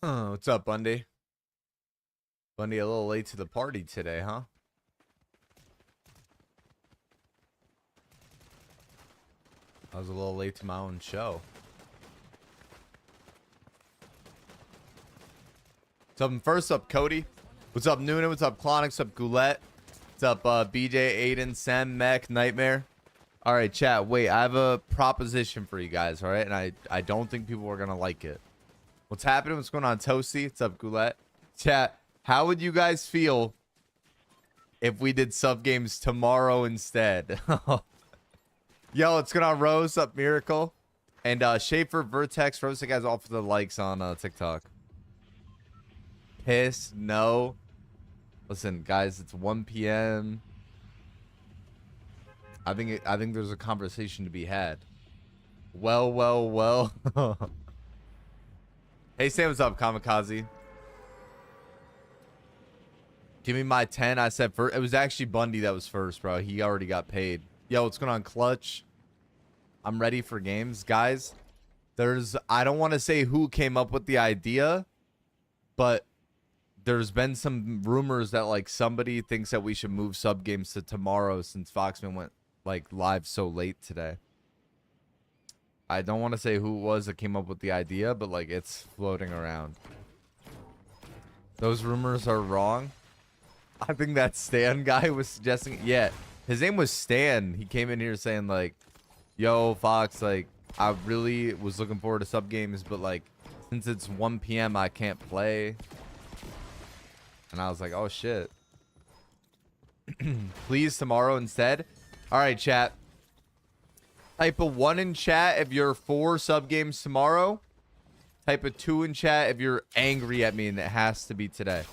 What's up, Bundy? Bundy a little late to the party today, huh? I was a little late to my own show. What's up? First up, Cody. What's up, Noonan? What's up, Clonic? What's up, Goulette? What's up, BJ, Aiden, Sam, Mech, Nightmare? All right, chat. Wait, I have a proposition for you guys, all right? And I don't think people are going to like it. What's happening? What's going on, Toasty? What's up, Goulette? Chat, how would you guys feel if we did sub games tomorrow instead? Yo, what's going on, Rose? Up, Miracle? And Schaefer, Vertex, Rose, you guys all for the likes on TikTok. Piss, no. Listen, guys, it's 1 p.m. I think there's a conversation to be had. Well. Hey, Sam, what's up, Kamikaze? Give me my 10. I said first. It was actually Bundy that was first, bro. He already got paid. Yo, what's going on, Clutch? I'm ready for games. Guys, I don't want to say who came up with the idea, but there's been some rumors that, like, somebody thinks that we should move sub games to tomorrow since FoxMan went, like, live so late today. I don't want to say who it was that came up with the idea, but, like, it's floating around. Those rumors are wrong. I think that Stan guy was suggesting, yeah, his name was Stan. He came in here saying, like, yo, Fox, like, I really was looking forward to sub games, but, like, since it's 1 p.m., I can't play. And I was like, oh, shit. Please, tomorrow instead. All right, chat. Type a 1 in chat if you're for sub games tomorrow. Type a 2 in chat if you're angry at me and it has to be today.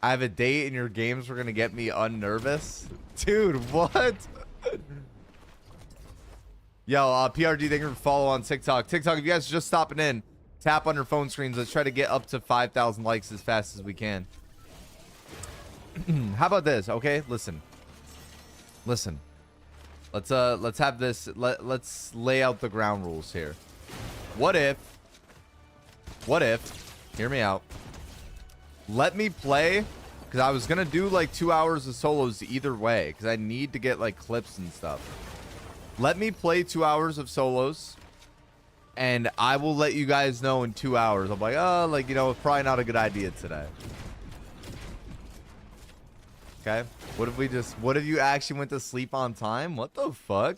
I have a date and your games were going to get me unnervous. Dude, what? Yo, PRD, thank you for follow on TikTok. TikTok, if you guys are just stopping in, tap on your phone screens. Let's try to get up to 5,000 likes as fast as we can. How about this? Okay, listen. Let's have this. Let's lay out the ground rules here. What if, hear me out. Let me play, because I was going to do like 2 hours of solos either way, because I need to get like clips and stuff. Let me play 2 hours of solos, and I will let you guys know in 2 hours. I'm like, oh, like, you know, it's probably not a good idea today. Okay. What if you actually went to sleep on time? What the fuck?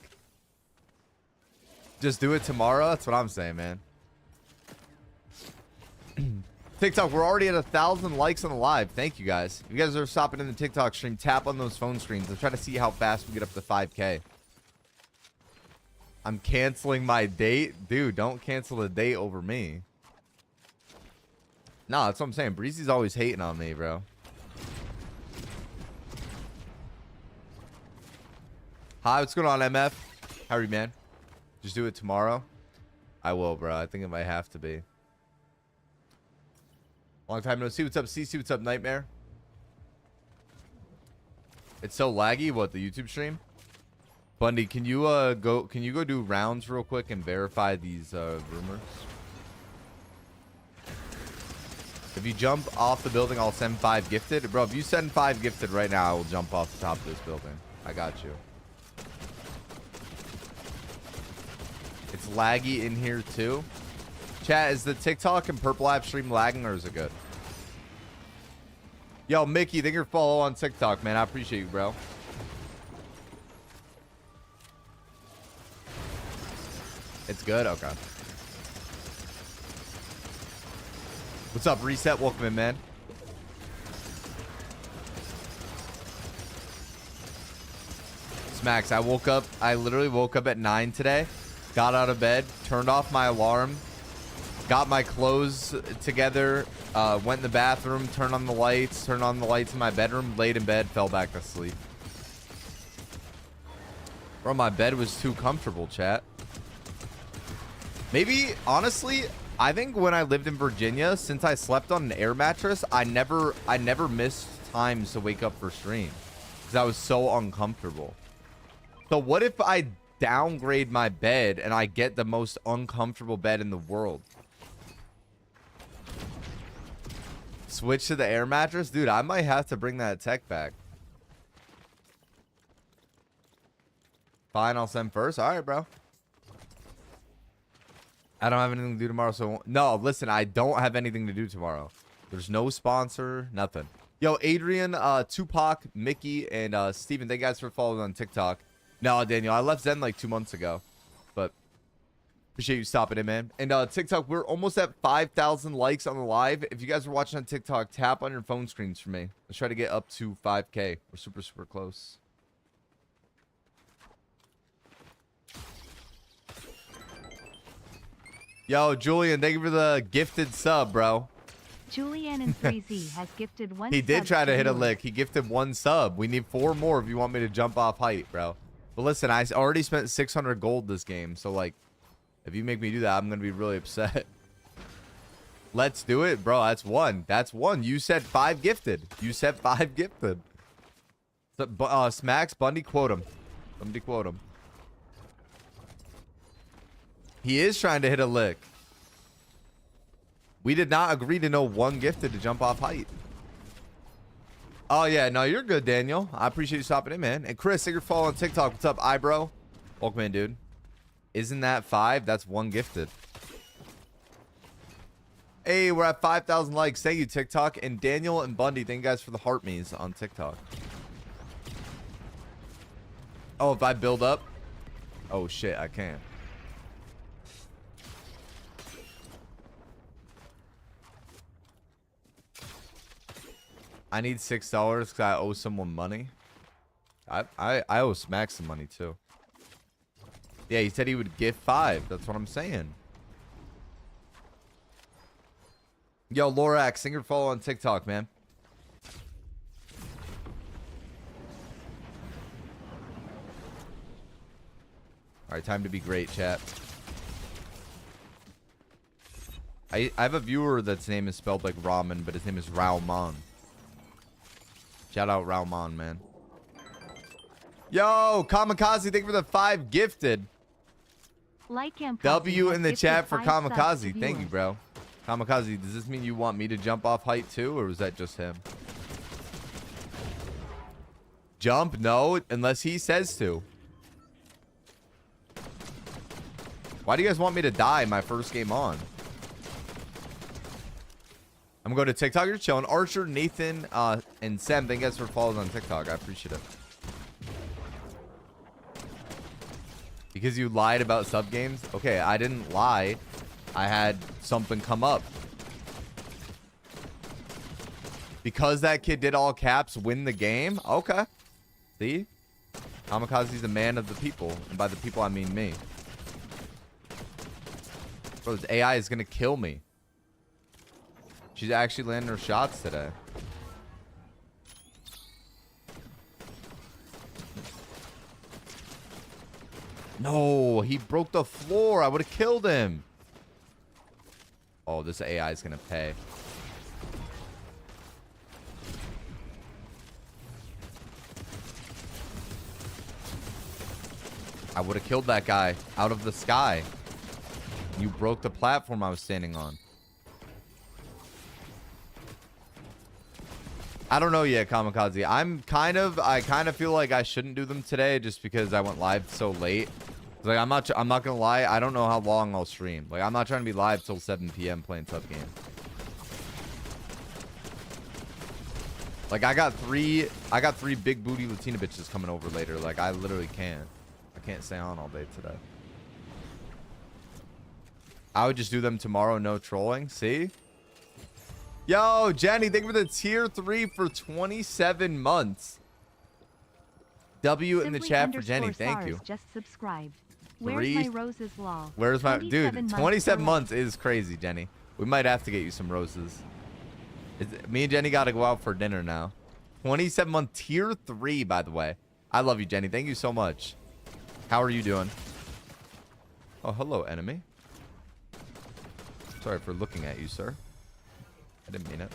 Just do it tomorrow? That's what I'm saying, man. TikTok, we're already at 1,000 likes on the live. Thank you, guys. If you guys are stopping in the TikTok stream, tap on those phone screens. Let's try to see how fast we get up to 5K. I'm canceling my date. Dude, don't cancel the date over me. No, that's what I'm saying. Breezy's always hating on me, bro. Hi, what's going on, MF? How are you, man? Just do it tomorrow? I will, bro. I think it might have to be. Long time no see. What's up, CC? What's up, Nightmare? It's so laggy. What, the YouTube stream? Bundy, can you go do rounds real quick and verify these rumors? If you jump off the building, I'll send 5 gifted. Bro, if you send 5 gifted right now, I will jump off the top of this building. I got you. It's laggy in here too. Chat, is the TikTok and Purple App stream lagging or is it good? Yo, Mickey, thank you for follow on TikTok, man. I appreciate you, bro. It's good? Okay. What's up, Reset? Welcome in, man. Smacks, I literally woke up at 9 today. Got out of bed, turned off my alarm, got my clothes together, went in the bathroom, turned on the lights in my bedroom, laid in bed, fell back to sleep. Bro, my bed was too comfortable, chat. Maybe, honestly, I think when I lived in Virginia, since I slept on an air mattress, I never missed times to wake up for stream because I was so uncomfortable. So what if I downgrade my bed and I get the most uncomfortable bed in the world? Switch to the air mattress? Dude, I might have to bring that tech back. Fine, I'll send first. All right, bro. I don't have anything to do tomorrow, so... No, listen, I don't have anything to do tomorrow. There's no sponsor, nothing. Yo, Adrian, Tupac, Mickey, and Steven, thank you guys for following on TikTok. No, Daniel, I left Zen like 2 months ago. But appreciate you stopping in, man. And TikTok, we're almost at 5,000 likes on the live. If you guys are watching on TikTok, tap on your phone screens for me. Let's try to get up to 5K. We're super, super close. Yo, Julian, thank you for the gifted sub, bro. Julian in 3Z has gifted one. He did try to hit a lick. He gifted 1 sub. We need 4 more if you want me to jump off height, bro. But listen, I already spent 600 gold this game. So, like, if you make me do that, I'm going to be really upset. Let's do it, bro. That's 1. That's 1. You said 5 gifted. You said 5 gifted. So, Smacks, Bundy, quote him. Bundy, quote him. He is trying to hit a lick. We did not agree to no 1 gifted to jump off height. Oh, yeah. No, you're good, Daniel. I appreciate you stopping in, man. And Chris, thank you for following on TikTok. What's up, eyebro? Welcome in, dude. Isn't that 5? That's 1 gifted. Hey, we're at 5,000 likes. Thank you, TikTok. And Daniel and Bundy, thank you guys for the heart me's on TikTok. Oh, if I build up? Oh, shit, I can't. I need $6 because I owe someone money. I owe Smack some money too. Yeah, he said he would gift 5. That's what I'm saying. Yo, Lorax, singer follow on TikTok, man. All right, time to be great, chat. I have a viewer that's name is spelled like ramen, but his name is Raumon. Shout out Raumon, man. Yo, Kamikaze, thank you for the 5 gifted. W in the chat for Kamikaze. Thank you, bro. Kamikaze, does this mean you want me to jump off height too, or was that just him? Jump? No, unless he says to. Why do you guys want me to die my first game on? I'm going to TikTok. You're chilling. Archer, Nathan, and Sam, thank you guys for following on TikTok. I appreciate it. Because you lied about sub games? Okay, I didn't lie. I had something come up. Because that kid did all caps, win the game? Okay. See? Kamikaze's a man of the people. And by the people, I mean me. Bro, this AI is going to kill me. She's actually landing her shots today. No, he broke the floor. I would have killed him. Oh, this AI is going to pay. I would have killed that guy out of the sky. You broke the platform I was standing on. I don't know yet, Kamikaze. I kind of feel like I shouldn't do them today just because I went live so late. Like I'm not gonna lie, I don't know how long I'll stream. Like I'm not trying to be live till 7 PM playing sub game. Like I got three big booty Latina bitches coming over later. Like I literally can't. I can't stay on all day today. I would just do them tomorrow, no trolling. See? Yo, Jenny, thank you for the tier 3 for 27 months. W in the chat for Jenny. Thank you. Just subscribed. Where's my roses law? Where's my dude? 27 months is crazy, Jenny. We might have to get you some roses. Me and Jenny got to go out for dinner now. 27 month tier 3, by the way. I love you, Jenny. Thank you so much. How are you doing? Oh, hello, enemy. Sorry for looking at you, sir. I didn't mean it.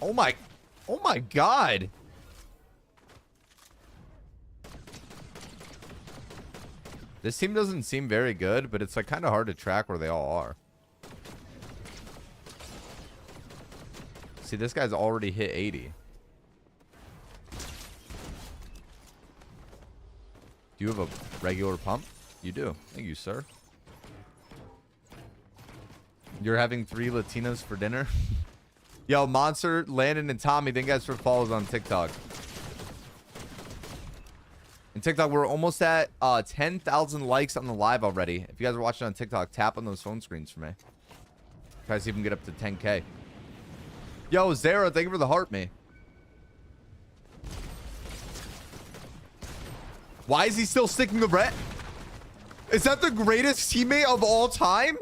Oh my god. This team doesn't seem very good, but it's like kind of hard to track where they all are. See, this guy's already hit 80. Do you have a regular pump? You do. Thank you, sir. You're having 3 Latinas for dinner? Yo, Monster, Landon, and Tommy, thank you guys for follows on TikTok. And TikTok, we're almost at 10,000 likes on the live already. If you guys are watching on TikTok, tap on those phone screens for me. Try to see if we can get up to 10K. Yo, Zara, thank you for the heart, me. Why is he still sticking the red? Is that the greatest teammate of all time?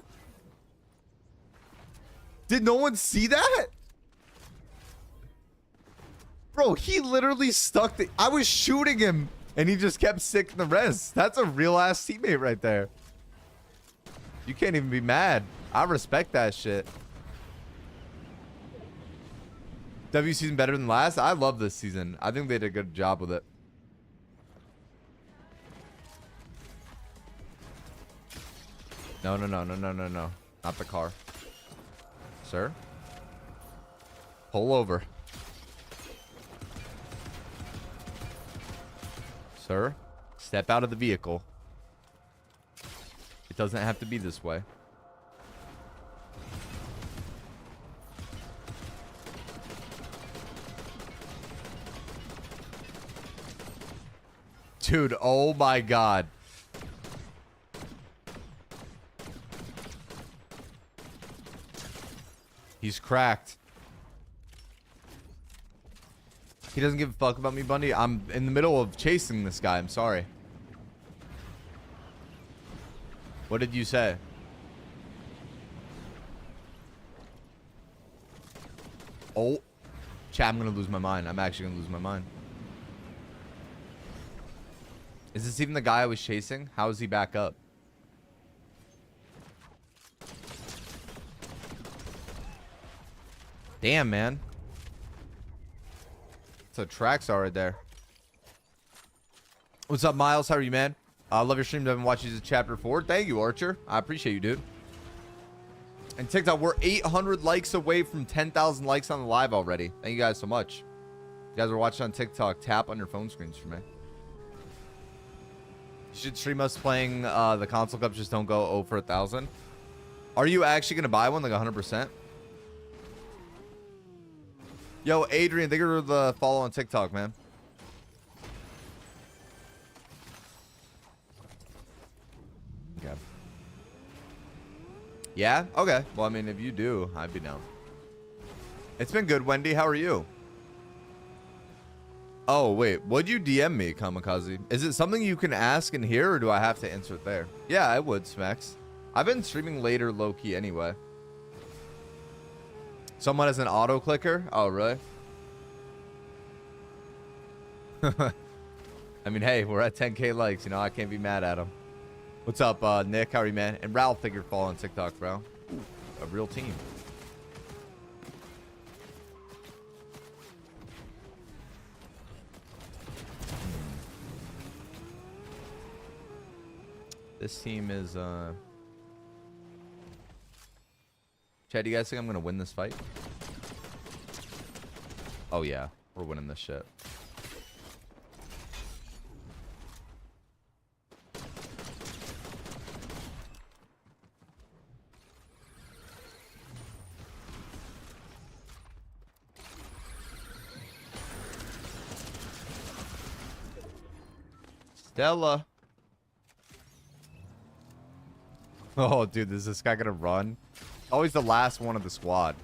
Did no one see that? Bro, he literally stuck the... I was shooting him, and he just kept sticking the res. That's a real-ass teammate right there. You can't even be mad. I respect that shit. W season better than last? I love this season. I think they did a good job with it. No. Not the car. Sir? Pull over. Sir? Step out of the vehicle. It doesn't have to be this way. Dude, oh my god. He's cracked. He doesn't give a fuck about me, Bundy. I'm in the middle of chasing this guy. I'm sorry. What did you say? Oh. Chat, I'm going to lose my mind. I'm actually going to lose my mind. Is this even the guy I was chasing? How is he back up? Damn, man. So tracks are right there. What's up, Miles? How are you, man? I love your stream. I haven't watched you since chapter 4. Thank you, Archer. I appreciate you, dude. And TikTok, we're 800 likes away from 10,000 likes on the live already. Thank you guys so much. You guys are watching on TikTok. Tap on your phone screens for me. You should stream us playing the console cups. Just don't go 0 for 1,000. Are you actually going to buy one like 100%? Yo, Adrian, thank you for the follow on TikTok, man. Okay. Yeah? Okay. Well, I mean, if you do, I'd be down. It's been good, Wendy. How are you? Oh, wait. Would you DM me, Kamikaze? Is it something you can ask in here, or do I have to answer it there? Yeah, I would, Smax. I've been streaming later low-key anyway. Someone has an auto clicker? Oh, really? I mean, hey, we're at 10K likes. You know, I can't be mad at him. What's up, Nick? How are you, man? And Ralph, figure follow on TikTok, bro. Ooh, a real team. This team is, Chad, do you guys think I'm going to win this fight? Oh, yeah. We're winning this shit. Stella. Oh, dude, is this guy gonna run? Always the last one of the squad.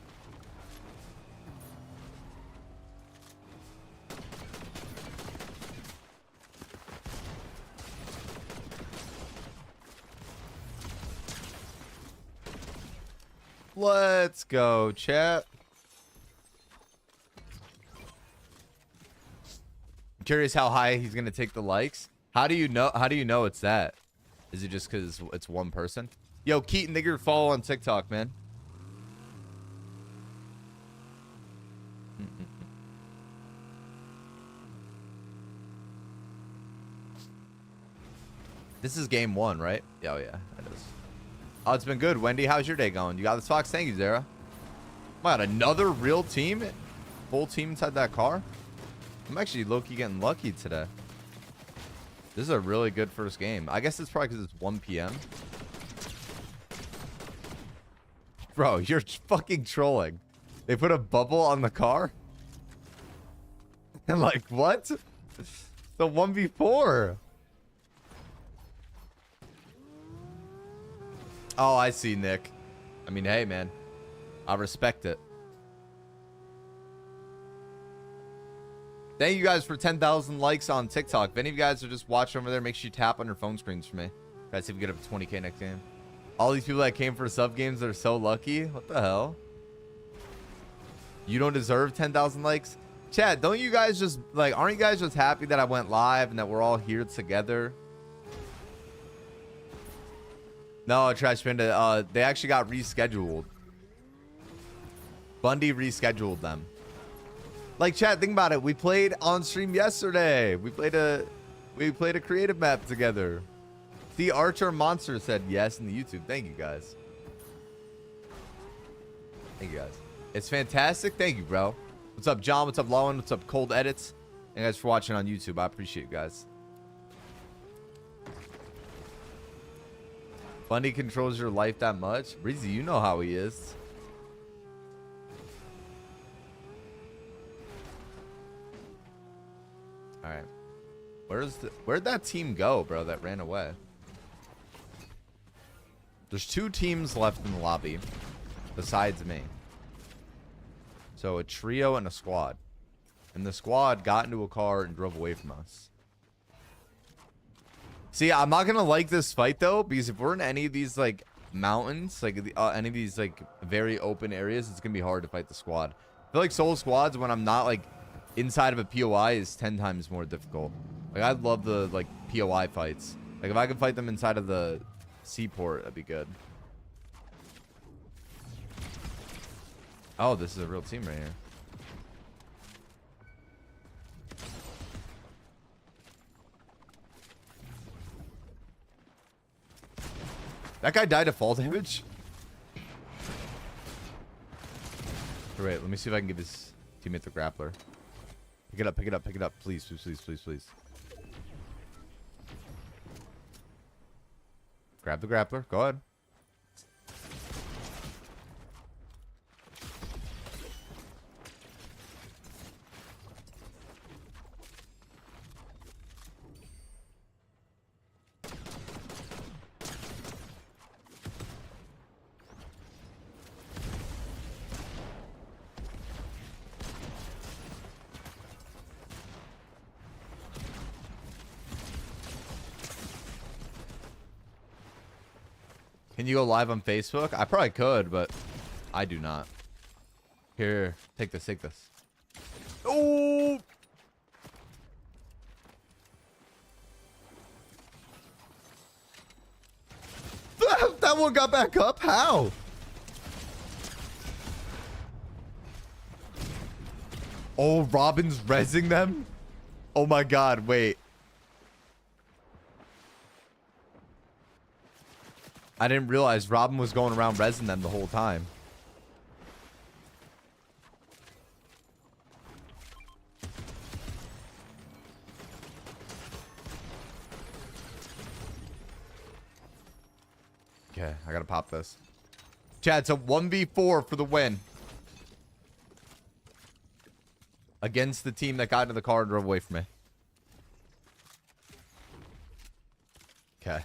Let's go, chat. I'm curious how high he's gonna take the likes. How do you know? How do you know it's that? Is it just because it's one person? Yo, Keaton, nigger, follow on TikTok, man. This is game 1, right? Oh, yeah, it is. Oh, it's been good. Wendy, how's your day going? You got this, Fox? Thank you, Zara. What, another real team? Full team inside that car? I'm actually low-key getting lucky today. This is a really good first game. I guess it's probably because it's 1 p.m. Bro, you're fucking trolling. They put a bubble on the car? And like, what? The 1v4. Oh, I see, Nick. I mean, hey, man. I respect it. Thank you guys for 10,000 likes on TikTok. If any of you guys are just watching over there, make sure you tap on your phone screens for me. Guys, see if we get up to 20K next game. All these people that came for sub games are so lucky. What the hell? You don't deserve 10,000 likes? Chat, don't you guys just, like, aren't you guys just happy that I went live and that we're all here together? No, Trash Panda, they actually got rescheduled. Bundy rescheduled them. Like, chat, think about it. We played on stream yesterday. We played a creative map together. The Archer Monster said yes in the YouTube. Thank you, guys. Thank you, guys. It's fantastic. Thank you, bro. What's up, John? What's up, Lowen? What's up, Cold Edits? Thank you guys for watching on YouTube. I appreciate you guys. Bundy controls your life that much? Breezy, you know how he is. All right. Where'd that team go, bro, that ran away? There's 2 teams left in the lobby besides me. So a trio and a squad. And the squad got into a car and drove away from us. See, I'm not going to like this fight, though, because if we're in any of these, like, mountains, like, any of these, like, very open areas, it's going to be hard to fight the squad. I feel like solo squads, when I'm not, like, inside of a POI, is 10 times more difficult. Like, I love the, like, POI fights. Like, if I could fight them inside of the seaport, that'd be good. Oh, this is a real team right here. That guy died of fall damage? Wait, let me see if I can give his teammate the grappler. Pick it up, pick it up, pick it up. Please, please, please, please, please. Grab the grappler. Go ahead. Can you go live on Facebook? I probably could, but I do not. Here, take this, take this. Oh! That one got back up? How? Oh, Robin's rezzing them? Oh my god, wait. I didn't realize Robin was going around rezzing them the whole time. Okay, I gotta pop this. Chad, it's a 1v4 for the win. Against the team that got into the car and drove away from me. Okay.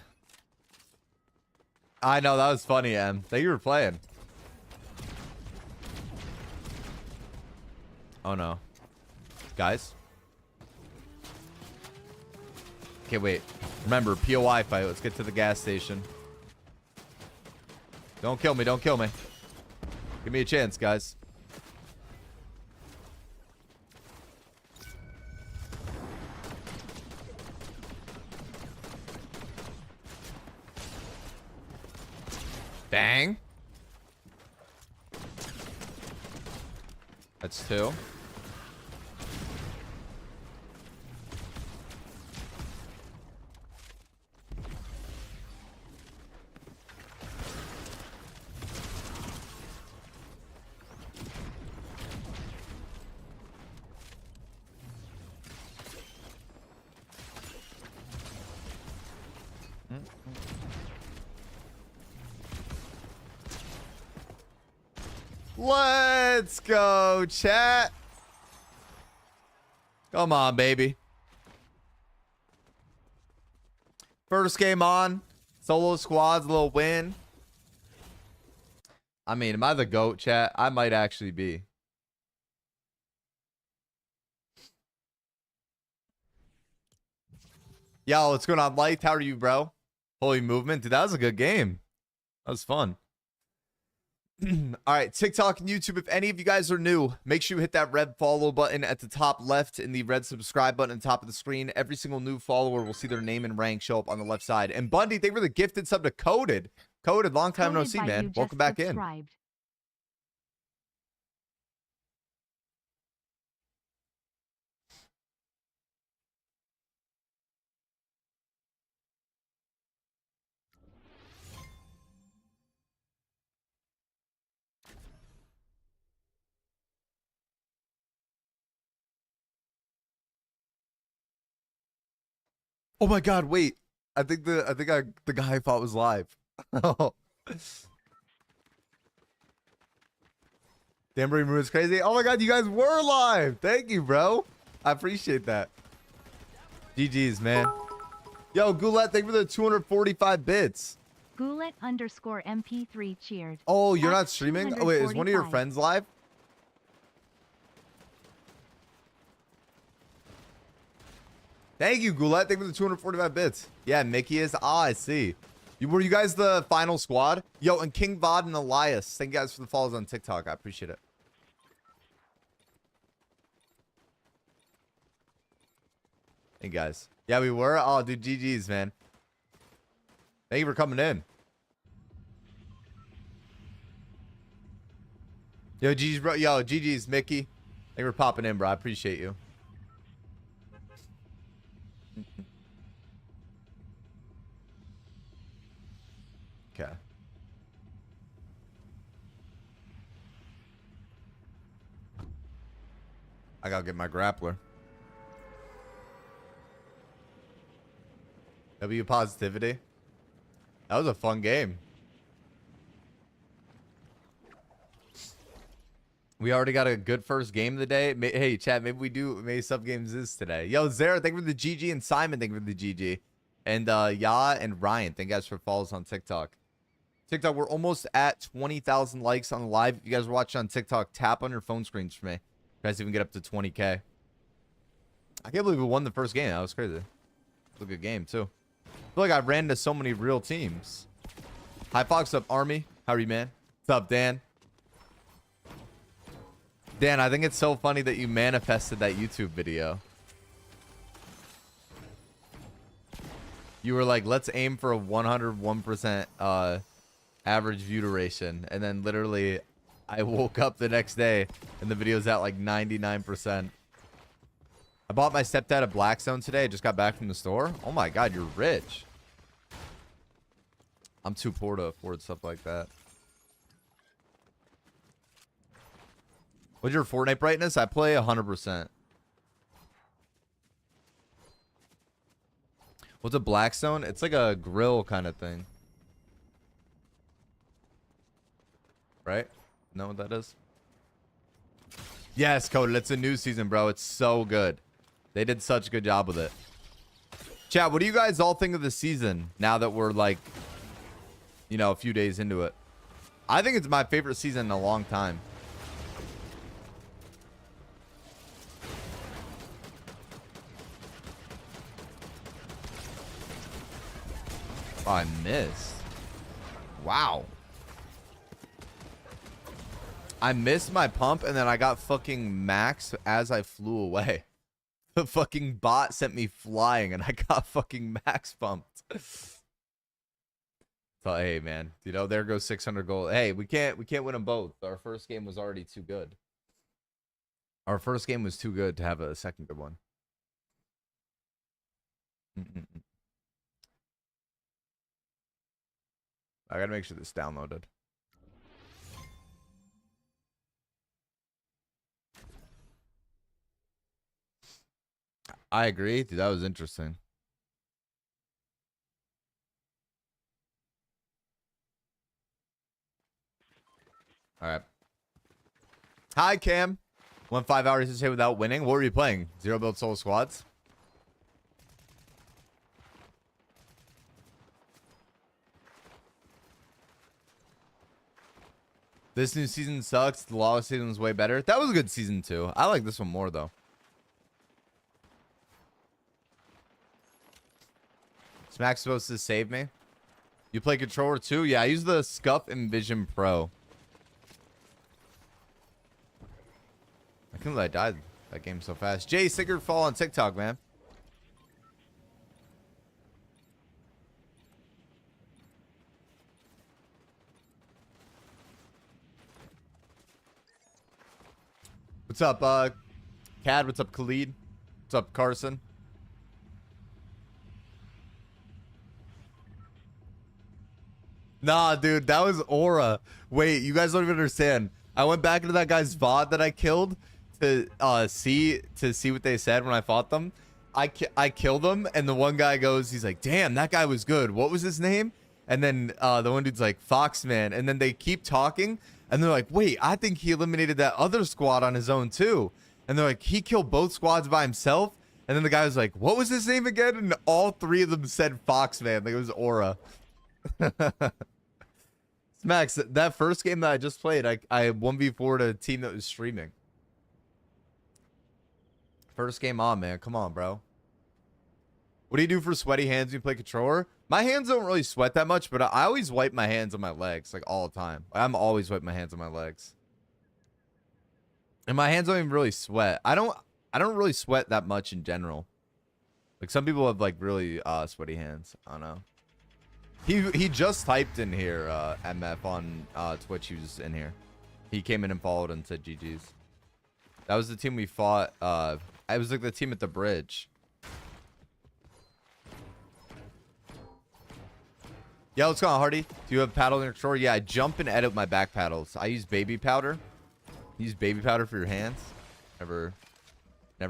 I know, that was funny, Em. Thank you for playing. Oh, no. Guys. Okay, wait. Remember, POI fight. Let's get to the gas station. Don't kill me. Don't kill me. Give me a chance, guys. Bang. That's 2. Let's go, chat. Come on, baby. First game on. Solo squads, a little win. I mean, am I the GOAT, chat? I might actually be. Yo, what's going on, Light? How are you, bro? Holy movement. Dude, that was a good game. That was fun. All right, TikTok and YouTube, if any of you guys are new, make sure you hit that red follow button at the top left and the red subscribe button at the top of the screen. Every single new follower will see their name and rank show up on the left side. And Bundy, thank you for the gifted sub to Coded. Coded, long time no see, man. Welcome back in. Oh my God! Wait, I think the guy I thought was live. Dambury Moon is crazy. Oh my God, you guys were live. Thank you, bro. I appreciate that. GG's, man. Yo, Goulet, thank you for the 245 bits. Goulet _MP3 cheered. Oh, you're not streaming? Oh wait, is one of your friends live? Thank you, Goulet. Thank you for the 245 bits. Yeah, Mickey is. Ah, I see. Were you guys the final squad? Yo, and King Vod and Elias. Thank you guys for the follows on TikTok. I appreciate it. Hey, guys. Yeah, we were. Oh, dude, GG's, man. Thank you for coming in. Yo, GG's, bro. Yo, GG's, Mickey. Thank you for popping in, bro. I appreciate you. Okay. I gotta get my grappler. W positivity. That was a fun game. We already got a good first game of the day. Hey, chat, maybe sub games is today. Yo, Zara, thank you for the GG, and Simon, thank you for the GG. And Ya and Ryan, thank you guys for follows on TikTok. TikTok, we're almost at 20,000 likes on the live. If you guys are watching on TikTok, tap on your phone screens for me. You guys even get up to 20K. I can't believe we won the first game. That was crazy. It was a good game, too. I feel like I ran into so many real teams. Hi, Fox up, Army. How are you, man? What's up, Dan? Dan, I think it's so funny that you manifested that YouTube video. You were like, let's aim for a 101% average view duration. And then literally, I woke up the next day and the video's at like 99%. I bought my stepdad a Blackstone today. I just got back from the store. Oh my God, you're rich. I'm too poor to afford stuff like that. What's your Fortnite brightness? I play 100%. What's a Blackstone? It's like a grill kind of thing. Right? Know what that is? Yes, Cody. It's a new season, bro. It's so good. They did such a good job with it. Chat, what do you guys all think of the season now that we're like, you know, a few days into it? I think it's my favorite season in a long time. Oh, I missed. Wow. I missed my pump and then I got fucking max as I flew away. The fucking bot sent me flying and I got fucking max pumped. So hey man, you know, there goes 600 gold. Hey, we can't win them both. Our first game was already too good. Our first game was too good to have a second good one. I gotta make sure this downloaded. I agree. Dude, that was interesting. All right. Hi, Cam. Went 5 hours to stay without winning. What were you playing? Zero build solo squads? This new season sucks. The lawless season was way better. That was a good season too. I like this one more though. Smack's supposed to save me. You play controller too? Yeah, I use the Scuff Envision Pro. I can't believe I died that game so fast. Jay Sigurd fall on TikTok, man. What's up, Cad? What's up, Khalid? What's up, Carson? Nah, dude, that was Aura. Wait, you guys don't even understand. I went back into that guy's VOD that I killed to see what they said when I fought them. I killed them, and the one guy goes, he's like, "Damn, that guy was good. What was his name?" And then the one dude's like, "FoxMan." And then they keep talking, and they're like, "Wait, I think he eliminated that other squad on his own too." And they're like, "He killed both squads by himself." And then the guy was like, "What was his name again?" And all three of them said FoxMan. Like it was Aura. Max, that first game that I just played, I 1v4'd a team that was streaming. First game on, man. Come on, bro. What do you do for sweaty hands when you play controller? My hands don't really sweat that much, but I always wipe my hands on my legs, like all the time. I'm always wiping my hands on my legs. And my hands don't even really sweat. I don't really sweat that much in general. Like some people have like really sweaty hands. I don't know. He just typed in here, MF on Twitch. He was in here. He came in and followed and said GG's. That was the team we fought. I was like the team at the bridge. Yeah, what's going on, Hardy? Do you have paddle in your drawer? Yeah, I jump and edit my back paddles. I use baby powder. Use baby powder for your hands. Never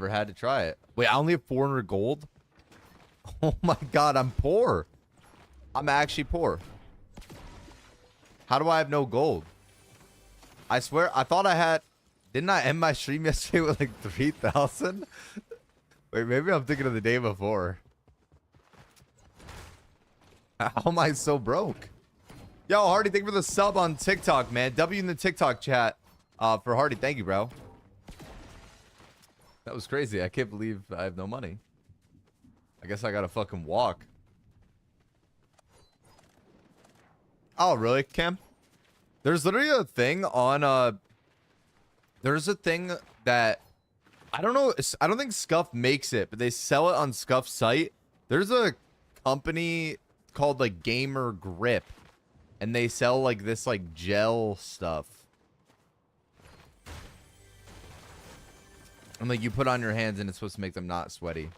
had to try it. Wait, I only have 400 gold? Oh my god, I'm poor. I'm actually poor. How do I have no gold? I swear, I thought I had... Didn't I end my stream yesterday with like 3,000? Wait, maybe I'm thinking of the day before. How am I so broke? Yo, Hardy, thank you for the sub on TikTok, man. W in the TikTok chat for Hardy. Thank you, bro. That was crazy. I can't believe I have no money. I guess I gotta fucking walk. Oh, really, Cam? There's literally a thing on, there's a thing that, I don't know, I don't think Scuff makes it, but they sell it on Scuff's site. There's a company called, like, Gamer Grip, and they sell, like, this, like, gel stuff. And, like, you put on your hands, and it's supposed to make them not sweaty.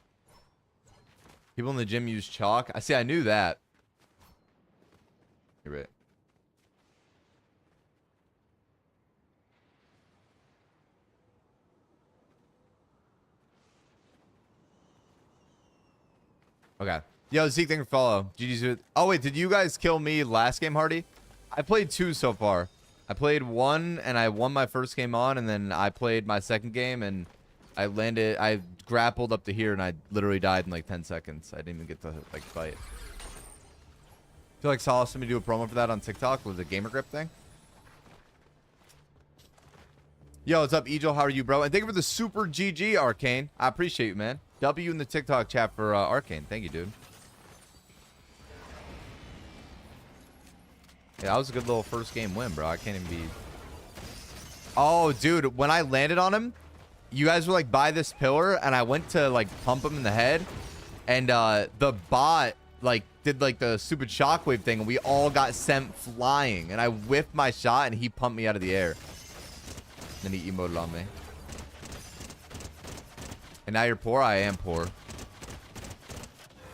People in the gym use chalk. I see, I knew that. You're right. Okay. Yo, Zeke, thank you for follow. GG's. Oh, wait, did you guys kill me last game, Hardy? I played 2 so far. I played 1, and I won my first game on, and then I played my second game, and I grappled up to here, and I literally died in like 10 seconds. I didn't even get to, like, fight. I feel like Solace let me do a promo for that on TikTok with the Gamer Grip thing. Yo, what's up, Egil? How are you, bro? And thank you for the super GG, Arcane. I appreciate you, man. W in the TikTok chat for Arcane. Thank you, dude. Yeah, that was a good little first game win, bro. I can't even be... Oh, dude, when I landed on him, you guys were like by this pillar, and I went to like pump him in the head, and the bot like did like the stupid shockwave thing, and we all got sent flying, and I whiffed my shot, and he pumped me out of the air. Then he emoted on me. And now you're poor? I am poor.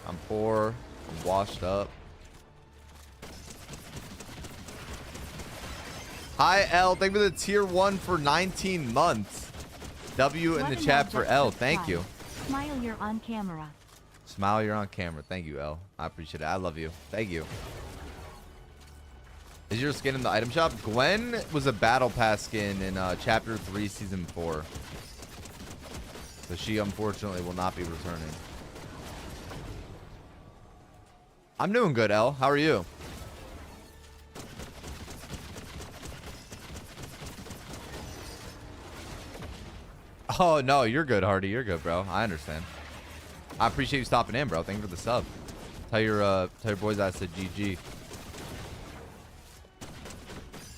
I'm poor. I'm washed up. Hi, L. Thank you for the tier 1 for 19 months. W in the chat for L. Thank you. Smile, you're on camera. Smile, you're on camera. Thank you, L. I appreciate it. I love you. Thank you. Is your skin in the item shop? Gwen was a battle pass skin in chapter 3 season 4. So she unfortunately will not be returning. I'm doing good, L. How are you? Oh no, you're good, Hardy. You're good, bro. I understand. I appreciate you stopping in, bro. Thank you for the sub. Tell your boys I said GG.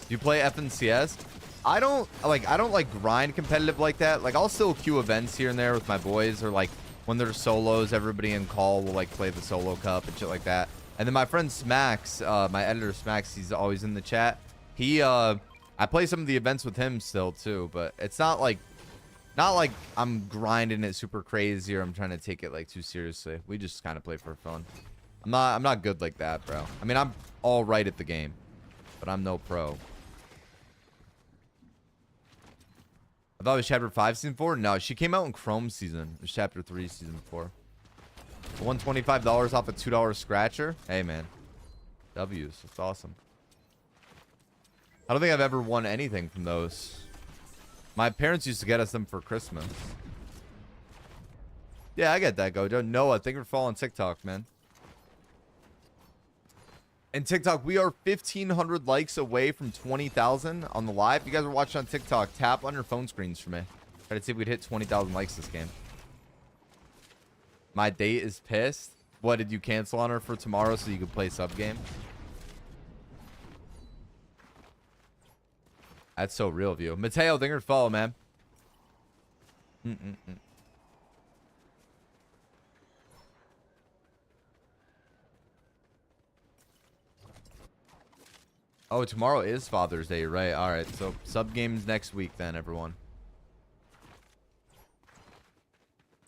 Do you play FNCS? I don't like grind competitive like that. Like I'll still queue events here and there with my boys, or like when there's solos, everybody in call will like play the solo cup and shit like that. And then my friend Smacks, my editor Smacks, he's always in the chat. He I play some of the events with him still too, but it's not like I'm grinding it super crazy or I'm trying to take it like too seriously. We just kind of play for fun. I'm not good like that, bro. I mean, I'm all right at the game, but I'm no pro. I thought it was chapter 5 season 4. No, she came out in Chrome season. It was chapter 3 season 4. $125 off a $2 scratcher. Hey man, W's. That's awesome. I don't think I've ever won anything from those. My parents used to get us them for Christmas. Yeah, I get that, Gojo. Noah, thank you for following TikTok, man. And TikTok, we are 1,500 likes away from 20,000 on the live. If you guys are watching on TikTok, tap on your phone screens for me. Try to see if we'd hit 20,000 likes this game. My date is pissed. What, did you cancel on her for tomorrow so you could play sub game? That's so real of you. Mateo, thank you for follow, man. Oh, tomorrow is Father's Day, right? All right, so sub games next week then, everyone.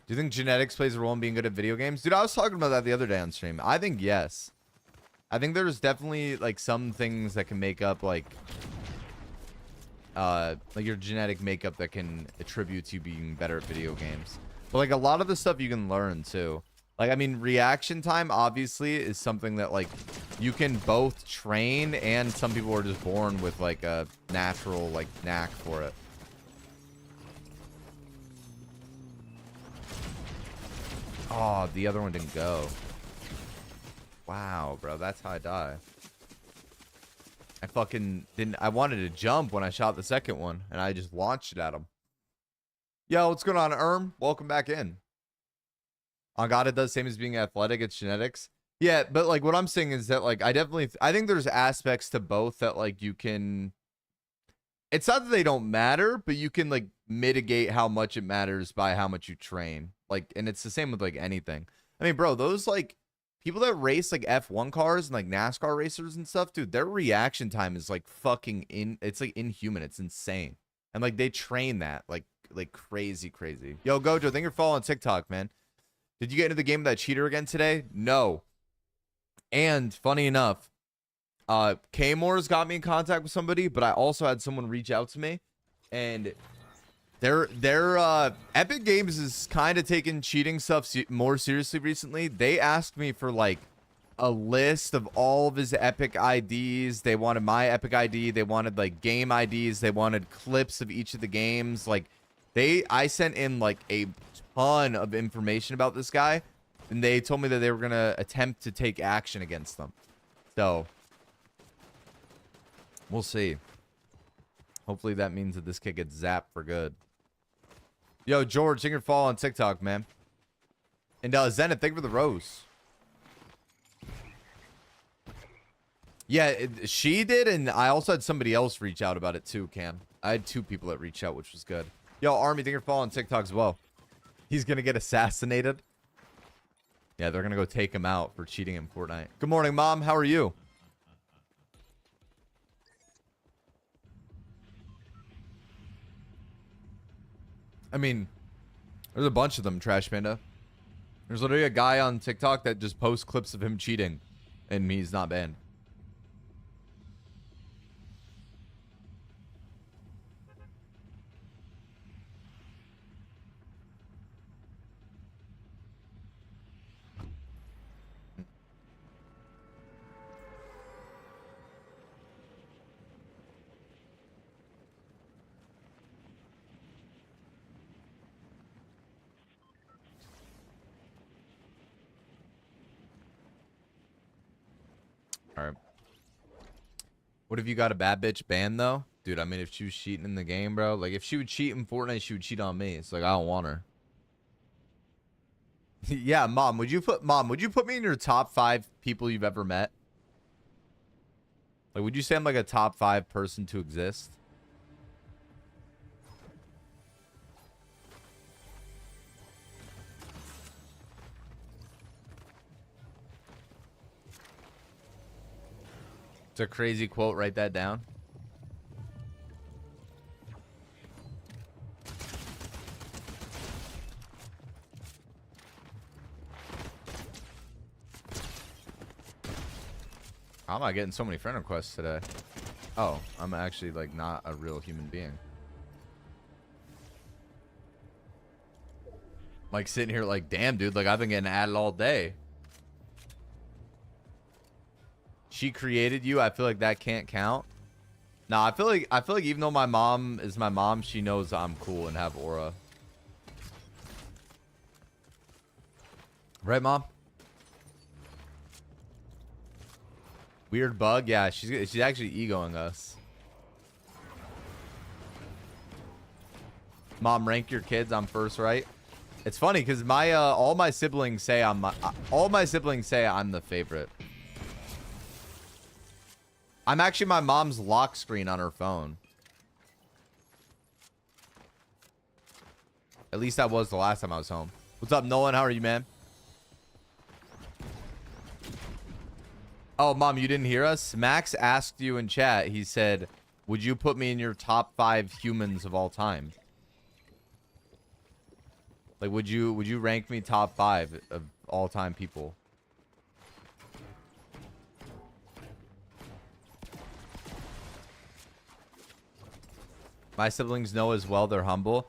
Do you think genetics plays a role in being good at video games? Dude, I was talking about that the other day on stream. I think yes. I think there's definitely like some things that can make up like your genetic makeup that can attribute to you being better at video games. But like a lot of the stuff you can learn too. Like, I mean, reaction time obviously is something that like you can both train, and some people are just born with like a natural like knack for it. Oh, the other one didn't go. Wow, bro, that's how I die. I fucking didn't. I wanted to jump when I shot the second one, and I just launched it at him. Yo, what's going on, Erm? Welcome back in. On God, it does same as being athletic. It's genetics. Yeah, but like what I'm saying is that like I think there's aspects to both that like you can. It's not that they don't matter, but you can like mitigate how much it matters by how much you train. Like, and it's the same with like anything. I mean, bro, those like people that race like F1 cars and like NASCAR racers and stuff, dude, their reaction time is like fucking it's like inhuman. It's insane. And like they train that like crazy. Yo, Gojo, thank you're following TikTok, man. Did you get into the game with that cheater again today? No. And funny enough, K-Moore's got me in contact with somebody, but I also had someone reach out to me, and their Epic Games is kind of taking cheating stuff more seriously recently. They asked me for like a list of all of his Epic IDs. They wanted my Epic ID. They wanted like game IDs. They wanted clips of each of the games. Like I sent in like a ton of information about this guy, and they told me that they were gonna attempt to take action against them. So we'll see. Hopefully that means that this kid gets zapped for good. Yo, George, thank you for following on TikTok, man. And Zenith, thank you for the rose. Yeah, she did, and I also had somebody else reach out about it too, Cam. I had 2 people that reached out, which was good. Yo, Army, thank you for following TikTok as well. He's gonna get assassinated. Yeah, they're gonna go take him out for cheating in Fortnite. Good morning, Mom. How are you? I mean, there's a bunch of them, Trash Panda. There's literally a guy on TikTok that just posts clips of him cheating, and he's not banned. All right. What if you got a bad bitch banned though? Dude, I mean, if she was cheating in the game, bro. Like, if she would cheat in Fortnite, she would cheat on me. It's like, I don't want her. Yeah, Mom, would you put me in your top 5 people you've ever met? Like, would you say I'm like a top 5 person to exist? It's a crazy quote. Write that down. How am I getting so many friend requests today? Oh, I'm actually like not a real human being. Like sitting here like, damn, dude, like I've been getting added all day. She created you. I feel like that can't count. Nah, I feel like even though my mom is my mom, she knows I'm cool and have aura. Right, Mom? Weird bug. Yeah, she's actually egoing us. Mom, rank your kids. I'm first, right? It's funny because my all my siblings say I'm the favorite. I'm actually my mom's lock screen on her phone. At least that was the last time I was home. What's up, Nolan? How are you, man? Oh, Mom, you didn't hear us? Max asked you in chat. He said, would you put me in your top 5 humans of all time? Like, would you rank me top 5 of all time people? My siblings know as well. They're humble.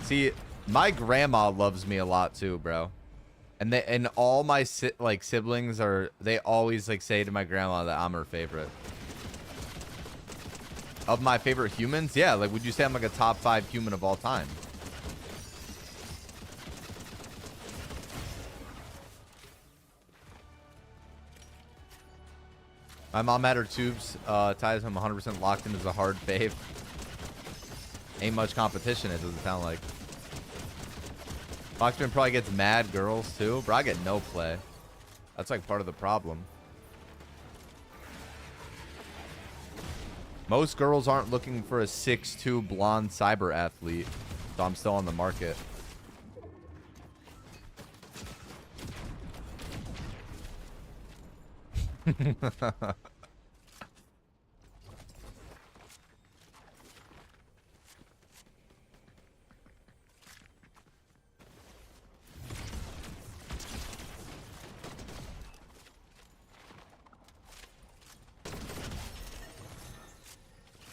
See, my grandma loves me a lot too, bro. And all my siblings they always like say to my grandma that I'm her favorite. Of my favorite humans? Yeah, like would you say I'm like a top 5 human of all time? My mom had her tubes ties. I'm 100% locked in as a hard fave. Ain't much competition, it doesn't sound like. FoxMan probably gets mad girls too. Bro, I get no play. That's like part of the problem. Most girls aren't looking for a 6'2" blonde cyber athlete. So I'm still on the market.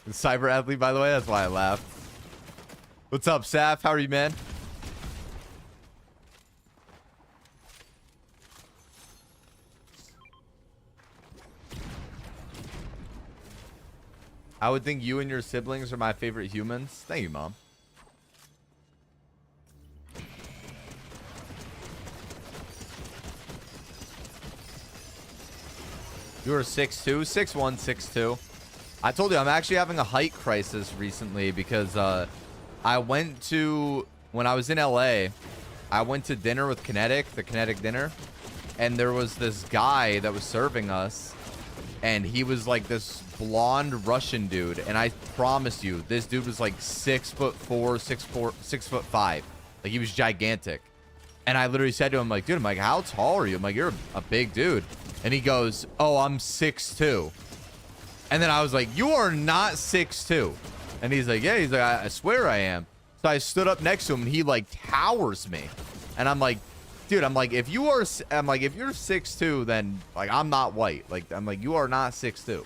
The cyber athlete, by the way, that's why I laughed. What's up, Saf? How are you, man? I would think you and your siblings are my favorite humans. Thank you, Mom. You were 6'2", 6'1", 6'2". I told you I'm actually having a height crisis recently because I went to, when I was in LA, I went to dinner with Kinetic, the Kinetic dinner, and there was this guy that was serving us, and he was like this blonde Russian dude, and I promise you, this dude was like 6'4", 6'4", 6'5". Like he was gigantic. And I literally said to him, like, dude, I'm like, how tall are you? I'm like, you're a big dude. And he goes, oh, I'm 6'2". And then I was like, you are not 6'2". And he's like, yeah. He's like, I swear I am. So I stood up next to him, and he like towers me. And I'm like, dude, I'm like, if you're 6'2", then like I'm not white. Like I'm like, you are not 6'2".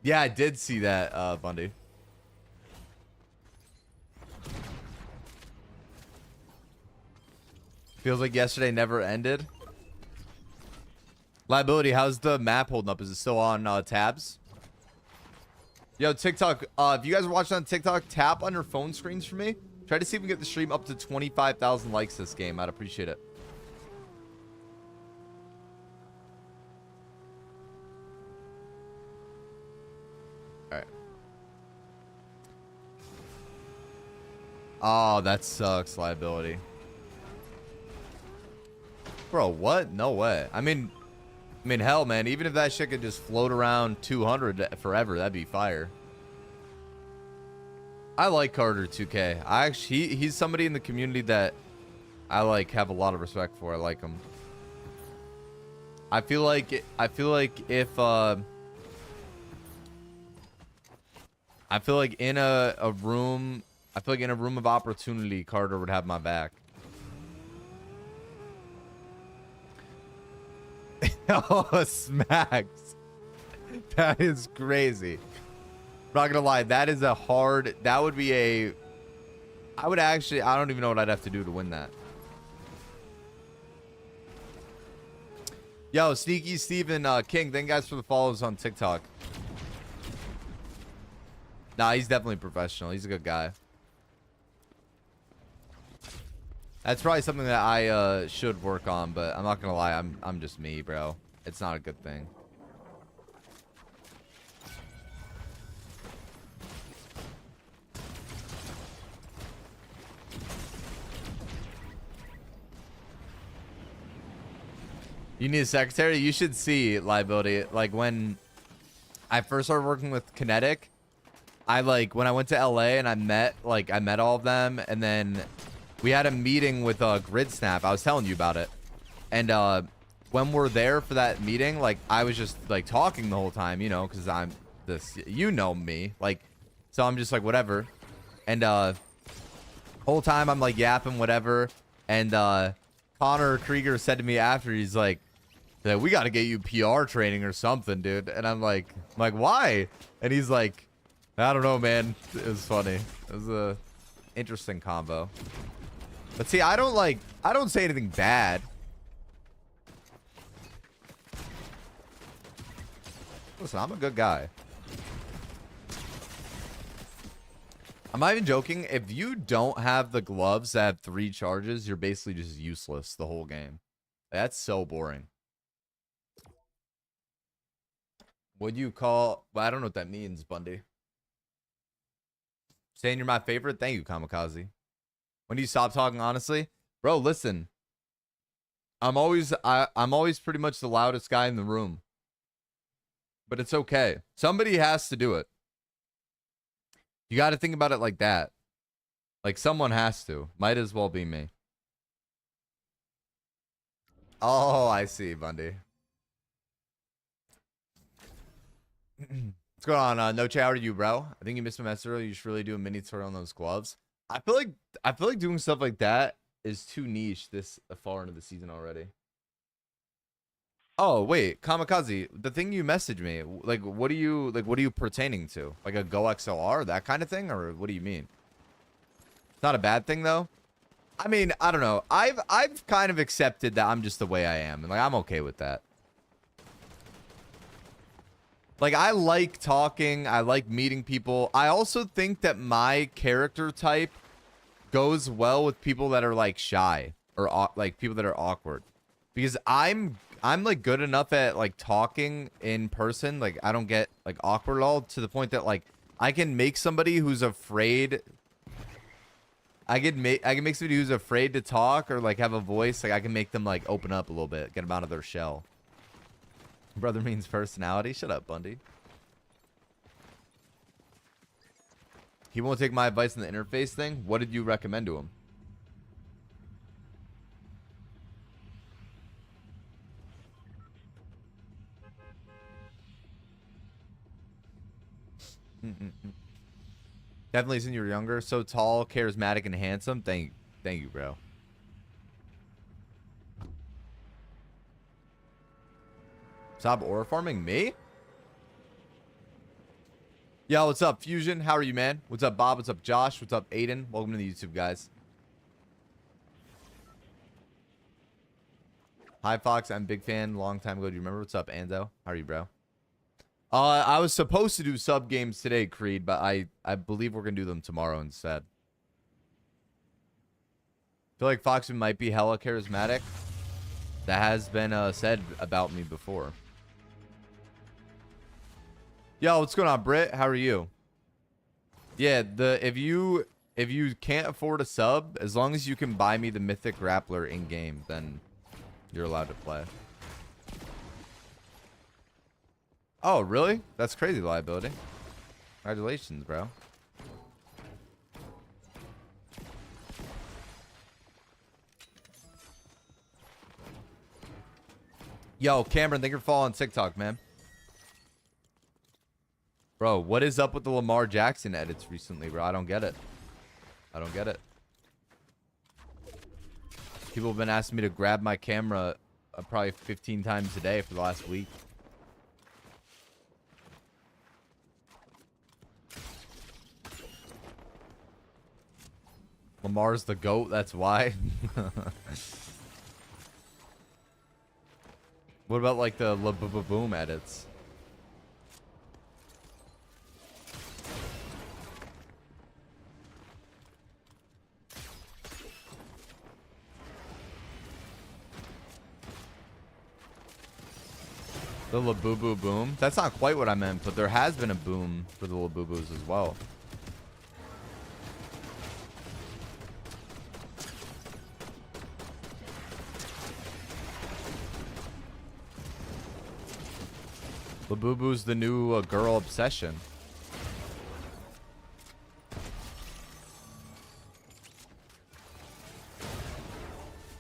Yeah, I did see that, Bundy. Feels like yesterday never ended. Liability, how's the map holding up? Is it still on tabs? Yo, TikTok, if you guys are watching on TikTok, tap on your phone screens for me. Try to see if we can get the stream up to 25,000 likes this game. I'd appreciate it. All right. Oh, that sucks, liability. Bro, what? No way. I mean, hell, man. Even if that shit could just float around 200 forever, that'd be fire. I like Carter 2K. He's somebody in the community that I like have a lot of respect for. I like him. I feel like if I feel like in a room of opportunity, Carter would have my back. Oh, smacks. That is crazy. Not gonna lie, that is a hard. That would be a. I don't even know what I'd have to do to win that. Yo, Sneaky Steven King, thank you guys for the follows on TikTok. Nah, he's definitely professional. He's a good guy. That's probably something that I should work on, but I'm not gonna lie, I'm just me, bro. It's not a good thing. You need a secretary? You should see, liability. Like when I first started working with Kinetic, when I went to LA and I met all of them, and then we had a meeting with Grid Snap. I was telling you about it. And when we're there for that meeting, like I was just like talking the whole time, you know, because I'm this, you know me, like, so I'm just like whatever. And whole time I'm like yapping whatever. And Connor Krieger said to me after, he's like, we got to get you PR training or something, dude. And I'm like, why? And he's like, I don't know, man. It was funny. It was a interesting combo. But see, I don't say anything bad. Listen, I'm a good guy. I'm not even joking. If you don't have the gloves that have 3 charges, you're basically just useless the whole game. That's so boring. Would you call... Well, I don't know what that means, Bundy. Saying you're my favorite? Thank you, Kamikaze. When do you stop talking honestly? Bro, listen. I'm always pretty much the loudest guy in the room. But it's okay. Somebody has to do it. You got to think about it like that. Like someone has to. Might as well be me. Oh, I see, Bundy. What's going on? No chat, how are you, bro? I think you missed my message earlier. You should really do a mini tutorial on those gloves. I feel like doing stuff like that is too niche this far into the season already. Oh wait, Kamikaze, the thing you messaged me, what are you pertaining to? Like a Go XLR, that kind of thing, or what do you mean? It's not a bad thing though. I mean, I don't know. I've kind of accepted that I'm just the way I am, and like I'm okay with that. Like, I like talking. I like meeting people. I also think that my character type goes well with people that are, like, shy. Or, like, people that are awkward. Because I'm like, good enough at, like, talking in person. Like, I don't get, like, awkward at all. To the point that, like, I can make somebody who's afraid... I can make somebody who's afraid to talk or, like, have a voice. Like, I can make them, like, open up a little bit. Get them out of their shell. Brother means personality. Shut up, Bundy. He won't take my advice on the interface thing. What did you recommend to him? Definitely since you were younger. So tall, charismatic, and handsome. Thank you, bro. Stop aura farming me? Yo, what's up, Fusion? How are you, man? What's up, Bob? What's up, Josh? What's up, Aiden? Welcome to the YouTube, guys. Hi, Fox. I'm a big fan. Long time ago. Do you remember? What's up, Ando? How are you, bro? I was supposed to do sub games today, Creed, but I believe we're gonna do them tomorrow instead. I feel like Foxman might be hella charismatic. That has been said about me before. Yo, what's going on, Britt? How are you? Yeah, if you can't afford a sub, as long as you can buy me the Mythic Grappler in game, then you're allowed to play. Oh, really? That's crazy liability. Congratulations, bro. Yo, Cameron, thank you for following TikTok, man. Bro, what is up with the Lamar Jackson edits recently, bro? I don't get it. I don't get it. People have been asking me to grab my camera probably 15 times a day for the last week. Lamar's the GOAT, that's why. What about like the boom edits? The Labubu boom? That's not quite what I meant, but there has been a boom for the Labubus as well. Labubu's the new girl obsession.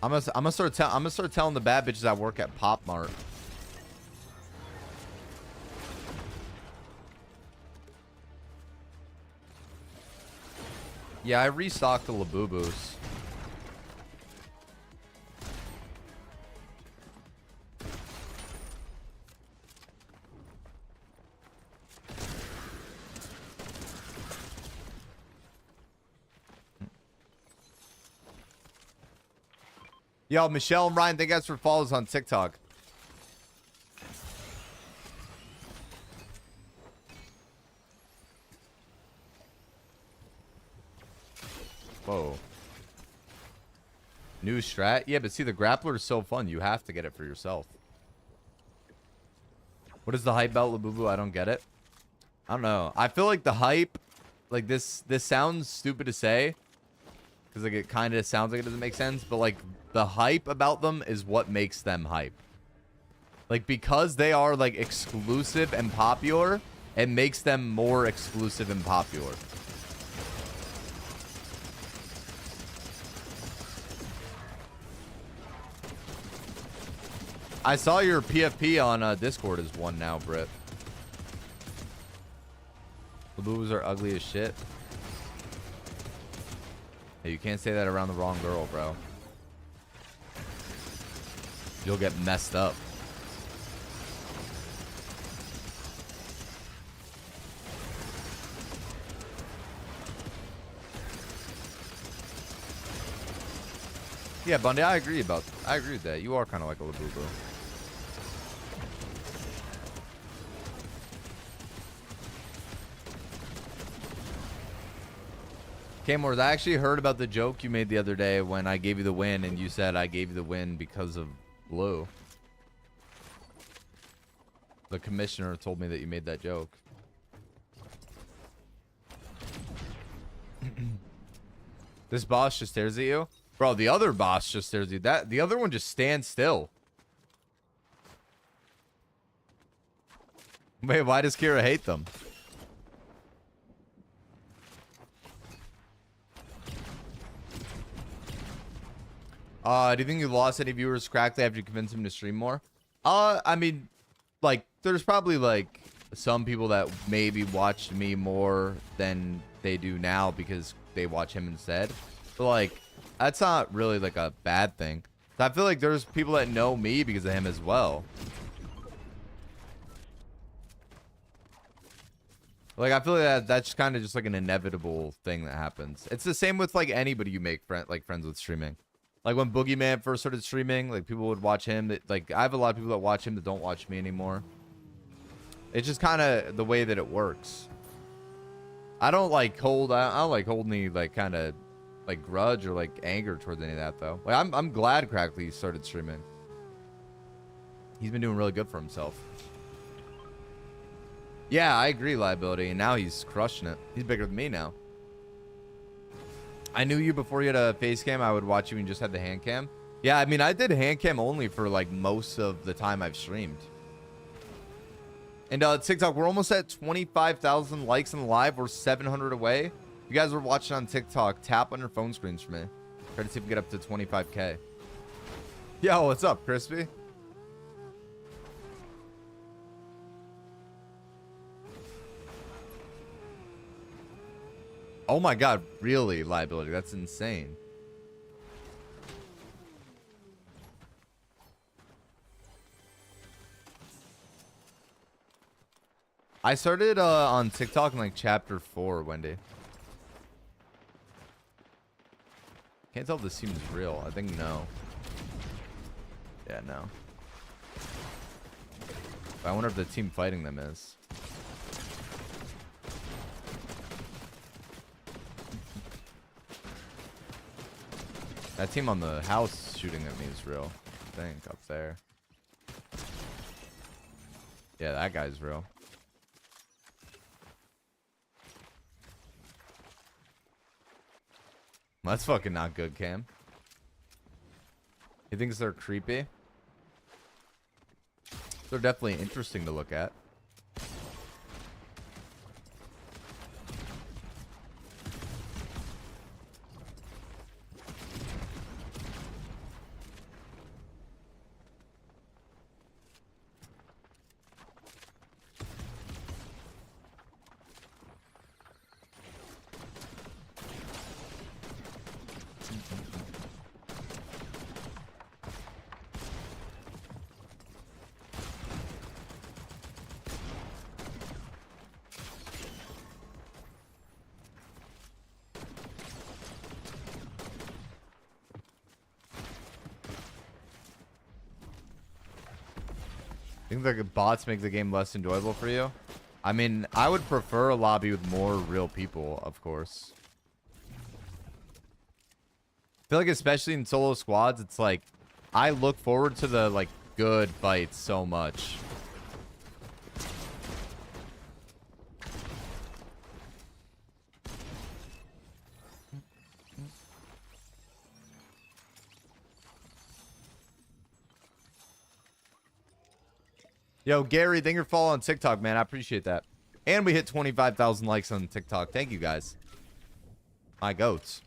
I'm gonna start telling the bad bitches I work at Pop Mart. Yeah, I restocked the Labubus. Yo, Michelle and Ryan, thank you guys for follows on TikTok. Whoa. New strat? Yeah, but see, the grappler is so fun. You have to get it for yourself. What is the hype about Labubu? I don't get it. I don't know. I feel like the hype, like this sounds stupid to say, because like it kind of sounds like it doesn't make sense, but like the hype about them is what makes them hype. Like because they are like exclusive and popular, it makes them more exclusive and popular. I saw your PFP on Discord is one now, Britt. The boobs are ugly as shit. Hey, you can't say that around the wrong girl, bro. You'll get messed up. Yeah, Bundy, I agree with that. You are kind of like a Labubu. Kamors, I actually heard about the joke you made the other day when I gave you the win and you said I gave you the win because of Blue. The commissioner told me that you made that joke. This boss just stares at you? Bro, the other boss just stares at you. The other one just stands still. Wait, why does Kira hate them? Do you think you lost any viewers correctly after you convinced them to stream more? I mean, like, there's probably, like, some people that maybe watched me more than they do now because they watch him instead. But, like, that's not really, like, a bad thing. I feel like there's people that know me because of him as well. Like, I feel like that's kind of just, like, an inevitable thing that happens. It's the same with, like, anybody you make friends with streaming. Like when Boogeyman first started streaming, like people would watch him. Like I have a lot of people that watch him that don't watch me anymore. It's just kind of the way that it works. I don't like hold any like kind of like grudge or like anger towards any of that though. Like I'm glad Crackley started streaming. He's been doing really good for himself. Yeah, I agree, liability. And now he's crushing it. He's bigger than me now. I knew you before you had a face cam. I would watch you and just had the hand cam. Yeah, I mean, I did hand cam only for like most of the time I've streamed. And TikTok, we're almost at 25,000 likes in the live. We're 700 away. If you guys are watching on TikTok, tap on your phone screens for me. Try to see if we get up to 25K. Yo, what's up, Crispy? Oh my god, really, liability? That's insane. I started on TikTok in like chapter 4, Wendy. Can't tell if this seems real. I think no. Yeah, no. But I wonder if the team fighting them is. That team on the house shooting at me is real. I think up there. Yeah, that guy's real. That's fucking not good, Cam. He thinks they're creepy. They're definitely interesting to look at. Think like bots make the game less enjoyable for you? I mean, I would prefer a lobby with more real people, of course. I feel like especially in solo squads, it's like I look forward to the like good fights so much. Yo, Gary, thank you for following on TikTok, man. I appreciate that. And we hit 25,000 likes on TikTok. Thank you, guys. My goats.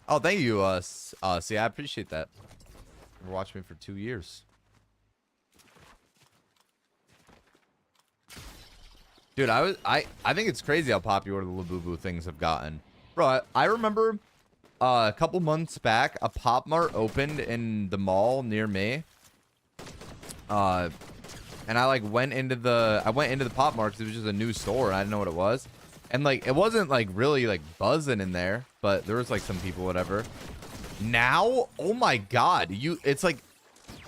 Oh, thank you, see, I appreciate that. You've watching me for 2 years. Dude, I think it's crazy how popular the Labubu things have gotten. Bro, I remember a couple months back, a Pop Mart opened in the mall near me. And I like went into the Pop Mart because it was just a new store. I didn't know what it was. And like, it wasn't like really like buzzing in there, but there was like some people, whatever. Now, oh my God, it's like,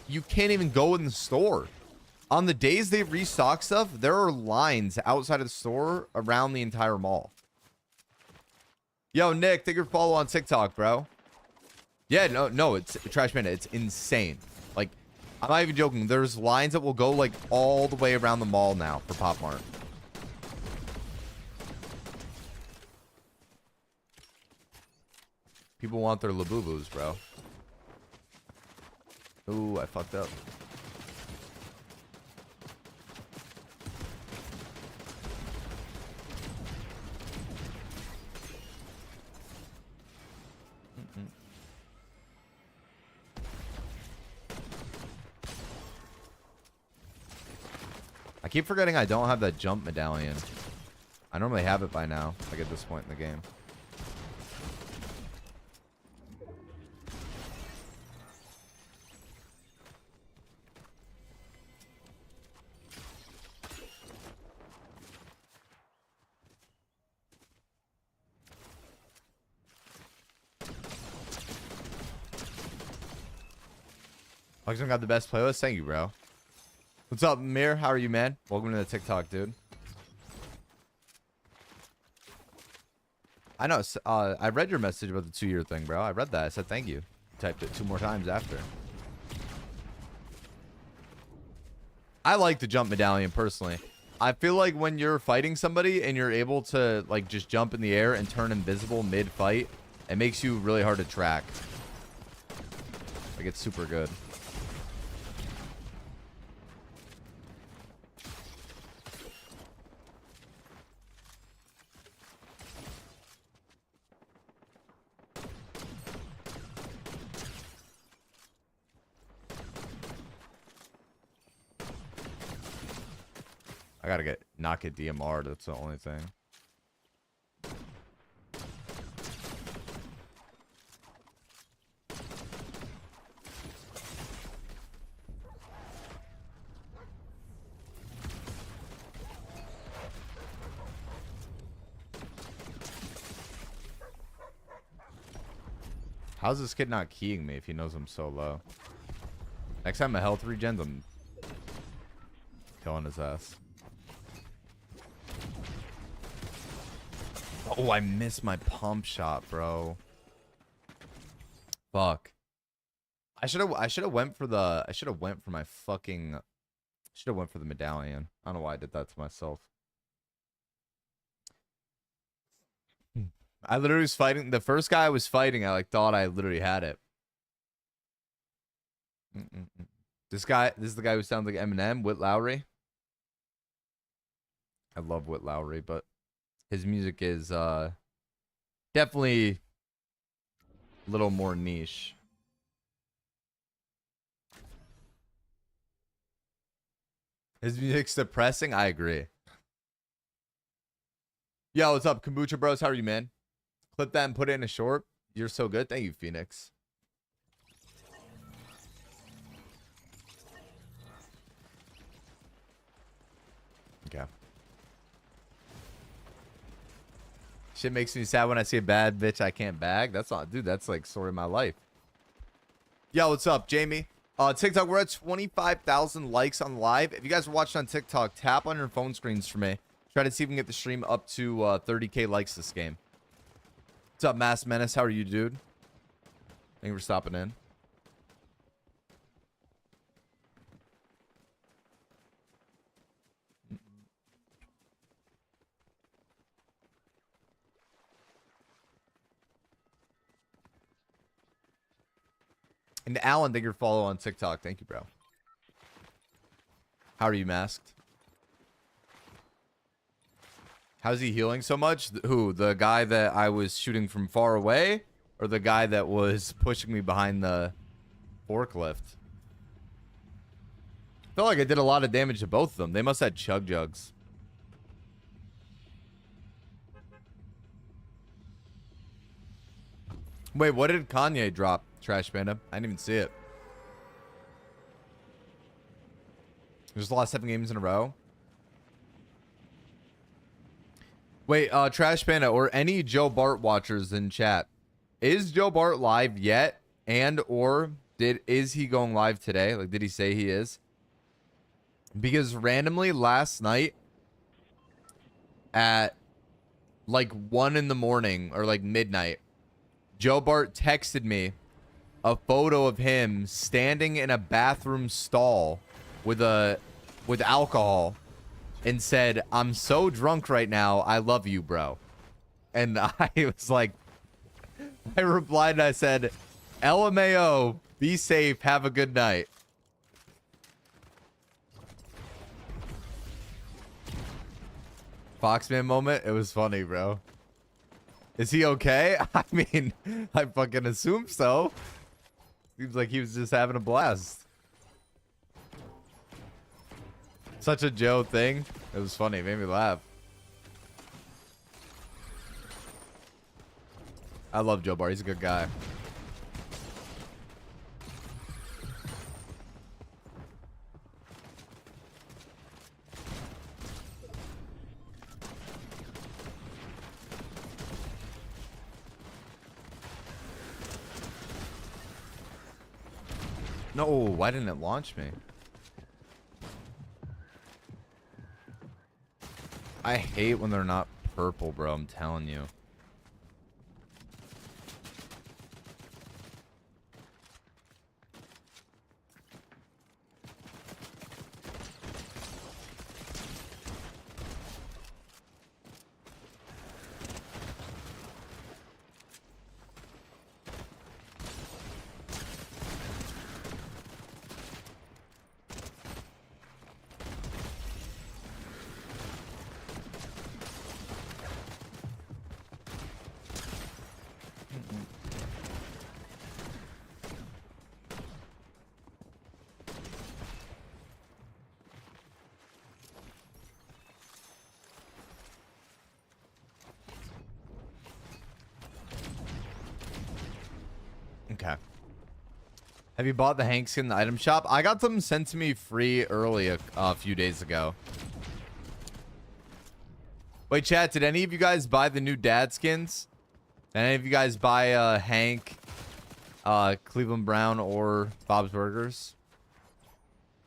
you can't even go in the store. On the days they restock stuff, there are lines outside of the store around the entire mall. Yo, Nick, take your follow on TikTok, bro. Yeah, no, it's Trash Panda. It's insane. Like, I'm not even joking. There's lines that will go like all the way around the mall now for Pop Mart. People want their Labubus, bro. Ooh, I fucked up. I keep forgetting I don't have that jump medallion. I normally have it by now, like at this point in the game. FoxMan got the best playlist. Thank you, bro. What's up, Mir? How are you, man? Welcome to the TikTok, dude. I know. I read your message about the 2-year thing, bro. I read that. I said thank you. Typed it 2 more times after. I like the jump medallion personally. I feel like when you're fighting somebody and you're able to like just jump in the air and turn invisible mid-fight, it makes you really hard to track. Like, it's super good. I gotta not get DMR'd. That's the only thing. How's this kid not keying me if he knows I'm so low? Next time a health regen, I'm killing his ass. Oh, I missed my pump shot, bro. Fuck. I should have went for my fucking medallion. I don't know why I did that to myself. I literally was fighting the first guy I was fighting. I like thought I literally had it. This is the guy who sounds like Eminem, Whit Lowry. I love Whit Lowry, but his music is definitely a little more niche. His music's depressing. I agree. Yo, what's up, Kombucha Bros? How are you, man? Clip that and put it in a short. You're so good. Thank you, Phoenix. Okay. Shit makes me sad when I see a bad bitch I can't bag. That's not, dude, that's like story of my life. Yo, what's up, Jamie? TikTok, we're at 25,000 likes on live. If you guys are watching on TikTok, tap on your phone screens for me. Try to see if we can get the stream up to 30K likes this game. What's up, Mass Menace? How are you, dude? Thank you for stopping in. And Alan, thank you for follow on TikTok. Thank you, bro. How are you, Masked? How's he healing so much? Who? The guy that I was shooting from far away? Or the guy that was pushing me behind the forklift? I felt like I did a lot of damage to both of them. They must have chug jugs. Wait, what did Kanye drop, Trash Panda? I didn't even see it. There's lost 7 games in a row. Wait, Trash Panda or any Joe Bart watchers in chat. Is Joe Bart live yet? And or is he going live today? Like, did he say he is? Because randomly last night at like 1 in the morning or like midnight, Joe Bart texted me a photo of him standing in a bathroom stall with alcohol and said, "I'm so drunk right now. I love you, bro." And I was like, I replied and I said, "LMAO, be safe. Have a good night." Foxman moment. It was funny, bro. Is he okay? I mean, I fucking assume so. Seems like he was just having a blast. Such a Joe thing. It was funny. It made me laugh. I love Joe Bart. He's a good guy. No, why didn't it launch me? I hate when they're not purple, bro. I'm telling you. Have you bought the Hank skin in the item shop? I got them sent to me free early a few days ago. Wait, chat, did any of you guys buy the new dad skins? Did any of you guys buy Hank, Cleveland Brown, or Bob's Burgers?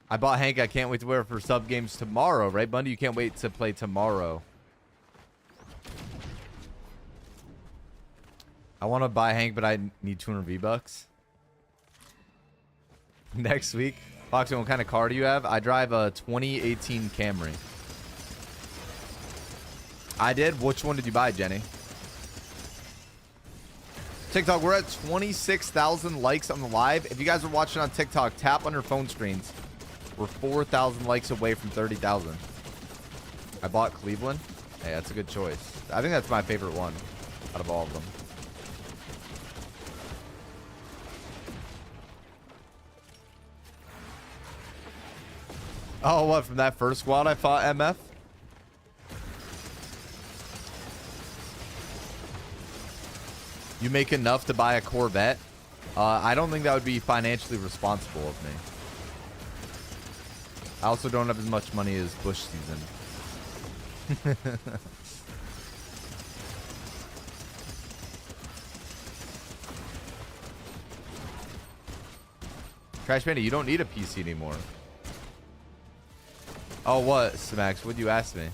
I bought Hank. I can't wait to wear it for sub games tomorrow, right, Bundy? You can't wait to play tomorrow. I want to buy Hank, but I need 200 V-Bucks. Next week. Foxy, what kind of car do you have? I drive a 2018 Camry. I did? Which one did you buy, Jenny? TikTok, we're at 26,000 likes on the live. If you guys are watching on TikTok, tap on your phone screens. We're 4,000 likes away from 30,000. I bought Cleveland. Hey, that's a good choice. I think that's my favorite one out of all of them. Oh, what? From that first squad I fought MF? You make enough to buy a Corvette? I don't think that would be financially responsible of me. I also don't have as much money as Bush season. Crash Panda, you don't need a PC anymore. Oh, what, Smacks? What'd you ask me?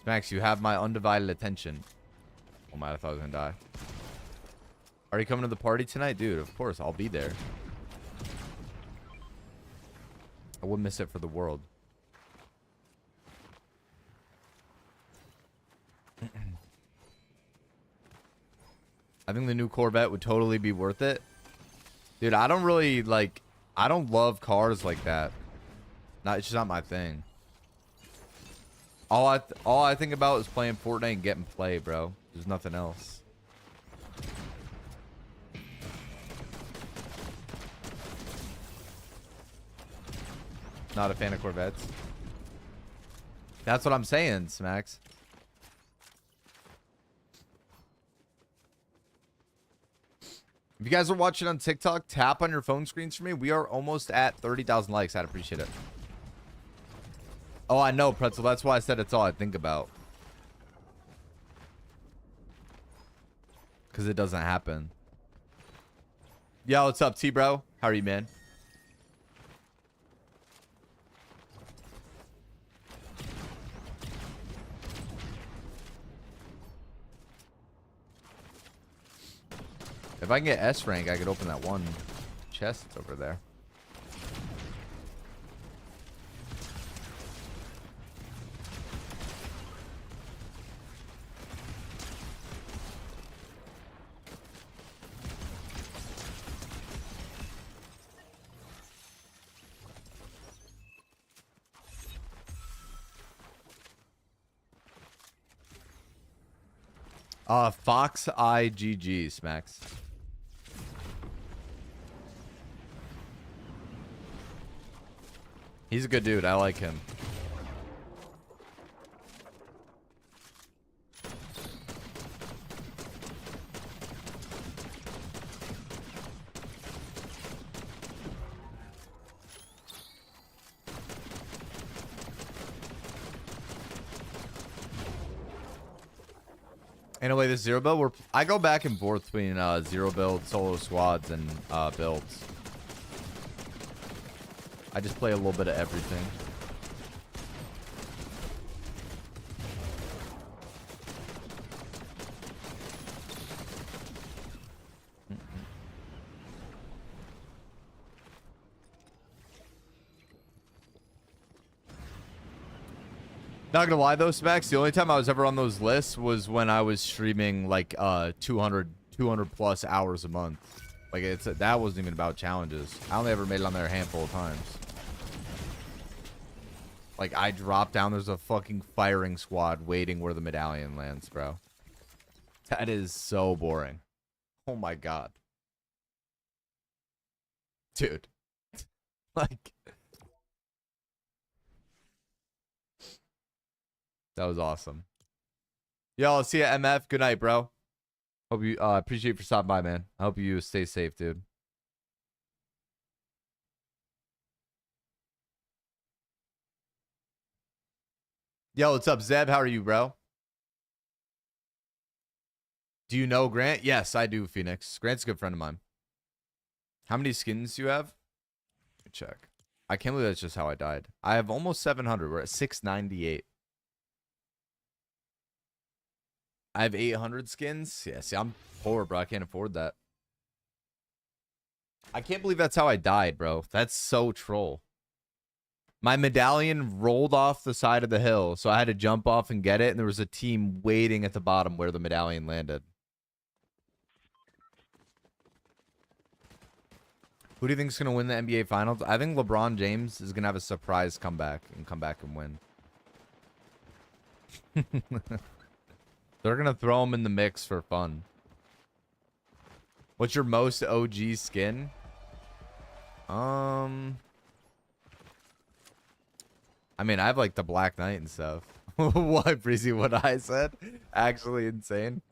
Smacks, you have my undivided attention. Oh my, I thought I was gonna die. Are you coming to the party tonight? Dude, of course, I'll be there. I wouldn't miss it for the world. I think the new Corvette would totally be worth it. Dude, I don't really, like, I don't love cars like that. It's just not my thing. All I think about is playing Fortnite and getting play, bro. There's nothing else. Not a fan of Corvettes. That's what I'm saying, Smacks. If you guys are watching on TikTok, tap on your phone screens for me. We are almost at 30,000 likes. I'd appreciate it. Oh, I know, Pretzel. That's why I said it's all I think about. Because it doesn't happen. Yo, what's up, T-Bro? How are you, man? If I can get S rank, I could open that one chest that's over there. FoxIGG, Smacks. He's a good dude. I like him. Anyway, this zero build, I go back and forth between zero build, solo squads, and builds. I just play a little bit of everything. Not gonna lie though, Smacks, the only time I was ever on those lists was when I was streaming like 200 plus hours a month. Like that wasn't even about challenges. I only ever made it on there a handful of times. Like I drop down, there's a fucking firing squad waiting where the medallion lands, bro. That is so boring. Oh my god. Dude. Like that was awesome. Yo, I'll see you at MF. Good night, bro. Hope you appreciate you for stopping by, man. I hope you stay safe, dude. Yo, what's up, Zeb? How are you, bro? Do you know Grant? Yes, I do, Phoenix. Grant's a good friend of mine. How many skins do you have? Let me check. I can't believe that's just how I died. I have almost 700. We're at 698. I have 800 skins. Yeah, see, I'm poor, bro. I can't afford that. I can't believe that's how I died, bro. That's so troll. My medallion rolled off the side of the hill, so I had to jump off and get it, and there was a team waiting at the bottom where the medallion landed. Who do you think is going to win the NBA Finals? I think LeBron James is going to have a surprise comeback and win. They're going to throw him in the mix for fun. What's your most OG skin? I mean, I have like the Black Knight and stuff. What, Breezy? What I said? Actually insane.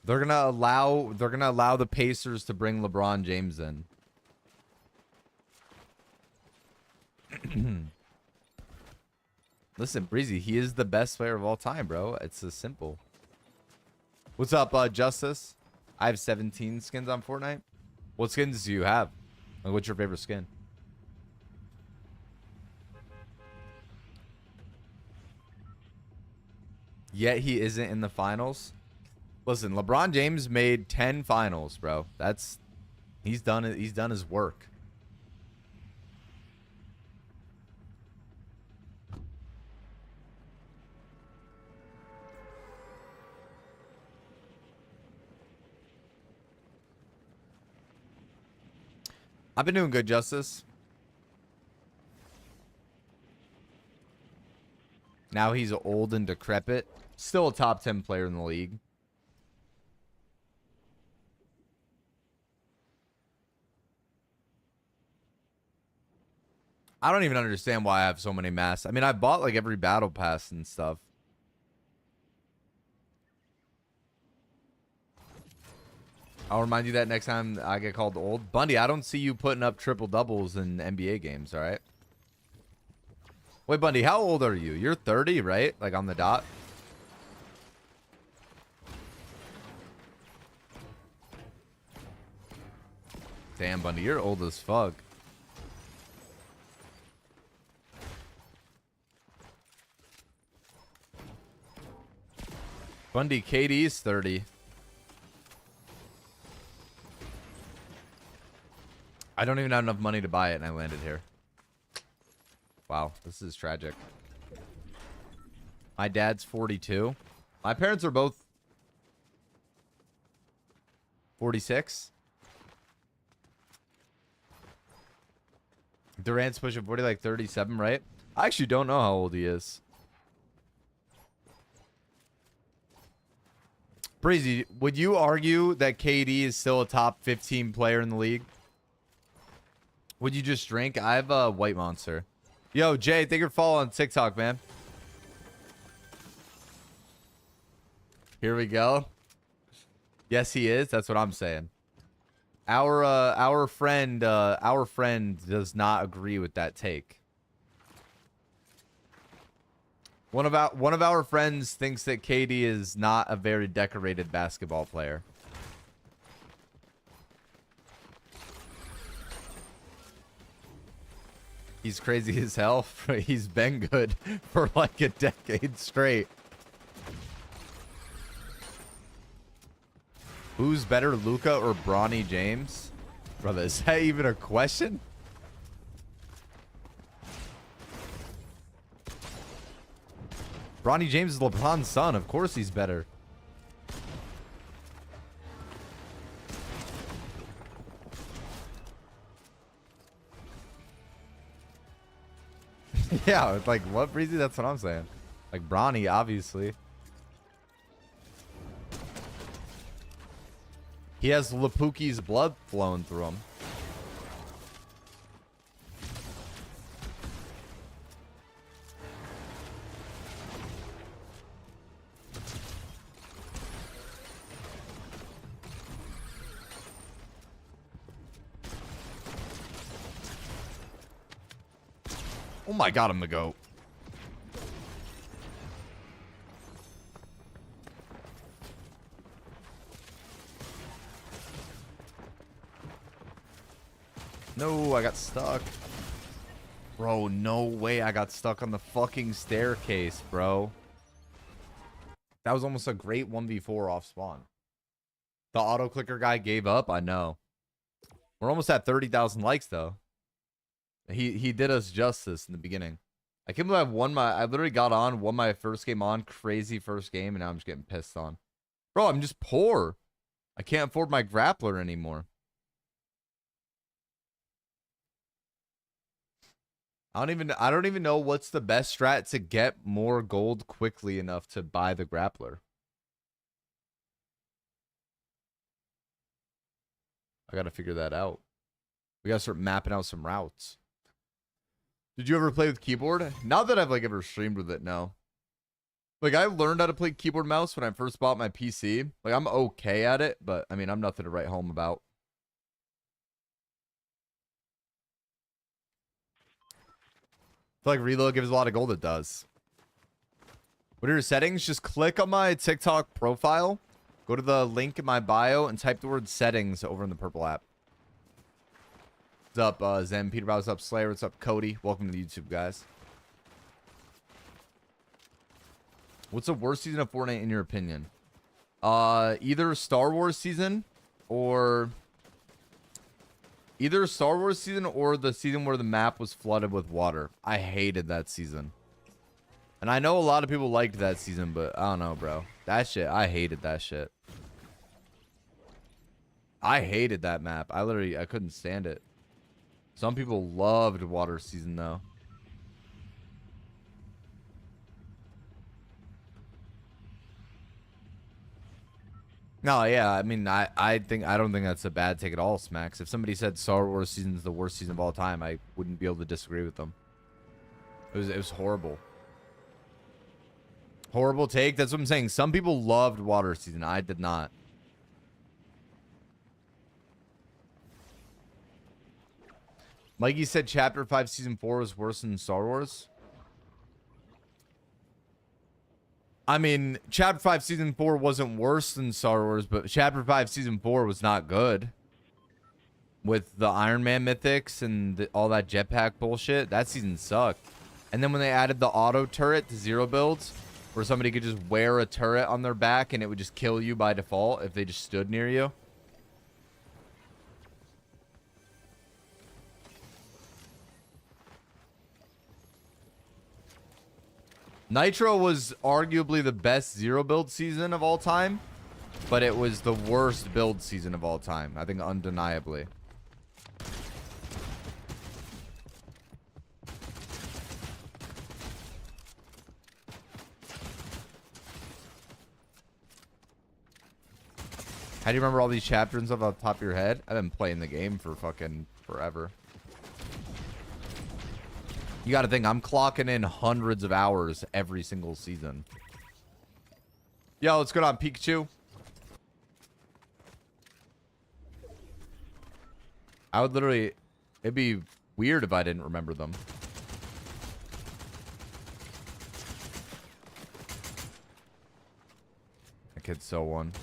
They're gonna allow the Pacers to bring LeBron James in. Listen, Breezy, he is the best player of all time, bro. It's as simple. What's up, Justice? I have 17 skins on Fortnite. What skins do you have? Like, what's your favorite skin? Yet he isn't in the finals. Listen, LeBron James made 10 finals, bro. He's done it. He's done his work. I've been doing good, Justice. Now he's old and decrepit. Still a top 10 player in the league. I don't even understand why I have so many masks. I mean, I bought like every battle pass and stuff. I'll remind you that next time I get called old. Bundy, I don't see you putting up triple doubles in NBA games, all right? Wait, Bundy, how old are you? You're 30, right? Like on the dot? Damn, Bundy, you're old as fuck. Bundy, KD's 30. I don't even have enough money to buy it, and I landed here. Wow, this is tragic. My dad's 42. My parents are both 46. Durant's pushing 40, like 37, right? I actually don't know how old he is. Breezy, would you argue that KD is still a top 15 player in the league? Would you just drink? I have a White Monster. Yo, Jay, thank you for following on TikTok, man. Here we go. Yes, he is. That's what I'm saying. Our friend does not agree with that take. One of our friends thinks that KD is not a very decorated basketball player. He's crazy as hell. He's been good for like a decade straight. Who's better, Luka or Bronny James? Brother, is that even a question? Bronny James is LeBron's son. Of course he's better. Yeah, it's like, what, Breezy? That's what I'm saying. Like, Bronny, obviously. He has Lapuki's blood flowing through him. Oh my god, I'm the GOAT. No, I got stuck. Bro, no way I got stuck on the fucking staircase, bro. That was almost a great 1v4 off spawn. The auto clicker guy gave up, I know. We're almost at 30,000 likes though. He did us justice in the beginning. I can't believe I literally got on, won my first game on, crazy first game, and now I'm just getting pissed on. Bro, I'm just poor. I can't afford my grappler anymore. I don't even know what's the best strat to get more gold quickly enough to buy the grappler. I gotta figure that out. We gotta start mapping out some routes. Did you ever play with keyboard? Not that I've like ever streamed with it, no. Like I learned how to play keyboard mouse when I first bought my PC. Like I'm okay at it, but I mean I'm nothing to write home about. I feel like reload gives a lot of gold. It does. What are your settings? Just click on my TikTok profile, go to the link in my bio, and type the word settings over in the purple app. What's up, Zen, Peter, what's up, Slayer, what's up, Cody? Welcome to the YouTube, guys. What's the worst season of Fortnite in your opinion? Either Star Wars season or the season where the map was flooded with water. I hated that season. And I know a lot of people liked that season, but I don't know, bro. That shit, I hated that shit. I hated that map. I couldn't stand it. Some people loved water season though. No, yeah, I mean, I don't think that's a bad take at all, Smacks. If somebody said Star Wars season is the worst season of all time, I wouldn't be able to disagree with them. It was horrible. Horrible take. That's what I'm saying. Some people loved water season. I did not. Mikey said Chapter 5 Season 4 was worse than Star Wars. I mean, Chapter 5 Season 4 wasn't worse than Star Wars, but Chapter 5 Season 4 was not good. With the Iron Man mythics and all that jetpack bullshit, that season sucked. And then when they added the auto turret to zero builds, where somebody could just wear a turret on their back and it would just kill you by default if they just stood near you. Nitro was arguably the best zero build season of all time, but it was the worst build season of all time. I think undeniably. How do you remember all these chapters off the top of your head? I've been playing the game for fucking forever. You gotta think, I'm clocking in hundreds of hours every single season. Yo, what's going on, Pikachu? I would literally... It'd be weird if I didn't remember them. That kid's so one.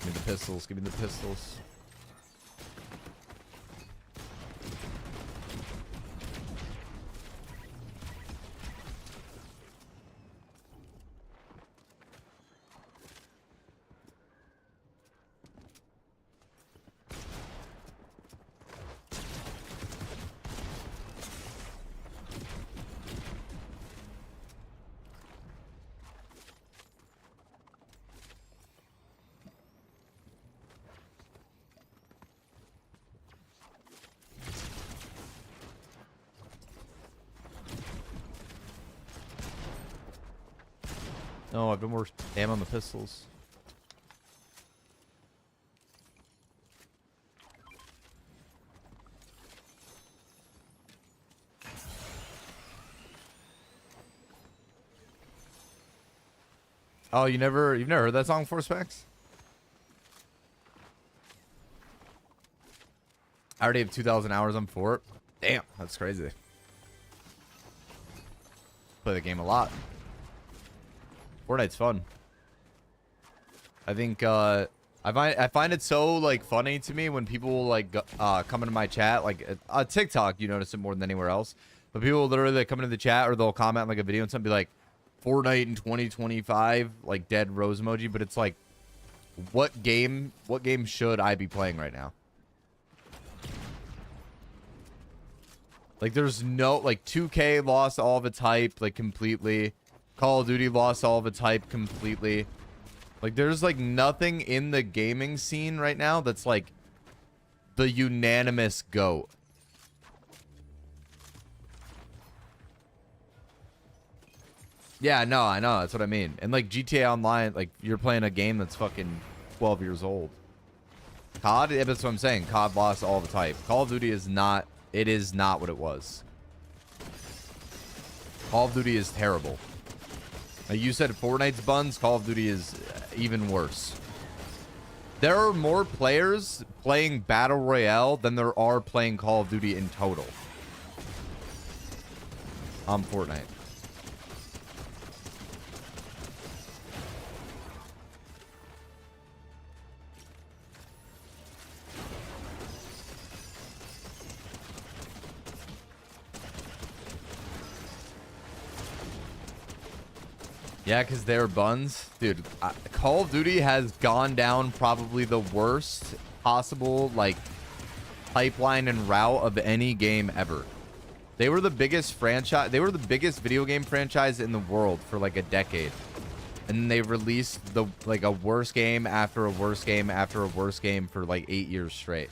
Give me the pistols. Give me the pistols. No, I've been more aim on the pistols. Oh, you've never heard that song before, Specs? I already have 2,000 hours on Fort. Damn, that's crazy. Play the game a lot. Fortnite's fun. I think I find it so like funny to me when people like come into my chat, like TikTok. You notice it more than anywhere else, but people literally like, come into the chat or they'll comment on, like a video and something be like Fortnite in 2025, like dead rose emoji. But it's like, what game should I be playing right now? Like there's no, like 2K lost all of its hype like completely. Call of Duty lost all of its hype completely. Like there's like nothing in the gaming scene right now that's like the unanimous GOAT. Yeah, no, I know. That's what I mean. And like GTA Online, like you're playing a game that's fucking 12 years old. COD, yeah, that's what I'm saying. COD lost all the hype. Call of Duty is not, it is not what it was. Call of Duty is terrible. Like you said, Fortnite's buns. Call of Duty is even worse. There are more players playing Battle Royale than there are playing Call of Duty in total. On Fortnite. Yeah, because they're buns. Dude, Call of Duty has gone down probably the worst possible, like, pipeline and route of any game ever. They were the biggest franchise. They were the biggest video game franchise in the world for, like, a decade. And they released, a worse game after a worse game after a worse game for, like, 8 years straight.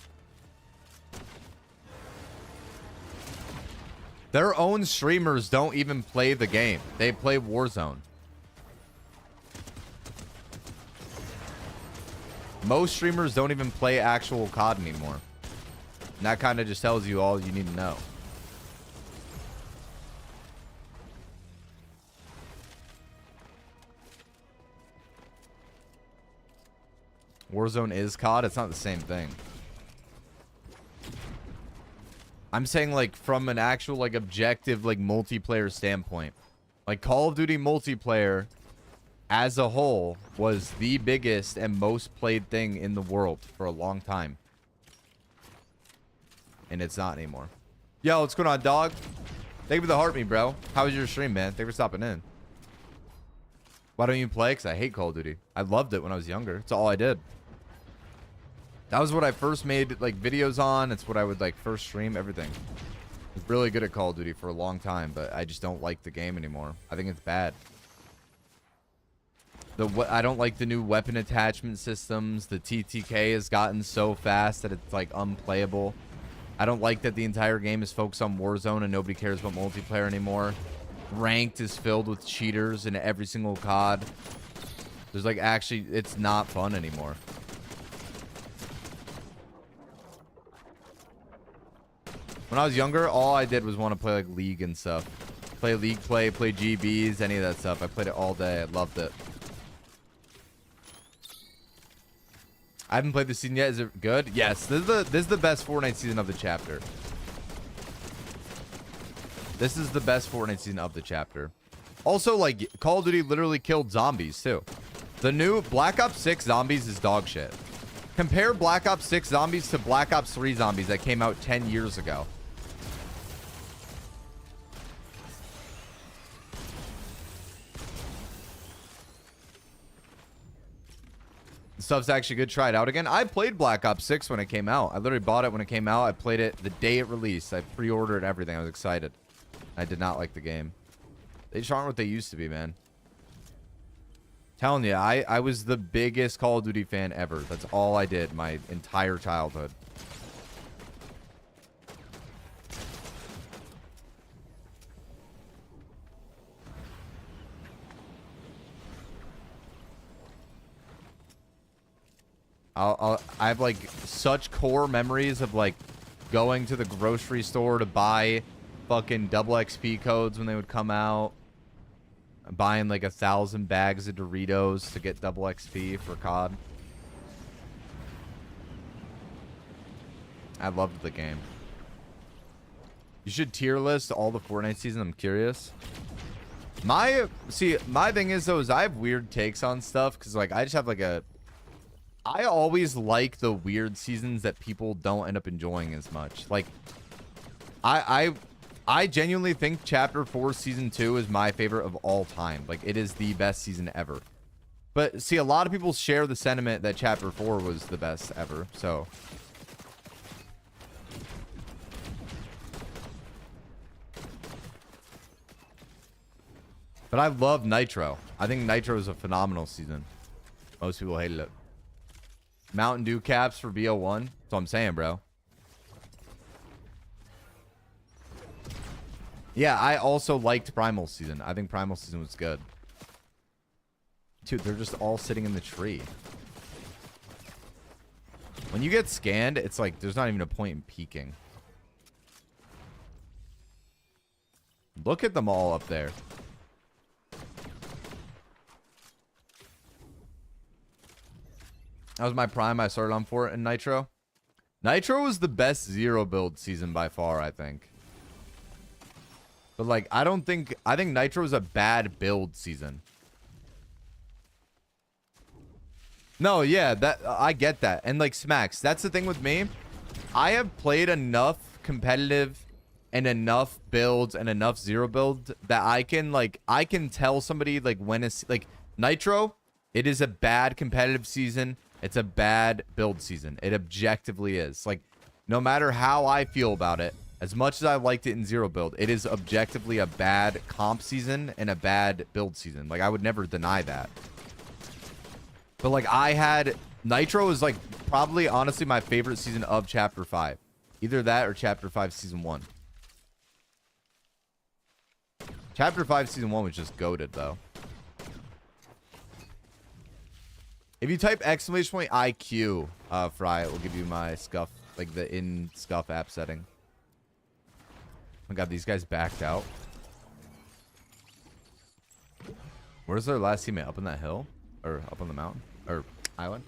Their own streamers don't even play the game. They play Warzone. Most streamers don't even play actual COD anymore. And that kind of just tells you all you need to know. Warzone is COD. It's not the same thing. I'm saying like from an actual like objective like multiplayer standpoint. Like Call of Duty multiplayer as a whole was the biggest and most played thing in the world for a long time. And it's not anymore. Yo, what's going on, dog? Thank you for the heartbeat, bro. How was your stream, man? Thank you for stopping in. Why don't you play? Because I hate Call of Duty. I loved it when I was younger. It's all I did. That was what I first made like videos on. It's what I would like first stream, everything. I was really good at Call of Duty for a long time, but I just don't like the game anymore. I think it's bad. I don't like the new weapon attachment systems. The TTK has gotten so fast that it's like unplayable. I don't like that the entire game is focused on Warzone and nobody cares about multiplayer anymore. Ranked is filled with cheaters in every single COD. There's like actually, it's not fun anymore. When I was younger, all I did was want to play like League and stuff. Play League, play GBs, any of that stuff. I played it all day. I loved it. I haven't played the season yet. Is it good? Yes. This is the best Fortnite season of the chapter. This is the best Fortnite season of the chapter. Also, like, Call of Duty literally killed zombies, too. The new Black Ops 6 zombies is dog shit. Compare Black Ops 6 zombies to Black Ops 3 zombies that came out 10 years ago. Stuff's actually good. Try it out again. I played Black Ops 6 when it came out. I literally bought it when it came out. I played it the day it released. I pre-ordered everything. I was excited. I did not like the game. They just aren't what they used to be, man. Telling you, I was the biggest Call of Duty fan ever. That's all I did my entire childhood. I have like such core memories of like going to the grocery store to buy fucking double XP codes when they would come out. Buying like 1,000 bags of Doritos to get double XP for COD. I loved the game. You should tier list all the Fortnite season. I'm curious. My thing is though is I have weird takes on stuff because like I just have like a. I always like the weird seasons that people don't end up enjoying as much. Like, I genuinely think Chapter 4 Season 2 is my favorite of all time. Like, it is the best season ever. But, see, a lot of people share the sentiment that Chapter 4 was the best ever, so... But I love Nitro. I think Nitro is a phenomenal season. Most people hated it. Mountain Dew caps for BO1. That's what I'm saying, bro. Yeah, I also liked Primal Season. I think Primal Season was good. Dude, they're just all sitting in the tree. When you get scanned, it's like there's not even a point in peeking. Look at them all up there. That was my prime. I started on Fort and Nitro. Nitro was the best zero build season by far, I think. But like, I think Nitro is a bad build season. No, yeah, I get that. And like Smacks, that's the thing with me. I have played enough competitive and enough builds and enough zero build that I can tell somebody like when it's like Nitro, it is a bad competitive season. It's a bad build season. It objectively is. Like, no matter how I feel about it, as much as I liked it in zero build, it is objectively a bad comp season and a bad build season. Like, I would never deny that. But, like, Nitro is, like, probably, honestly, my favorite season of Chapter 5. Either that or Chapter 5 Season 1. Chapter 5 Season 1 was just goated, though. If you type !IQ, Fry, it will give you my scuff, like the in scuff app setting. Oh my god, these guys backed out. Where's their last teammate? Up on that hill? Or up on the mountain? Or island?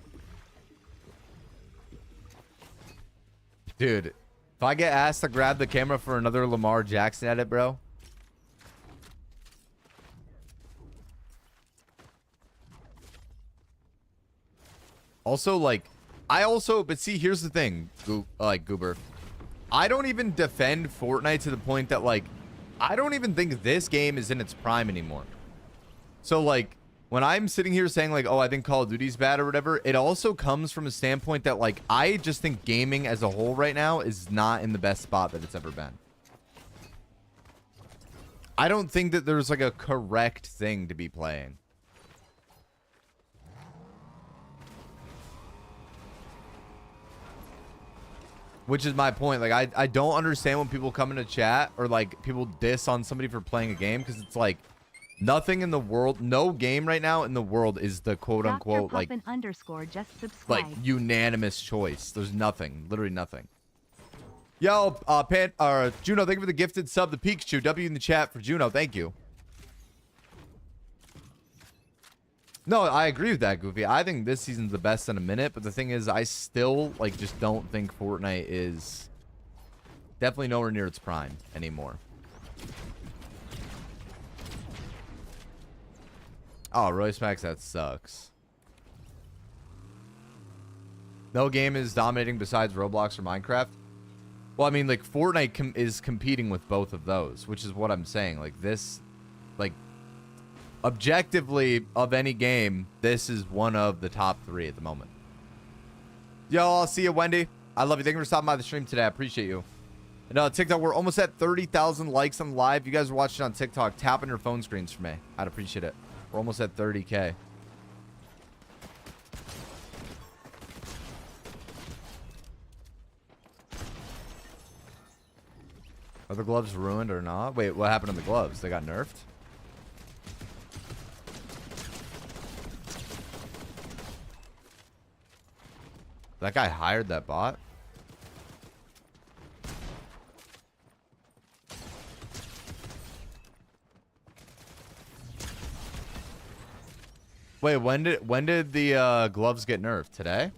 Dude, if I get asked to grab the camera for another Lamar Jackson edit, bro. Also, like, but see, here's the thing, Goober. I don't even defend Fortnite to the point that, like, I don't even think this game is in its prime anymore. So, like, when I'm sitting here saying, like, oh, I think Call of Duty's bad or whatever, it also comes from a standpoint that, like, I just think gaming as a whole right now is not in the best spot that it's ever been. I don't think that there's, like, a correct thing to be playing. Which is my point. Like, I don't understand when people come into chat or, like, people diss on somebody for playing a game. Because it's, like, nothing in the world, no game right now in the world is the quote-unquote, like, like, unanimous choice. There's nothing. Literally nothing. Yo, Juno, thank you for the gifted sub. The Pikachu. W in the chat for Juno. Thank you. No, I agree with that, Goofy. I think this season's the best in a minute, but the thing is, I still, like, just don't think Fortnite is definitely nowhere near its prime anymore. Oh, Royce Max, that sucks. No game is dominating besides Roblox or Minecraft. Well, I mean, like, Fortnite is competing with both of those, which is what I'm saying. Like, this, like, objectively, of any game, this is one of the top 3 at the moment. Yo, I'll see you, Wendy. I love you. Thank you for stopping by the stream today. I appreciate you. And TikTok, we're almost at 30,000 likes on live. You guys are watching on TikTok. Tap on your phone screens for me. I'd appreciate it. We're almost at 30K. Are the gloves ruined or not? Wait, what happened to the gloves? They got nerfed? That guy hired that bot? Wait, when did the gloves get nerfed? Today?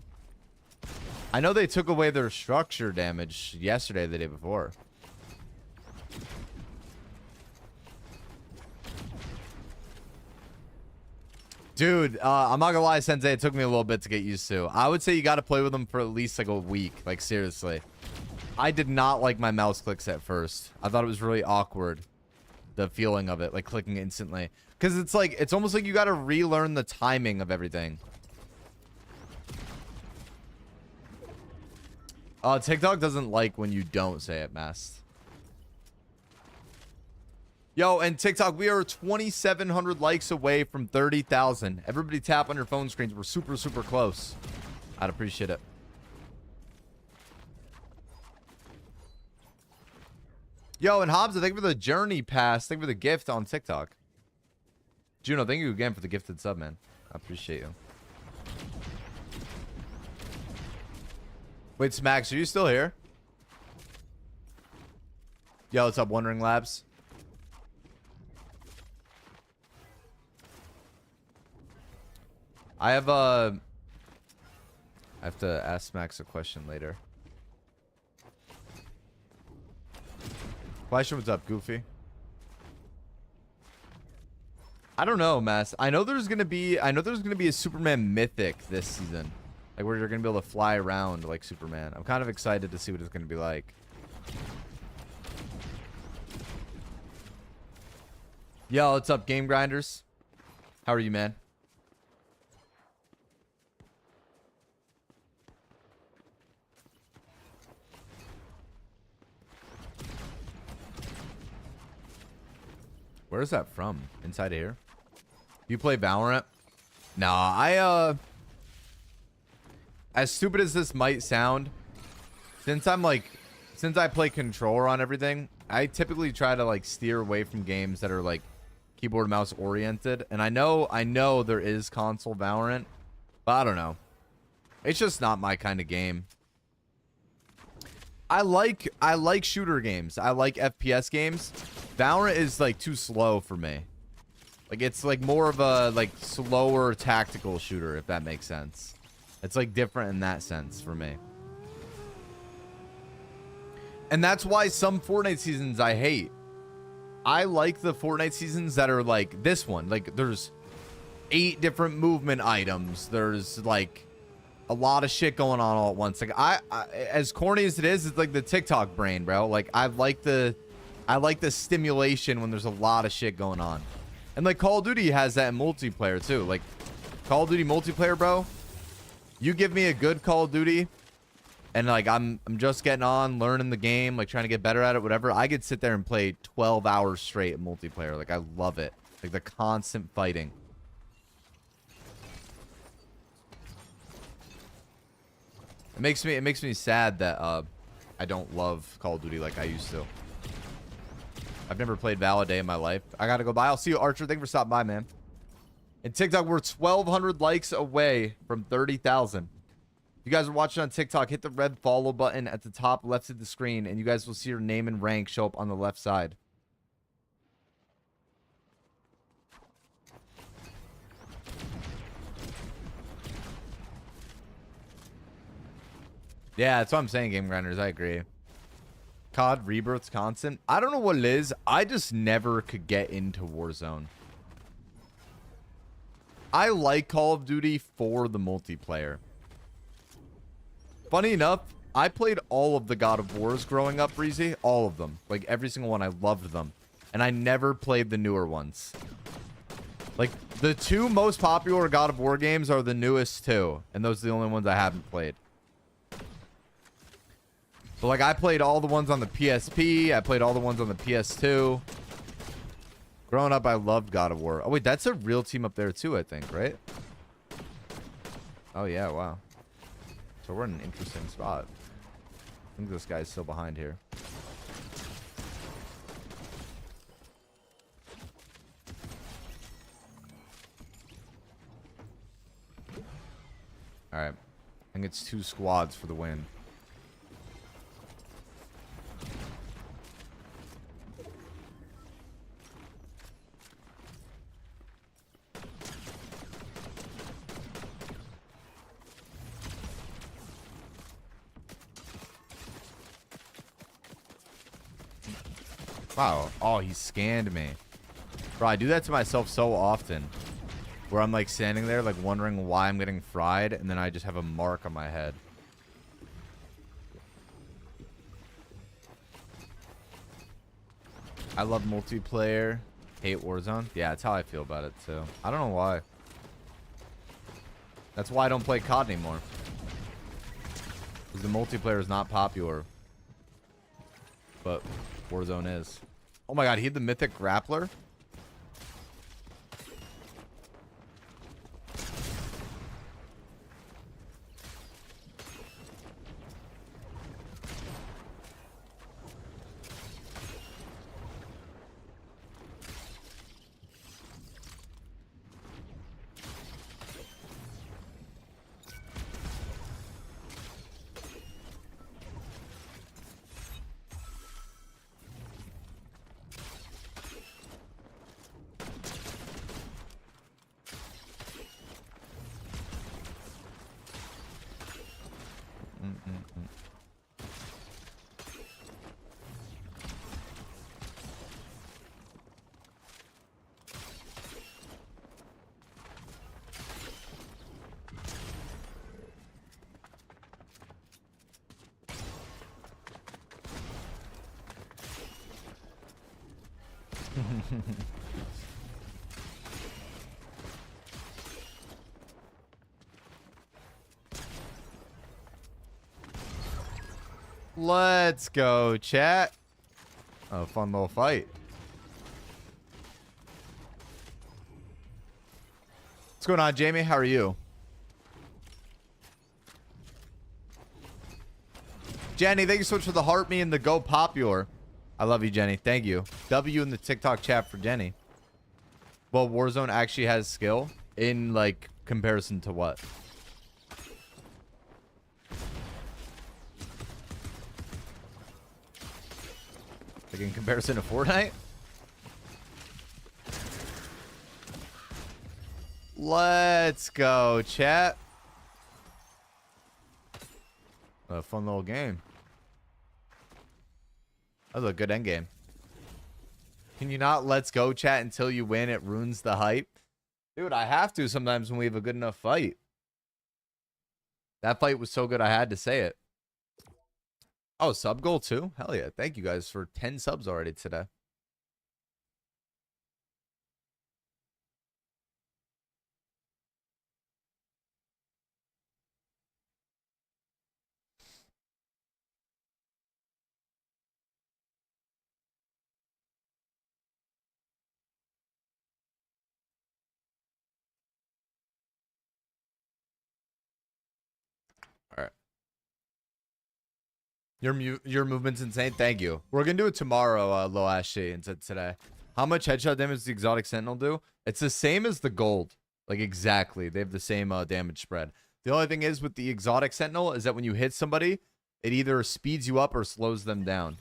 I know they took away their structure damage yesterday, the day before. Dude, I'm not gonna lie, Sensei, it took me a little bit to get used to. I would say you gotta play with them for at least like a week. Like, seriously. I did not like my mouse clicks at first. I thought it was really awkward. The feeling of it, like clicking instantly. Because it's like, it's almost like you gotta relearn the timing of everything. TikTok doesn't like when you don't say it, Mast. Yo, and TikTok, we are 2,700 likes away from 30,000. Everybody tap on your phone screens. We're super, super close. I'd appreciate it. Yo, and Hobbs, thank you for the journey pass. Thank you for the gift on TikTok. Juno, thank you again for the gifted sub, man. I appreciate you. Wait, Smacks, are you still here? Yo, what's up, Wondering Labs? I have to ask Max a question later. Flash, what's up, Goofy? I don't know, Mass. I know there's gonna be a Superman mythic this season. Like where you're gonna be able to fly around like Superman. I'm kind of excited to see what it's gonna be like. Yo, what's up, Game Grinders? How are you, man? Where is that from? Inside of here? You play Valorant? Nah, as stupid as this might sound, since I play controller on everything, I typically try to like steer away from games that are like keyboard and mouse oriented. And I know there is console Valorant, but I don't know. It's just not my kind of game. I like shooter games. I like FPS games. Valorant is like too slow for me. Like it's like more of a like slower tactical shooter, if that makes sense. It's like different in that sense for me. And that's why some Fortnite seasons I hate. I like the Fortnite seasons that are like this one. Like there's 8 different movement items. There's like a lot of shit going on all at once. Like I as corny as it is, it's like the TikTok brain, bro. Like I like the stimulation when there's a lot of shit going on. And like Call of Duty has that in multiplayer too. Like Call of Duty multiplayer, bro. You give me a good Call of Duty and like I'm just getting on, learning the game, like trying to get better at it, whatever. I could sit there and play 12 hours straight in multiplayer. Like I love it. Like the constant fighting. It makes me sad that I don't love Call of Duty like I used to. I've never played Val a day in my life. I gotta go by. I'll see you, Archer. Thank you for stopping by, man. And TikTok, we're 1,200 likes away from 30,000. If you guys are watching on TikTok, hit the red follow button at the top left of the screen, and you guys will see your name and rank show up on the left side. Yeah, that's what I'm saying, Game Grinders. I agree. COD Rebirth's constant. I don't know what it is. I just never could get into Warzone. I like Call of Duty for the multiplayer. Funny enough, I played all of the God of Wars growing up, Breezy. All of them. Like, every single one. I loved them. And I never played the newer ones. Like, the 2 most popular God of War games are the newest 2. And those are the only ones I haven't played. So, like, I played all the ones on the PSP. I played all the ones on the PS2. Growing up, I loved God of War. Oh, wait, that's a real team up there, too, I think, right? Oh, yeah, wow. So we're in an interesting spot. I think this guy's still behind here. Alright. I think it's 2 squads for the win. Wow. Oh, he scanned me. Bro, I do that to myself so often. Where I'm like standing there like wondering why I'm getting fried. And then I just have a mark on my head. I love multiplayer. Hate Warzone. Yeah, that's how I feel about it too. I don't know why. That's why I don't play COD anymore. Because the multiplayer is not popular. But Warzone is. Oh my god, he had the mythic grappler? Let's go, chat. A fun little fight. What's going on, Jamie? How are you? Jenny, thank you so much for the heart me and the go popular. I love you, Jenny. Thank you. W in the TikTok chat for Jenny. Well, Warzone actually has skill in like comparison to what? Like in comparison to Fortnite? Let's go, chat. A fun little game. That was a good end game. Can you not let's go, chat, until you win? It ruins the hype. Dude, I have to sometimes when we have a good enough fight. That fight was so good I had to say it. Oh, sub goal too? Hell yeah. Thank you guys for 10 subs already today. All right. Your movement's insane. Thank you. We're gonna do it tomorrow, Low Ashley, instead today. How much headshot damage does the exotic sentinel do? It's the same as the gold. Like exactly. They have the same damage spread. The only thing is with the exotic sentinel is that when you hit somebody, it either speeds you up or slows them down.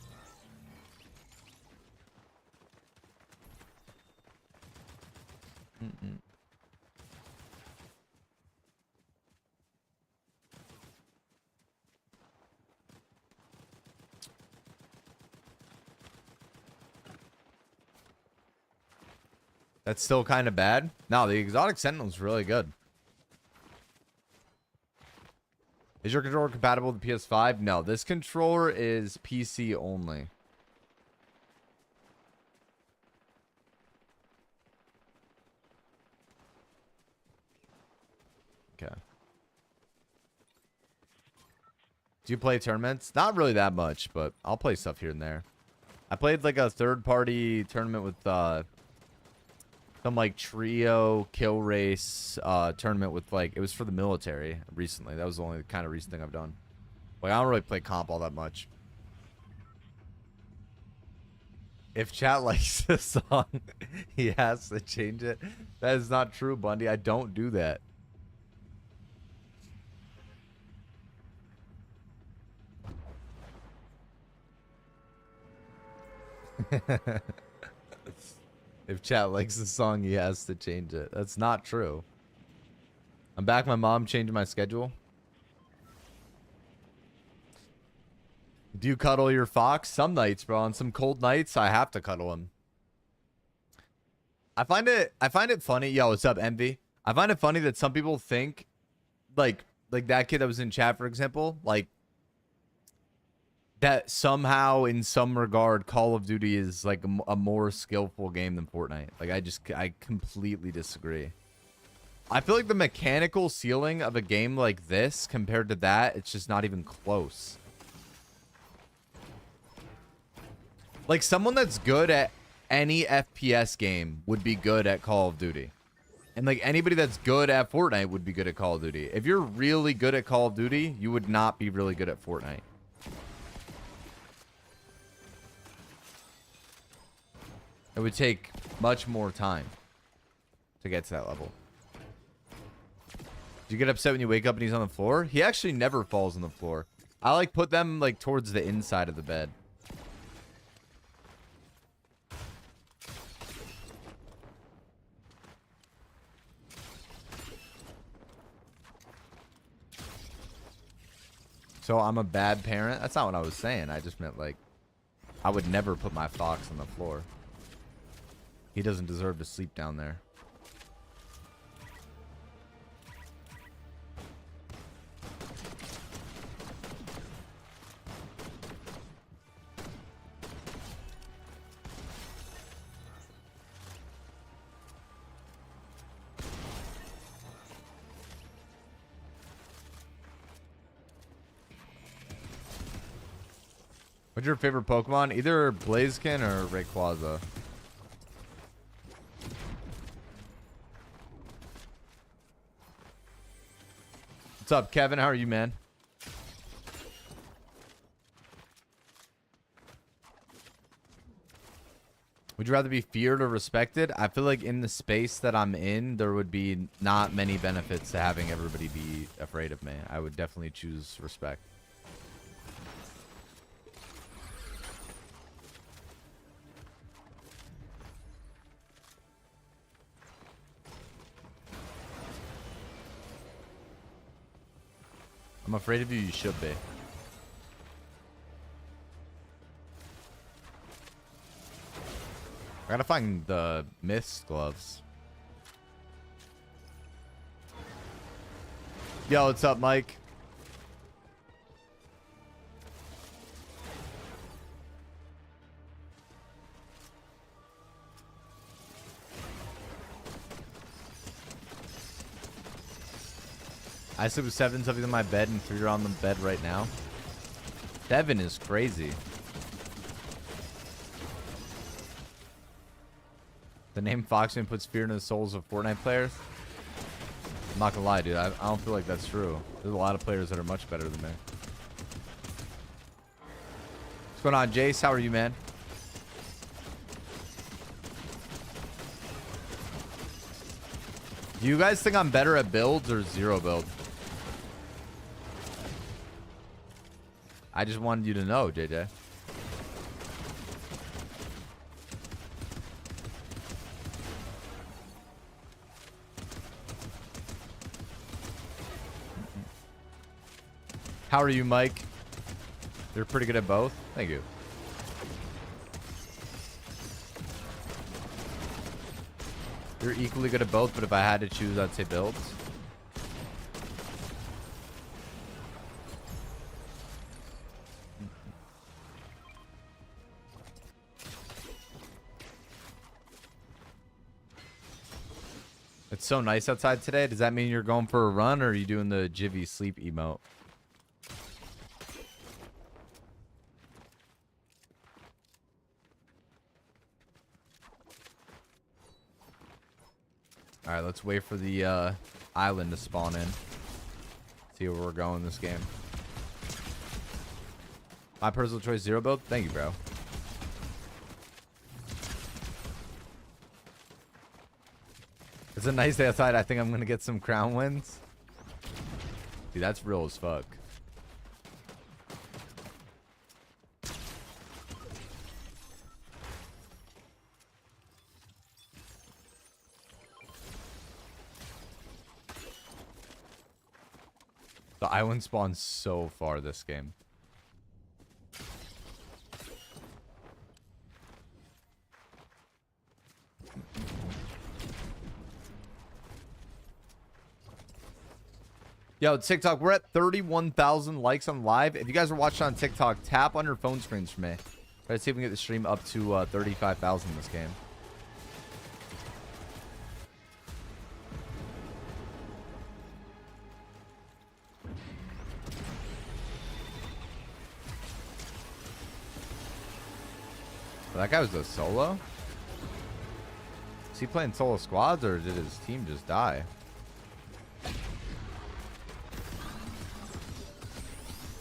That's still kind of bad. No, the exotic sentinel is really good. Is your controller compatible with the PS5? No, this controller is PC only. Okay. Do you play tournaments? Not really that much, but I'll play stuff here and there. I played like a third-party tournament with some like trio kill race tournament with like it was for the military recently. That was the only kind of recent thing I've done. Like I don't really play comp all that much. If chat likes the song, he has to change it. That is not true, Bundy. I don't do that. If chat likes the song, he has to change it. That's not true. I'm back. My mom changed my schedule. Do you cuddle your fox? Some nights, bro. On some cold nights, I have to cuddle him. I find it funny. Yo, what's up, Envy? I find it funny that some people think, like that kid that was in chat, for example, like that somehow, in some regard, Call of Duty is like a more skillful game than Fortnite. Like, I completely disagree. I feel like the mechanical ceiling of a game like this compared to that, it's just not even close. Like, someone that's good at any FPS game would be good at Call of Duty. And, like, anybody that's good at Fortnite would be good at Call of Duty. If you're really good at Call of Duty, you would not be really good at Fortnite. It would take much more time to get to that level. Do you get upset when you wake up and he's on the floor? He actually never falls on the floor. I like put them like towards the inside of the bed. So I'm a bad parent? That's not what I was saying. I just meant like I would never put my fox on the floor. He doesn't deserve to sleep down there. What's your favorite Pokemon? Either Blaziken or Rayquaza. What's up, Kevin? How are you, man? Would you rather be feared or respected? I feel like in the space that I'm in, there would be not many benefits to having everybody be afraid of me. I would definitely choose respect. I'm afraid of you, you should be. I gotta find the Myths gloves. Yo, what's up, Mike? I sleep with 7 something in my bed and 3 are on the bed right now. 7 is crazy. The name FoxMan puts fear in the souls of Fortnite players. I'm not gonna lie, dude. I don't feel like that's true. There's a lot of players that are much better than me. What's going on, Jace? How are you, man? Do you guys think I'm better at builds or zero build? I just wanted you to know, JJ. How are you, Mike? You're pretty good at both. Thank you. You're equally good at both, but if I had to choose, I'd say builds. It's so nice outside today. Does that mean you're going for a run, or are you doing the Jivvy sleep emote? All right, let's wait for the island to spawn in. See where we're going this game. My personal choice, zero build. Thank you, bro. It's a nice day outside. I think I'm gonna get some crown wins. Dude, that's real as fuck. The island spawns so far this game. Yo, TikTok, we're at 31,000 likes on live. If you guys are watching on TikTok, tap on your phone screens for me. Try to see if we can get the stream up to 35,000 in this game. That guy was a solo? Is he playing solo squads or did his team just die?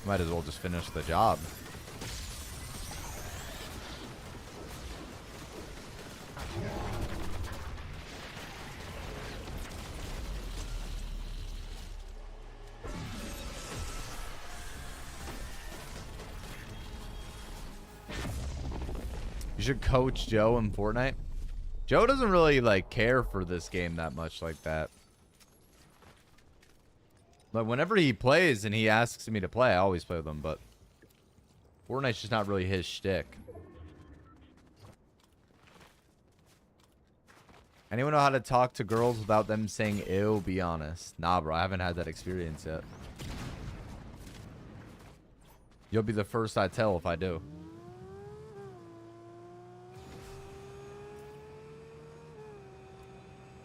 Might as well just finish the job. You should coach Joe in Fortnite. Joe doesn't really like care for this game that much like that. But whenever he plays and he asks me to play, I always play with him. But Fortnite's just not really his shtick. Anyone know how to talk to girls without them saying ew? Be honest. Nah, bro. I haven't had that experience yet. You'll be the first I tell if I do.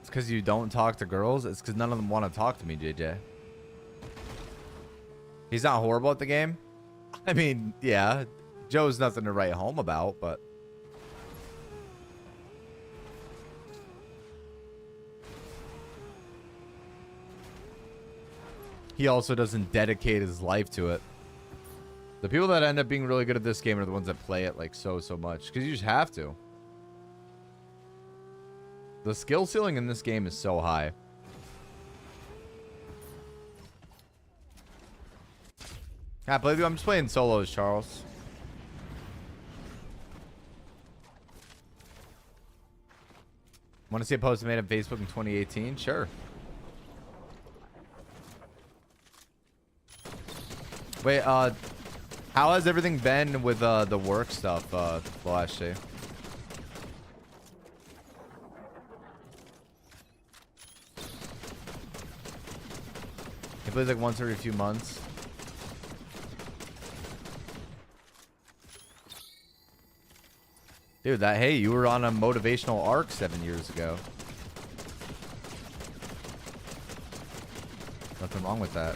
It's because you don't talk to girls? It's because none of them want to talk to me, JJ. He's not horrible at the game? I mean, yeah. Joe's nothing to write home about, but... he also doesn't dedicate his life to it. The people that end up being really good at this game are the ones that play it like so much. Because you just have to. The skill ceiling in this game is so high. I believe you. I'm just playing solos, Charles. Want to see a post made on Facebook in 2018? Sure. Wait, how has everything been with the work stuff, Flash? He plays like once every few months. Dude, hey, you were on a motivational arc 7 years ago. Nothing wrong with that.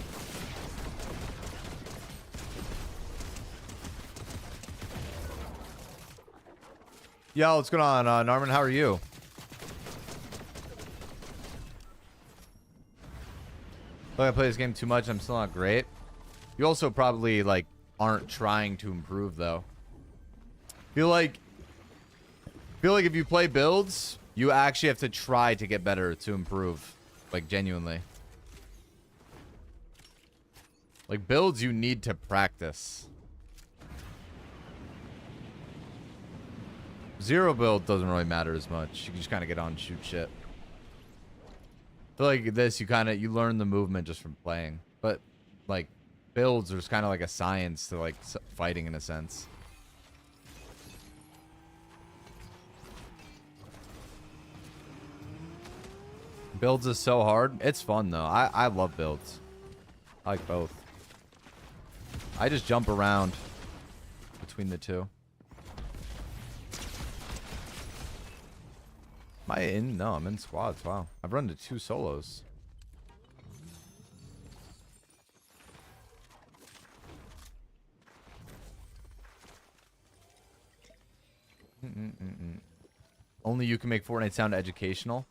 Yo, what's going on, Norman? How are you? Like, I play this game too much. I'm still not great. You also probably like aren't trying to improve though. Feel like if you play builds, you actually have to try to get better to improve, like genuinely. Like builds, you need to practice. Zero build doesn't really matter as much. You can just kind of get on and shoot shit. I feel like this, you learn the movement just from playing. But like builds, there's kind of like a science to like fighting in a sense. Builds is so hard. It's fun though. I love builds. I like both. I just jump around between the two. Am I in? No, I'm in squads. Wow. I've run to 2 solos. Only you can make Fortnite sound educational.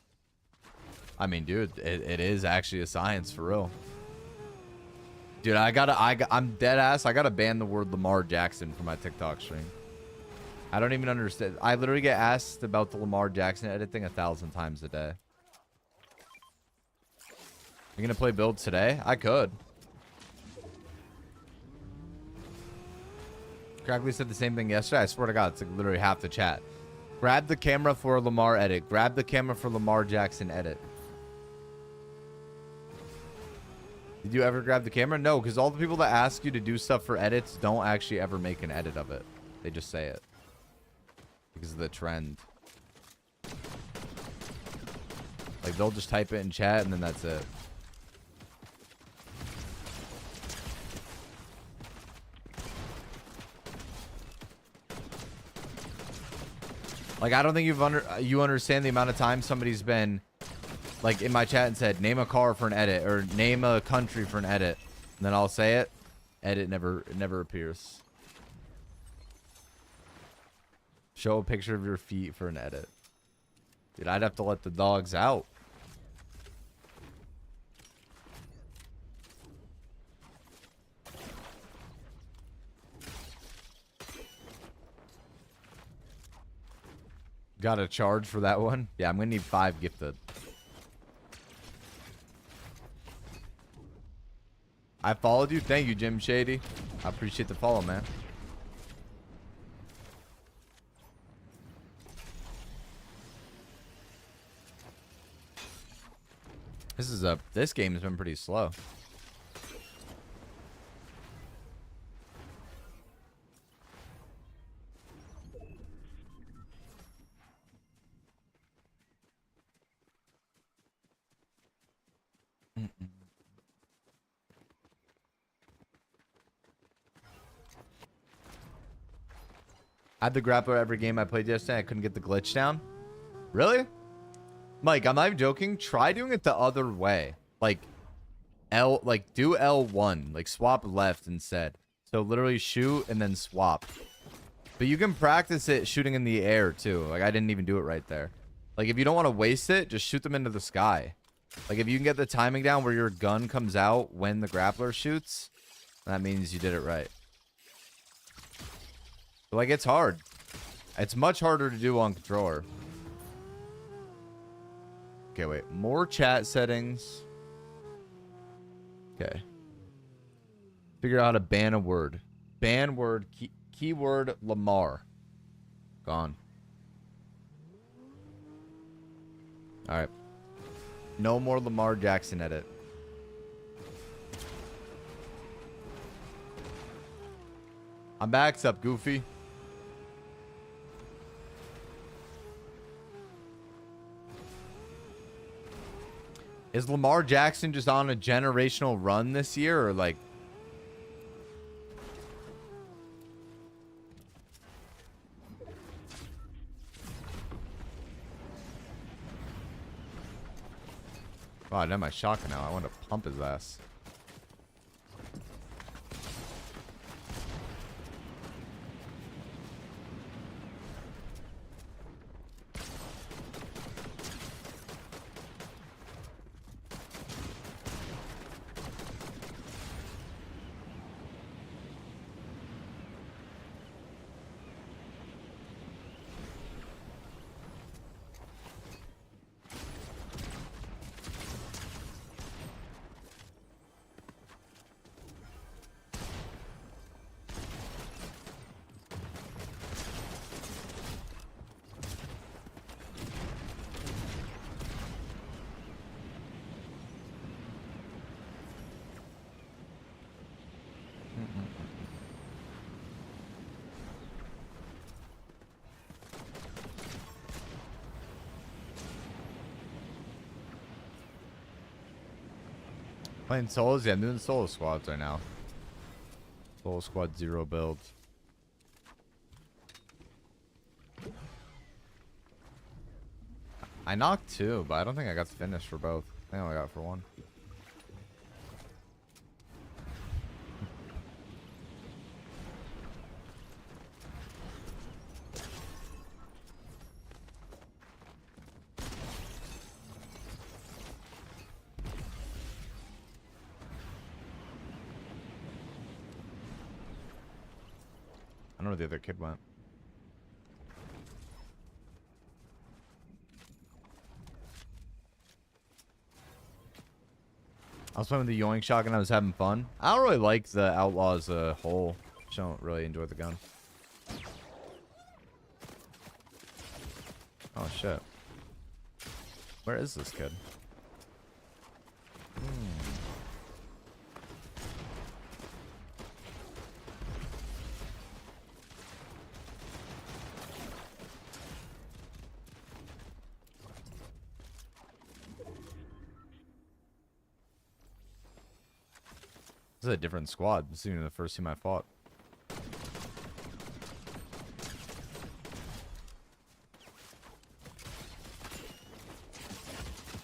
I mean, dude, it is actually a science for real. Dude, I'm dead ass. I gotta ban the word Lamar Jackson from my TikTok stream. I don't even understand. I literally get asked about the Lamar Jackson editing 1,000 times a day. You gonna play build today? I could. Crackly said the same thing yesterday. I swear to God, it's like literally half the chat. Grab the camera for Lamar edit. Grab the camera for Lamar Jackson edit. Did you ever grab the camera? No, because all the people that ask you to do stuff for edits don't actually ever make an edit of it. They just say it. Because of the trend. Like, they'll just type it in chat and then that's it. Like, I don't think you understand the amount of time somebody's been, like, in my chat and said, name a car for an edit, or name a country for an edit. And then I'll say it. Edit never appears. Show a picture of your feet for an edit. Dude, I'd have to let the dogs out. Got a charge for that one? Yeah, I'm gonna need 5 gifted. I followed you. Thank you, Jim Shady. I appreciate the follow, man. This game has been pretty slow. I had the grappler every game I played yesterday. I couldn't get the glitch down. Really? Mike, I'm not even joking. Try doing it the other way. Like, do L1. Like, swap left instead. So, literally shoot and then swap. But you can practice it shooting in the air, too. Like, I didn't even do it right there. Like, if you don't want to waste it, just shoot them into the sky. Like, if you can get the timing down where your gun comes out when the grappler shoots, that means you did it right. But, like, it's hard. It's much harder to do on controller. Okay, wait. More chat settings. Okay. Figure out how to ban a word. Ban word. Keyword Lamar. Gone. Alright. No more Lamar Jackson edit. I'm back. What's up, Goofy? Is Lamar Jackson just on a generational run this year, or like... Wow, I know my shotgun now. I want to pump his ass. Playing solos? Yeah, I'm doing solo squads right now. Solo squad 0 build. I knocked 2, but I don't think I got to finish for both. I think I only got for 1. I don't know where the other kid went. I was playing with the Yoink shotgun. I was having fun. I don't really like the Outlaw as a whole. Just don't really enjoy the gun. Oh, shit. Where is this kid? This is a different squad. This isn't even the first team I fought.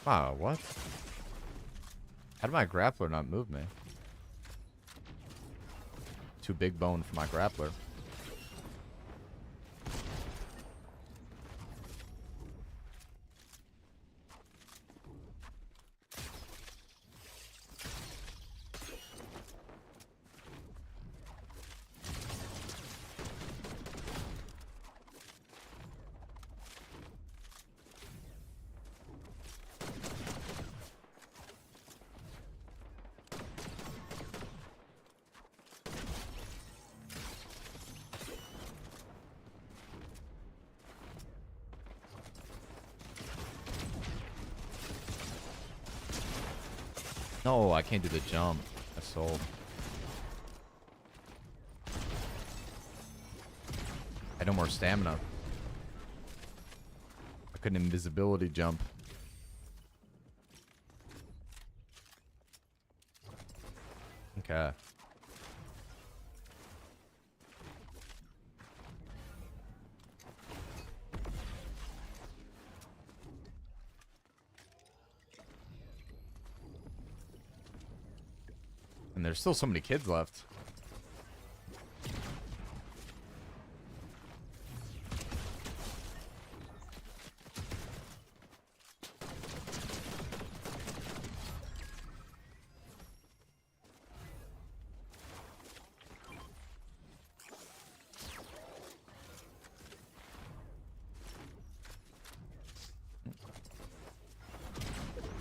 Wow, what? How did my grappler not move me? Too big bone for my grappler. No, I can't do the jump. I sold. I had no more stamina. I couldn't invisibility jump. Okay. And there's still so many kids left.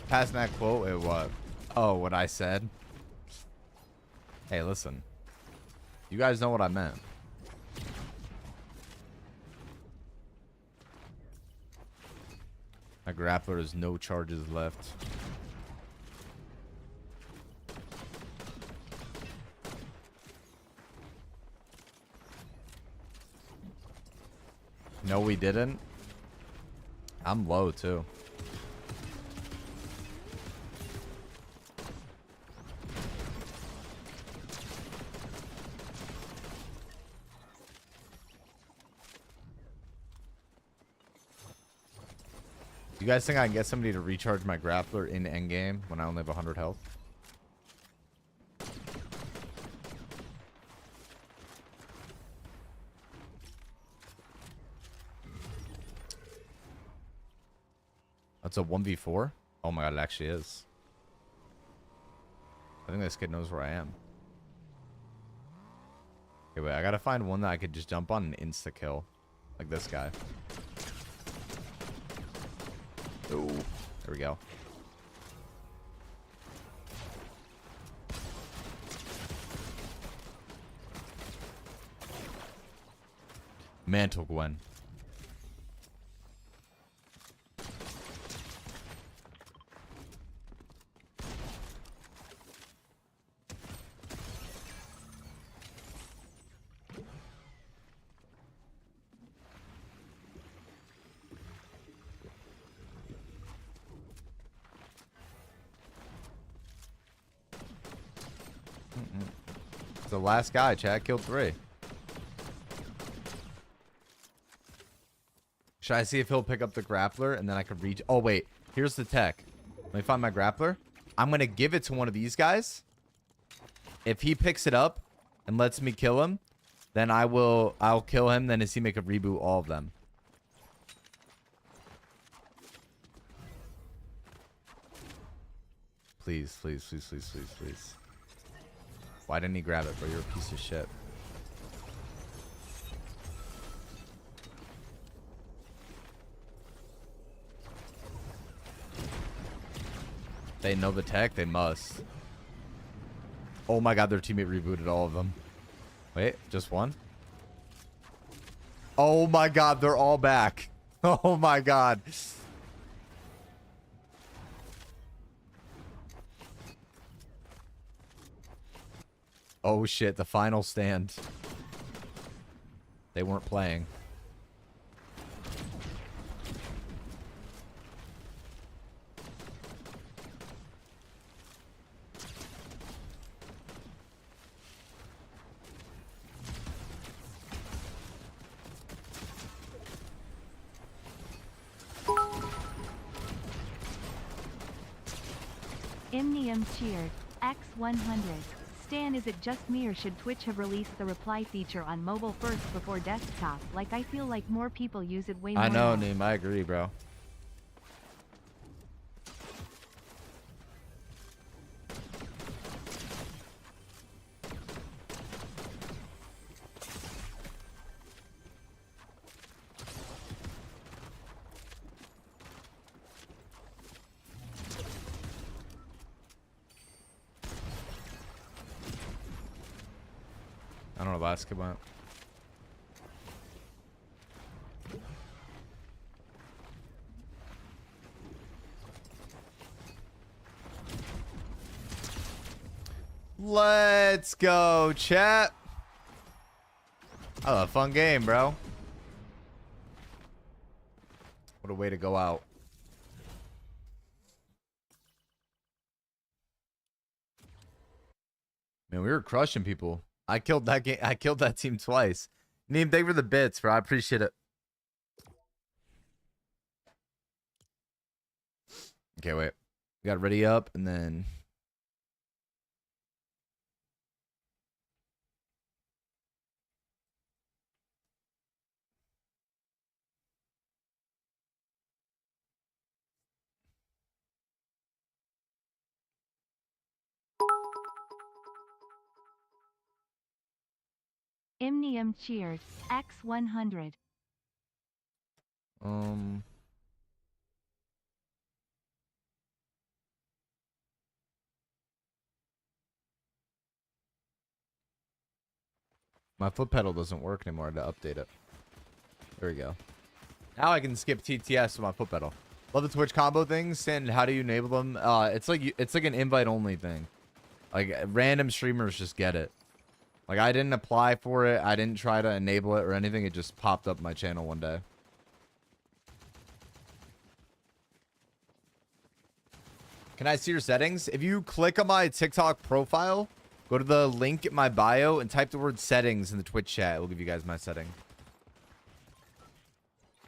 Passing that quote, it what? Oh, what I said? Hey, listen. You guys know what I meant. My grappler has no charges left. No, we didn't. I'm low, too. You guys think I can get somebody to recharge my grappler in endgame when I only have 100 health? That's a 1v4? Oh my god, it actually is. I think this kid knows where I am. Okay, wait, I gotta find one that I could just jump on and insta-kill. Like this guy. Oh, there we go. Mantle Gwen. The last guy, Chad, killed 3. Should I see if he'll pick up the grappler and then I can reach? Oh, wait. Here's the tech. Let me find my grappler. I'm going to give it to one of these guys. If he picks it up and lets me kill him, then I'll kill him. Then as he make a reboot all of them. Please, please, please, please, please, please. Why didn't he grab it, bro? You're a piece of shit. They know the tech? They must. Oh my god, their teammate rebooted all of them. Wait, just one? Oh my god, they're all back. Oh my god. Oh shit, the final stand. They weren't playing. Imnium cheered. X100. Stan, is it just me or should Twitch have released the reply feature on mobile first before desktop? Like, I feel like more people use it way more I know, now. Neem. I agree, bro. I don't know, basketball. Let's go, chat. Oh, a fun game, bro. What a way to go out. Man, we were crushing people. I killed that game. I killed that team twice. Neem, thank you for the bits, bro. I appreciate it. Okay, wait. We got ready up and then. Imnium cheered. X100. My foot pedal doesn't work anymore to update it. There we go. Now I can skip TTS with my foot pedal. Love the Twitch combo things. And how do you enable them? It's like an invite only thing. Like random streamers just get it. Like I didn't apply for it. I didn't try to enable it or anything. It just popped up my channel one day. Can I see your settings? If you click on my TikTok profile, go to the link in my bio and type the word settings in the Twitch chat. It will give you guys my setting.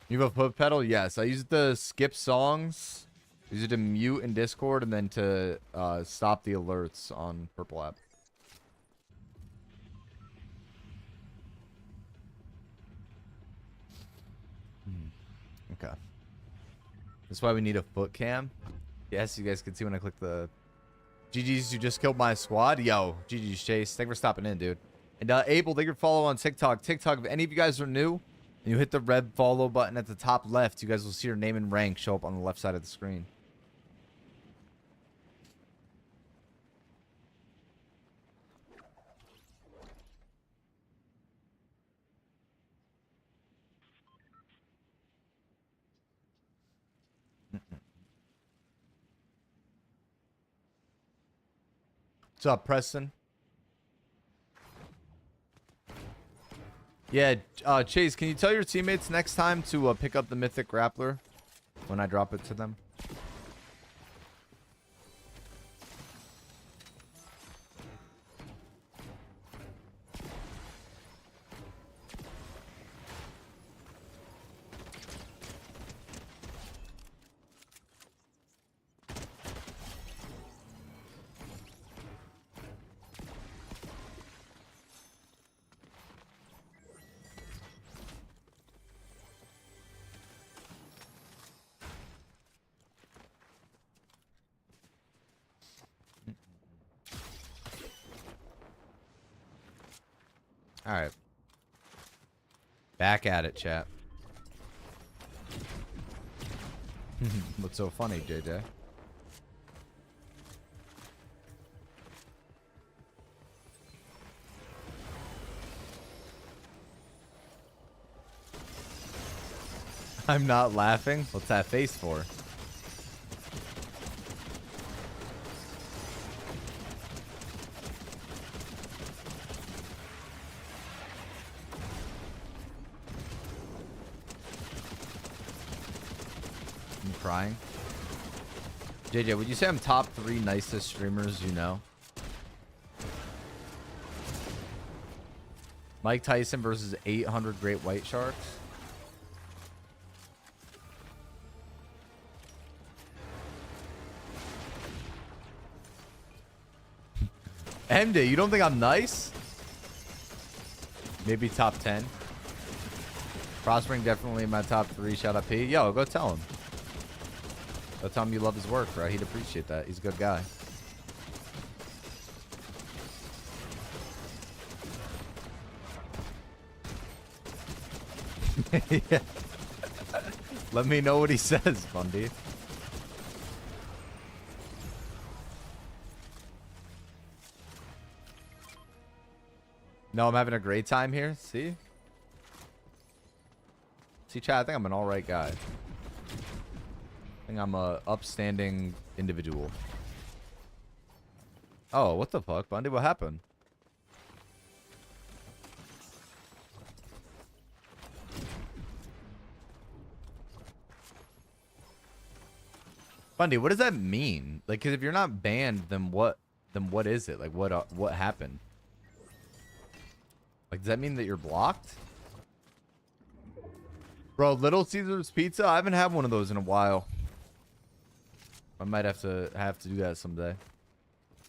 You have a foot pedal? Yes. I use it to skip songs. Use it to mute in Discord and then to stop the alerts on Purple app. Okay. That's why we need a foot cam. Yes, you guys can see when I click the... GG's, you just killed my squad. Yo, GG's, Chase. Thank you for stopping in, dude. And Abel, thank you for follow on TikTok. TikTok, if any of you guys are new, and you hit the red follow button at the top left, you guys will see your name and rank show up on the left side of the screen. What's up, Preston? Yeah, Chase, can you tell your teammates next time to pick up the Mythic Grappler when I drop it to them? All right. Back at it, chat. What's so funny, JJ? I'm not laughing. What's that face for? Crying. JJ, would you say I'm top 3 nicest streamers you know? Mike Tyson versus 800 great white sharks. MJ, you don't think I'm nice? Maybe top 10. Prospering definitely in my top 3. Shout out P. Yo, go tell him. Go tell him you love his work, bro. He'd appreciate that. He's a good guy. Yeah. Let me know what he says, Bundy. No, I'm having a great time here. See? See, Chad, I think I'm an alright guy. I think I'm a upstanding individual. Oh, what the fuck, Bundy? What happened? Bundy, what does that mean? Like, 'cause if you're not banned, then what is it? Like, what happened? Like, does that mean that you're blocked? Bro, Little Caesars Pizza? I haven't had one of those in a while. I might have to do that someday.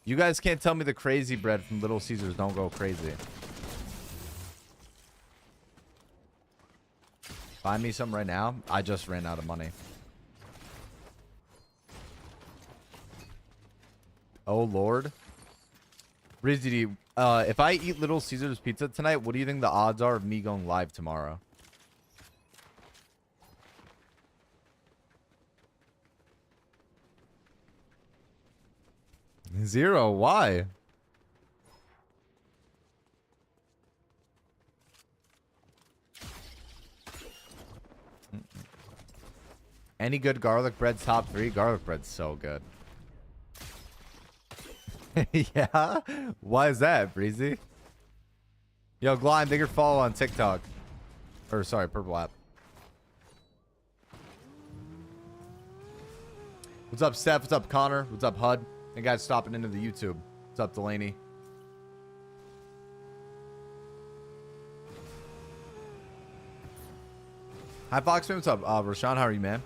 You guys can't tell me the crazy bread from Little Caesars don't go crazy. Buy me some right now. I just ran out of money. Oh, Lord. Rizzy, if I eat Little Caesars Pizza tonight, what do you think the odds are of me going live tomorrow? 0. Why? Any good garlic bread top 3? Garlic bread's so good. Yeah? Why is that, Breezy? Yo, Glime, bigger follow on TikTok. Or, sorry, Purple app. What's up, Steph? What's up, Connor? What's up, HUD? And guys stopping into the YouTube. What's up, Delaney? Hi, FoxMan. What's up? Rashawn, how are you, man?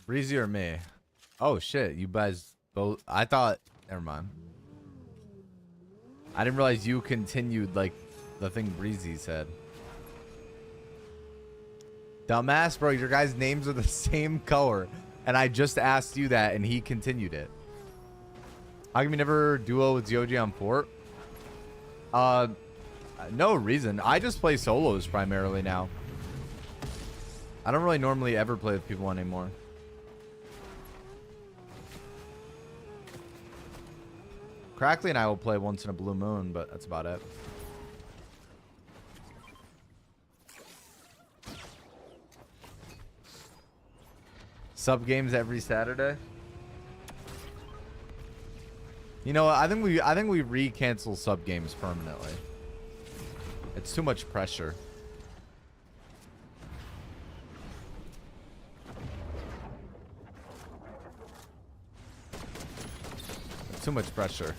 Breezy or me? Oh shit, you guys both. I thought. Never mind. I didn't realize you continued like the thing Breezy said. Dumbass, bro. Your guys' names are the same color, and I just asked you that, and he continued it. How come you never duo with Zyoji on Fort? No reason. I just play solos primarily now. I don't really normally ever play with people anymore. Crackly and I will play once in a blue moon, but that's about it. Sub games every Saturday. You know what? I think we re-cancel sub games permanently. It's too much pressure. Too much pressure.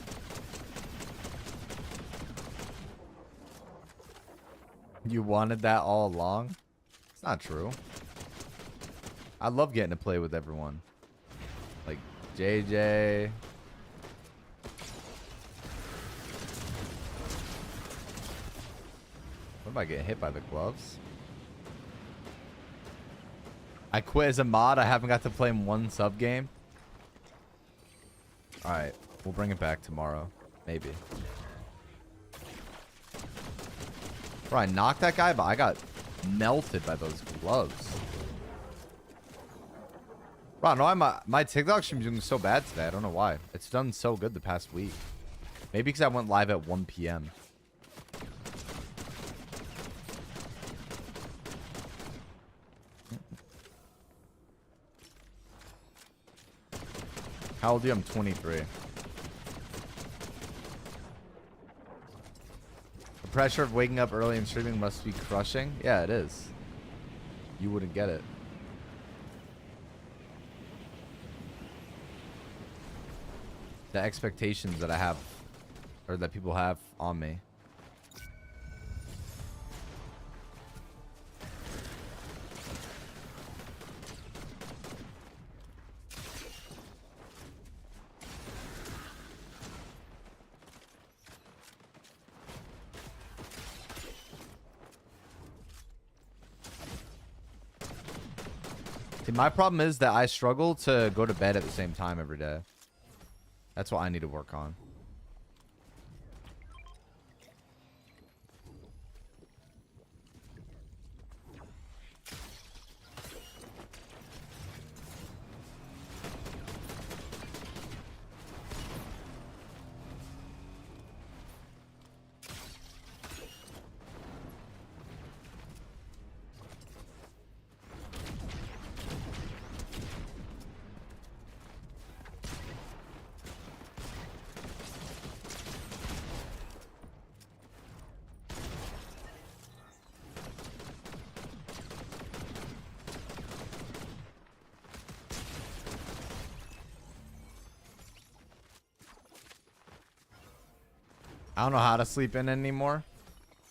You wanted that all along? It's not true. I love getting to play with everyone. Like JJ. What if I get hit by the gloves? I quit as a mod. I haven't got to play in one sub game. Alright. We'll bring it back tomorrow. Maybe. Bro, I knocked that guy, but I got melted by those gloves. Bro, I don't know why my TikTok stream's doing so bad today. I don't know why. It's done so good the past week. Maybe because I went live at 1 p.m. How old are you? I'm 23. The pressure of waking up early and streaming must be crushing. Yeah, it is. You wouldn't get it. The expectations that I have Or that people have on me. See, my problem is that I struggle to go to bed at the same time every day. That's what I need to work on. I don't know how to sleep in anymore.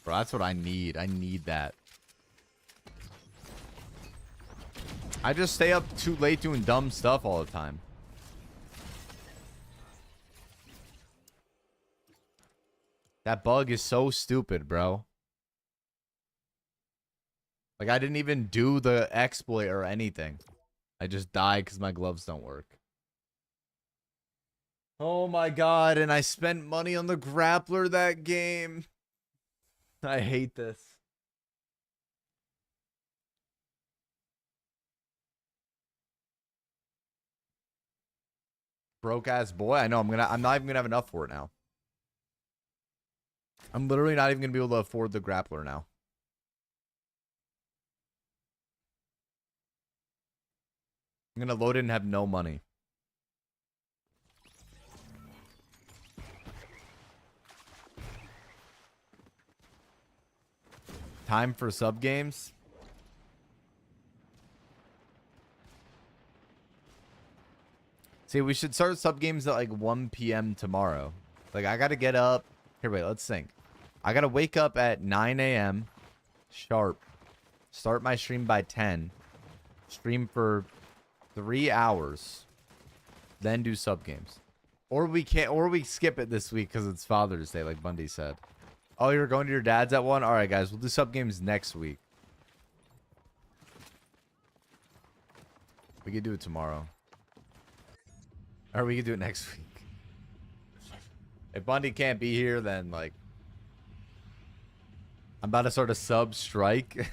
Bro, that's what I need. I need that. I just stay up too late doing dumb stuff all the time. That bug is so stupid, bro. Like, I didn't even do the exploit or anything. I just died because my gloves don't work. Oh my god, and I spent money on the grappler that game. I hate this. Broke ass boy. I know I'm not even gonna have enough for it now. I'm literally not even gonna be able to afford the grappler now. I'm gonna load it and have no money. Time for sub games. See, we should start sub games at like 1 p.m. tomorrow. Like, I gotta get up. Here, wait, let's think. I gotta wake up at 9 a.m. sharp. Start my stream by 10. Stream for 3 hours. Then do sub games. Or we can't, or we skip it this week because it's Father's Day, like Bundy said. Oh, you're going to your dad's at 1? Alright, guys. We'll do sub games next week. We could do it tomorrow. Or we could do it next week. If Bundy can't be here, then, like... I'm about to start a sub strike.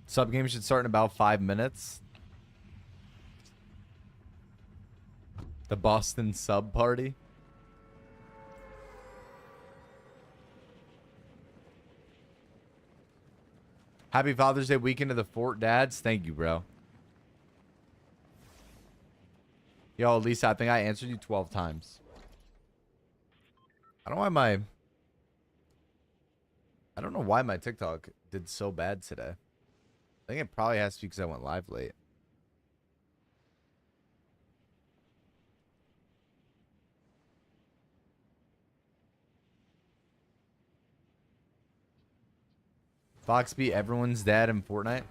Sub game should start in about 5 minutes. The Boston sub party. Happy Father's Day weekend to the Fort Dads. Thank you, bro. Yo, Lisa, I think I answered you 12 times. I don't know why my TikTok did so bad today. I think it probably has to be because I went live late. Fox beat everyone's dad in Fortnite?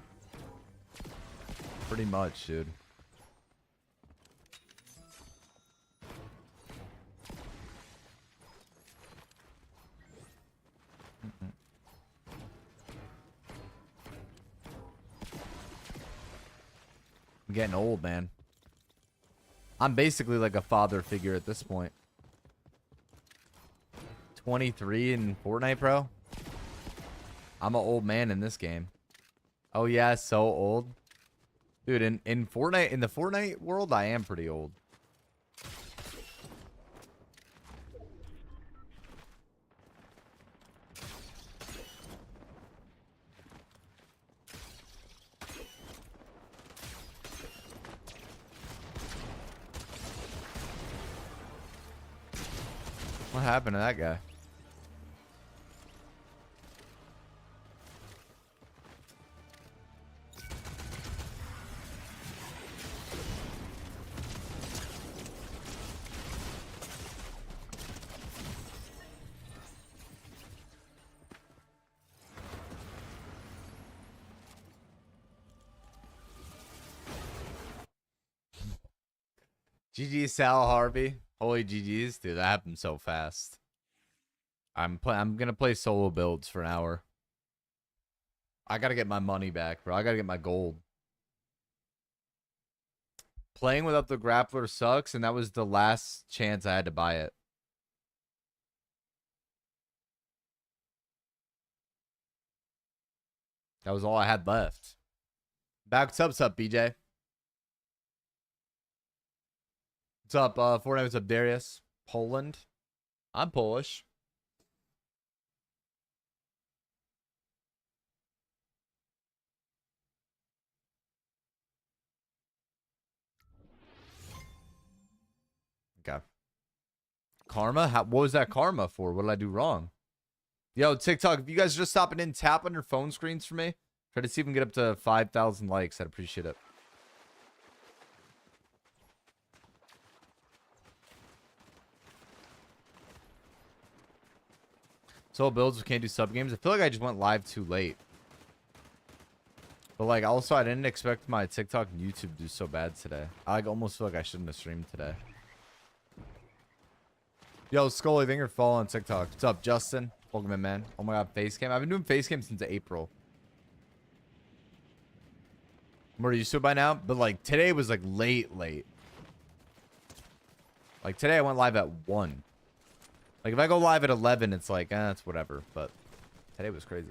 Pretty much, dude. I'm getting old, man. I'm basically like a father figure at this point. 23 in Fortnite, bro. I'm an old man in this game. Oh yeah, so old. Dude, in Fortnite, in the Fortnite world, I am pretty old. What happened to that guy? GG Sal Harvey. Holy GG's, dude. That happened so fast. I'm gonna play solo builds for an hour. I gotta get my money back, bro. I gotta get my gold. Playing without the grappler sucks, and that was the last chance I had to buy it. That was all I had left. What's up, BJ? What's up, Fortnite? What's up, Darius? Poland? I'm Polish. Okay. Karma? What was that karma for? What did I do wrong? Yo, TikTok, if you guys are just stopping in, tap on your phone screens for me. Try to see if we can get up to 5,000 likes. I'd appreciate it. Solo builds, we can't do sub games. I feel like I just went live too late. But like, also, I didn't expect my TikTok and YouTube to do so bad today. I like almost feel like I shouldn't have streamed today. Yo, Scully, thank you for following TikTok. What's up, Justin? Welcome in, man. Oh my god, face cam. I've been doing face cam since April. More used to it by now, but like today was like late. Like today I went live at 1. Like if I go live at 11, it's like, it's whatever. But today was crazy.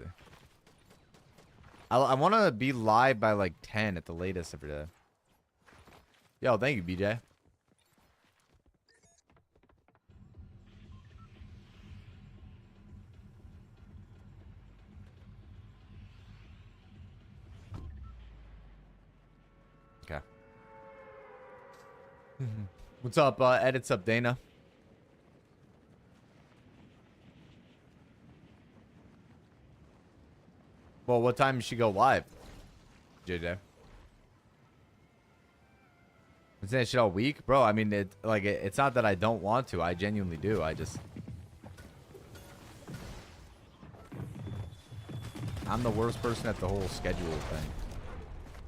I want to be live by like 10 at the latest every day. Yo, thank you, BJ. Okay. What's up, edits up, Dana? Well, what time does she go live, JJ? I'm saying shit all week, bro. I mean, it's not that I don't want to. I genuinely do. I'm the worst person at the whole schedule thing.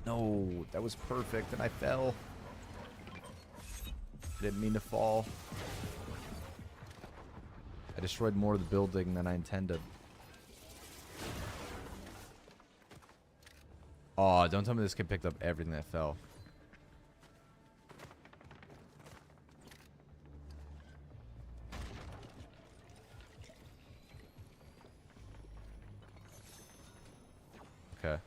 No, that was perfect, and I fell. Didn't mean to fall. I destroyed more of the building than I intended. Oh, don't tell me this kid picked up everything that fell. Okay.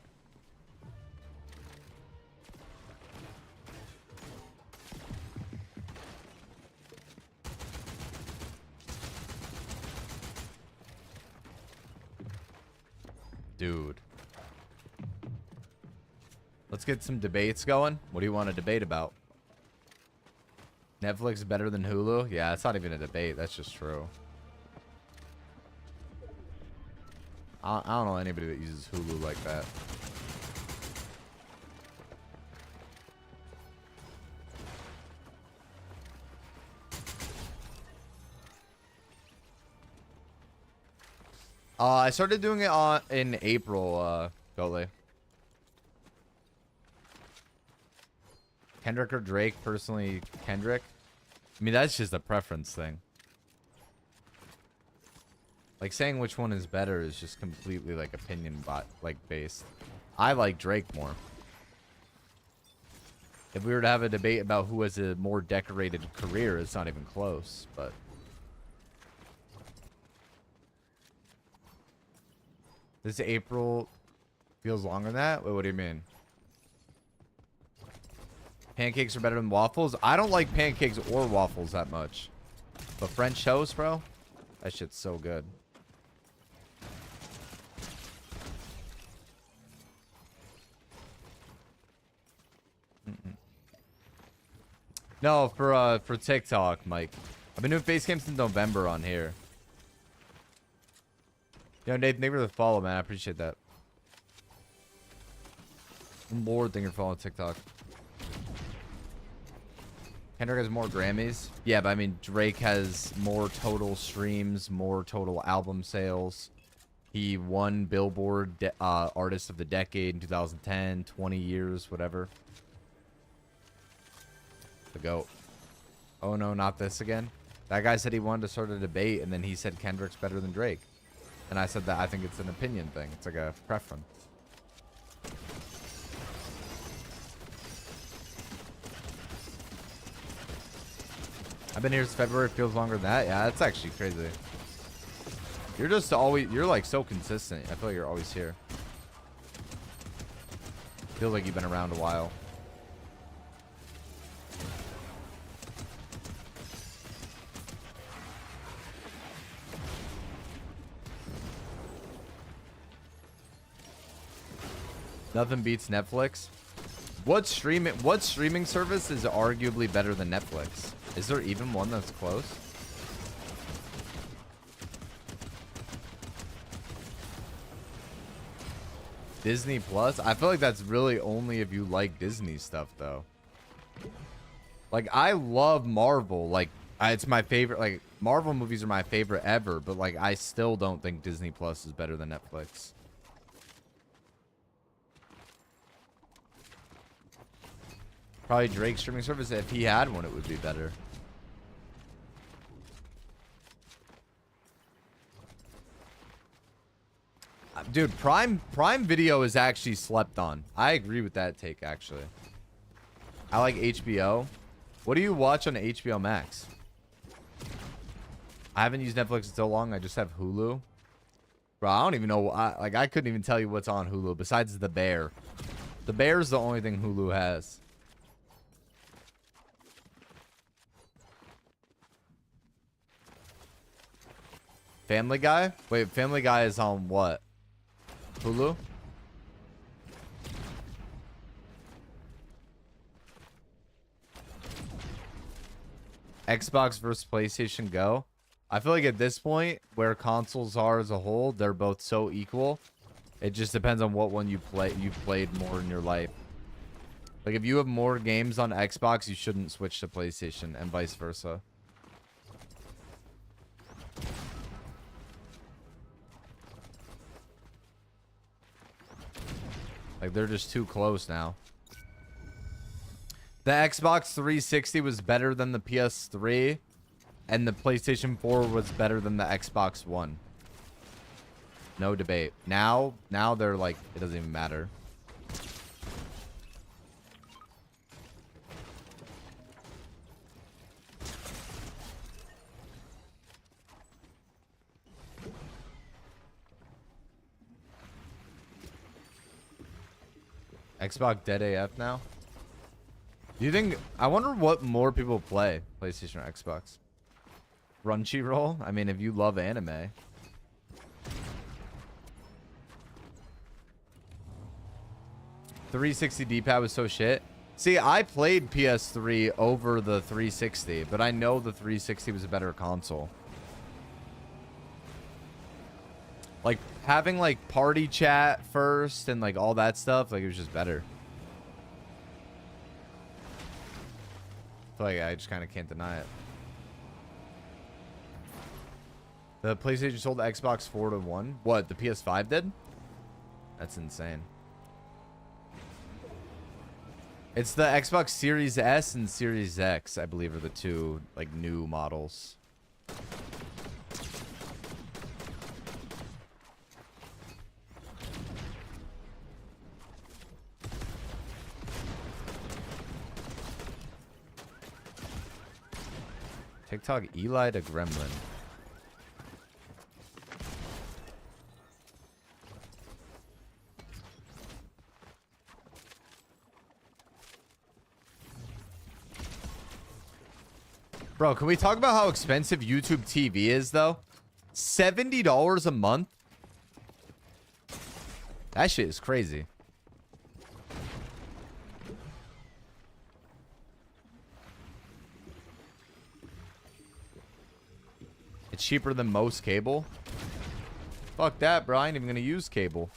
Dude. Let's get some debates going. What do you want to debate about? Netflix is better than Hulu? Yeah, it's not even a debate. That's just true. I don't know anybody that uses Hulu like that. I started doing it in April, Goalie. Kendrick or Drake? Personally, Kendrick. I mean, that's just a preference thing. Like, saying which one is better is just completely, like, opinion based. I like Drake more. If we were to have a debate about who has a more decorated career, it's not even close, but... This April feels longer than that? Wait, what do you mean? Pancakes are better than waffles? I don't like pancakes or waffles that much. But French toast, bro? That shit's so good. No, for TikTok, Mike. I've been doing face cam since November on here. Yo, Nathan, thank you for the follow, man. I appreciate that. Lord, thank you for following TikTok. Kendrick has more Grammys. Yeah, but I mean, Drake has more total streams, more total album sales. He won Billboard Artist of the Decade in 2010, 20 years, whatever. The GOAT. Oh no, not this again. That guy said he wanted to start a debate, and then he said Kendrick's better than Drake. And I said that I think it's an opinion thing. It's like a preference. I've been here since February. It feels longer than that. Yeah, that's actually crazy. You're just always, you're like so consistent. I feel like you're always here. Feels like you've been around a while. Nothing beats Netflix. What streaming service is arguably better than Netflix? Is there even one that's close? Disney Plus? I feel like that's really only if you like Disney stuff though. Like I love Marvel. Like it's my favorite, like Marvel movies are my favorite ever, but like I still don't think Disney Plus is better than Netflix. Probably Drake's streaming service. If he had one, it would be better. Dude, Prime Video is actually slept on. I agree with that take, actually. I like HBO. What do you watch on HBO Max? I haven't used Netflix in so long. I just have Hulu. Bro, I don't even know. I couldn't even tell you what's on Hulu besides The Bear. The Bear's the only thing Hulu has. Family Guy? Wait, Family Guy is on what? Hulu? Xbox versus PlayStation Go? I feel like at this point, where consoles are as a whole, they're both so equal. It just depends on what one you play. You've played more in your life. Like if you have more games on Xbox, you shouldn't switch to PlayStation and vice versa. Like they're just too close now. The Xbox 360 was better than the PS3, and the PlayStation 4 was better than the Xbox One. No debate. Now they're like, it doesn't even matter. Xbox dead AF now? Do you think... I wonder what more people play. PlayStation or Xbox. Crunchyroll? I mean, if you love anime. .360 D-pad was so shit. See, I played PS3 over the 360, but I know the 360 was a better console. Like, having, like, party chat first and, like, all that stuff, like, it was just better. I feel like I just kind of can't deny it. The PlayStation sold the Xbox 4 to 1. What, the PS5 did? That's insane. It's the Xbox Series S and Series X, I believe, are the two, like, new models. TikTok Eli to Gremlin. Bro, can we talk about how expensive YouTube TV is, though? $70 a month? That shit is crazy. It's cheaper than most cable. Fuck that, bro. I ain't even gonna use cable.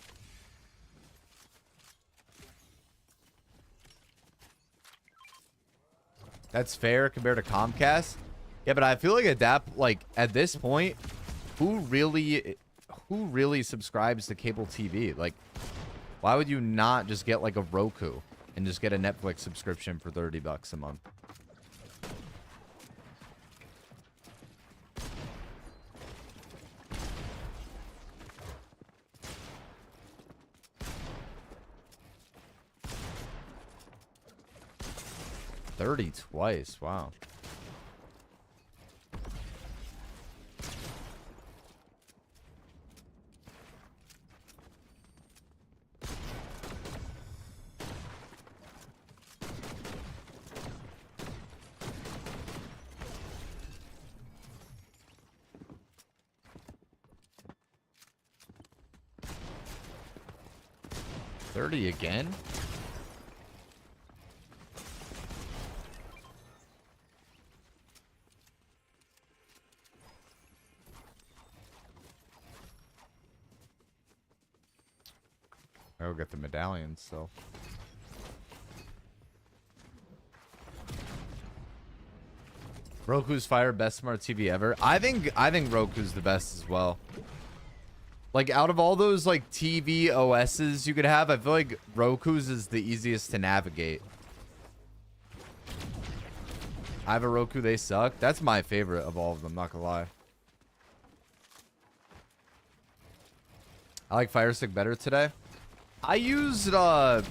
That's fair compared to Comcast. Yeah, but I feel like at this point, who really subscribes to cable TV? Like, why would you not just get like a Roku and just get a Netflix subscription for $30 a month? 30 twice. Wow. Again? I'll get the medallions, so. Roku's Fire, best smart TV ever. I think Roku's the best as well. Like, out of all those, like, TV OSs you could have, I feel like Roku's is the easiest to navigate. I have a Roku, they suck. That's my favorite of all of them, not gonna lie. I like Fire Stick better today. I've used one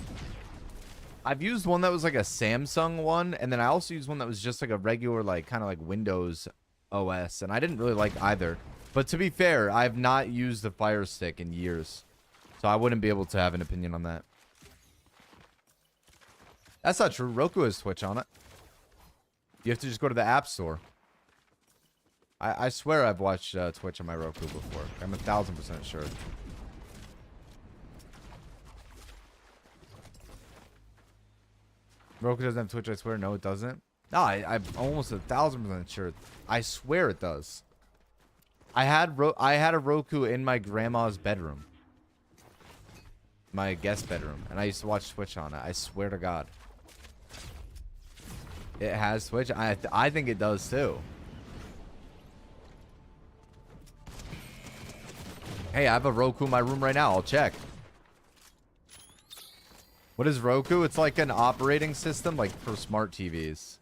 that was like a Samsung one, and then I also used one that was just like a regular, like, kind of like Windows OS, and I didn't really like either. But to be fair, I have not used the Fire Stick in years. So I wouldn't be able to have an opinion on that. That's not true. Roku has Twitch on it. You have to just go to the App Store. I swear I've watched Twitch on my Roku before. I'm 1000% sure. Roku doesn't have Twitch, I swear. No, it doesn't. No, I'm almost 1000% sure. I swear it does. I had a Roku in my grandma's bedroom. My guest bedroom. And I used to watch Twitch on it. I swear to God. It has Twitch. I think it does too. Hey, I have a Roku in my room right now. I'll check. What is Roku? It's like an operating system, like for smart TVs.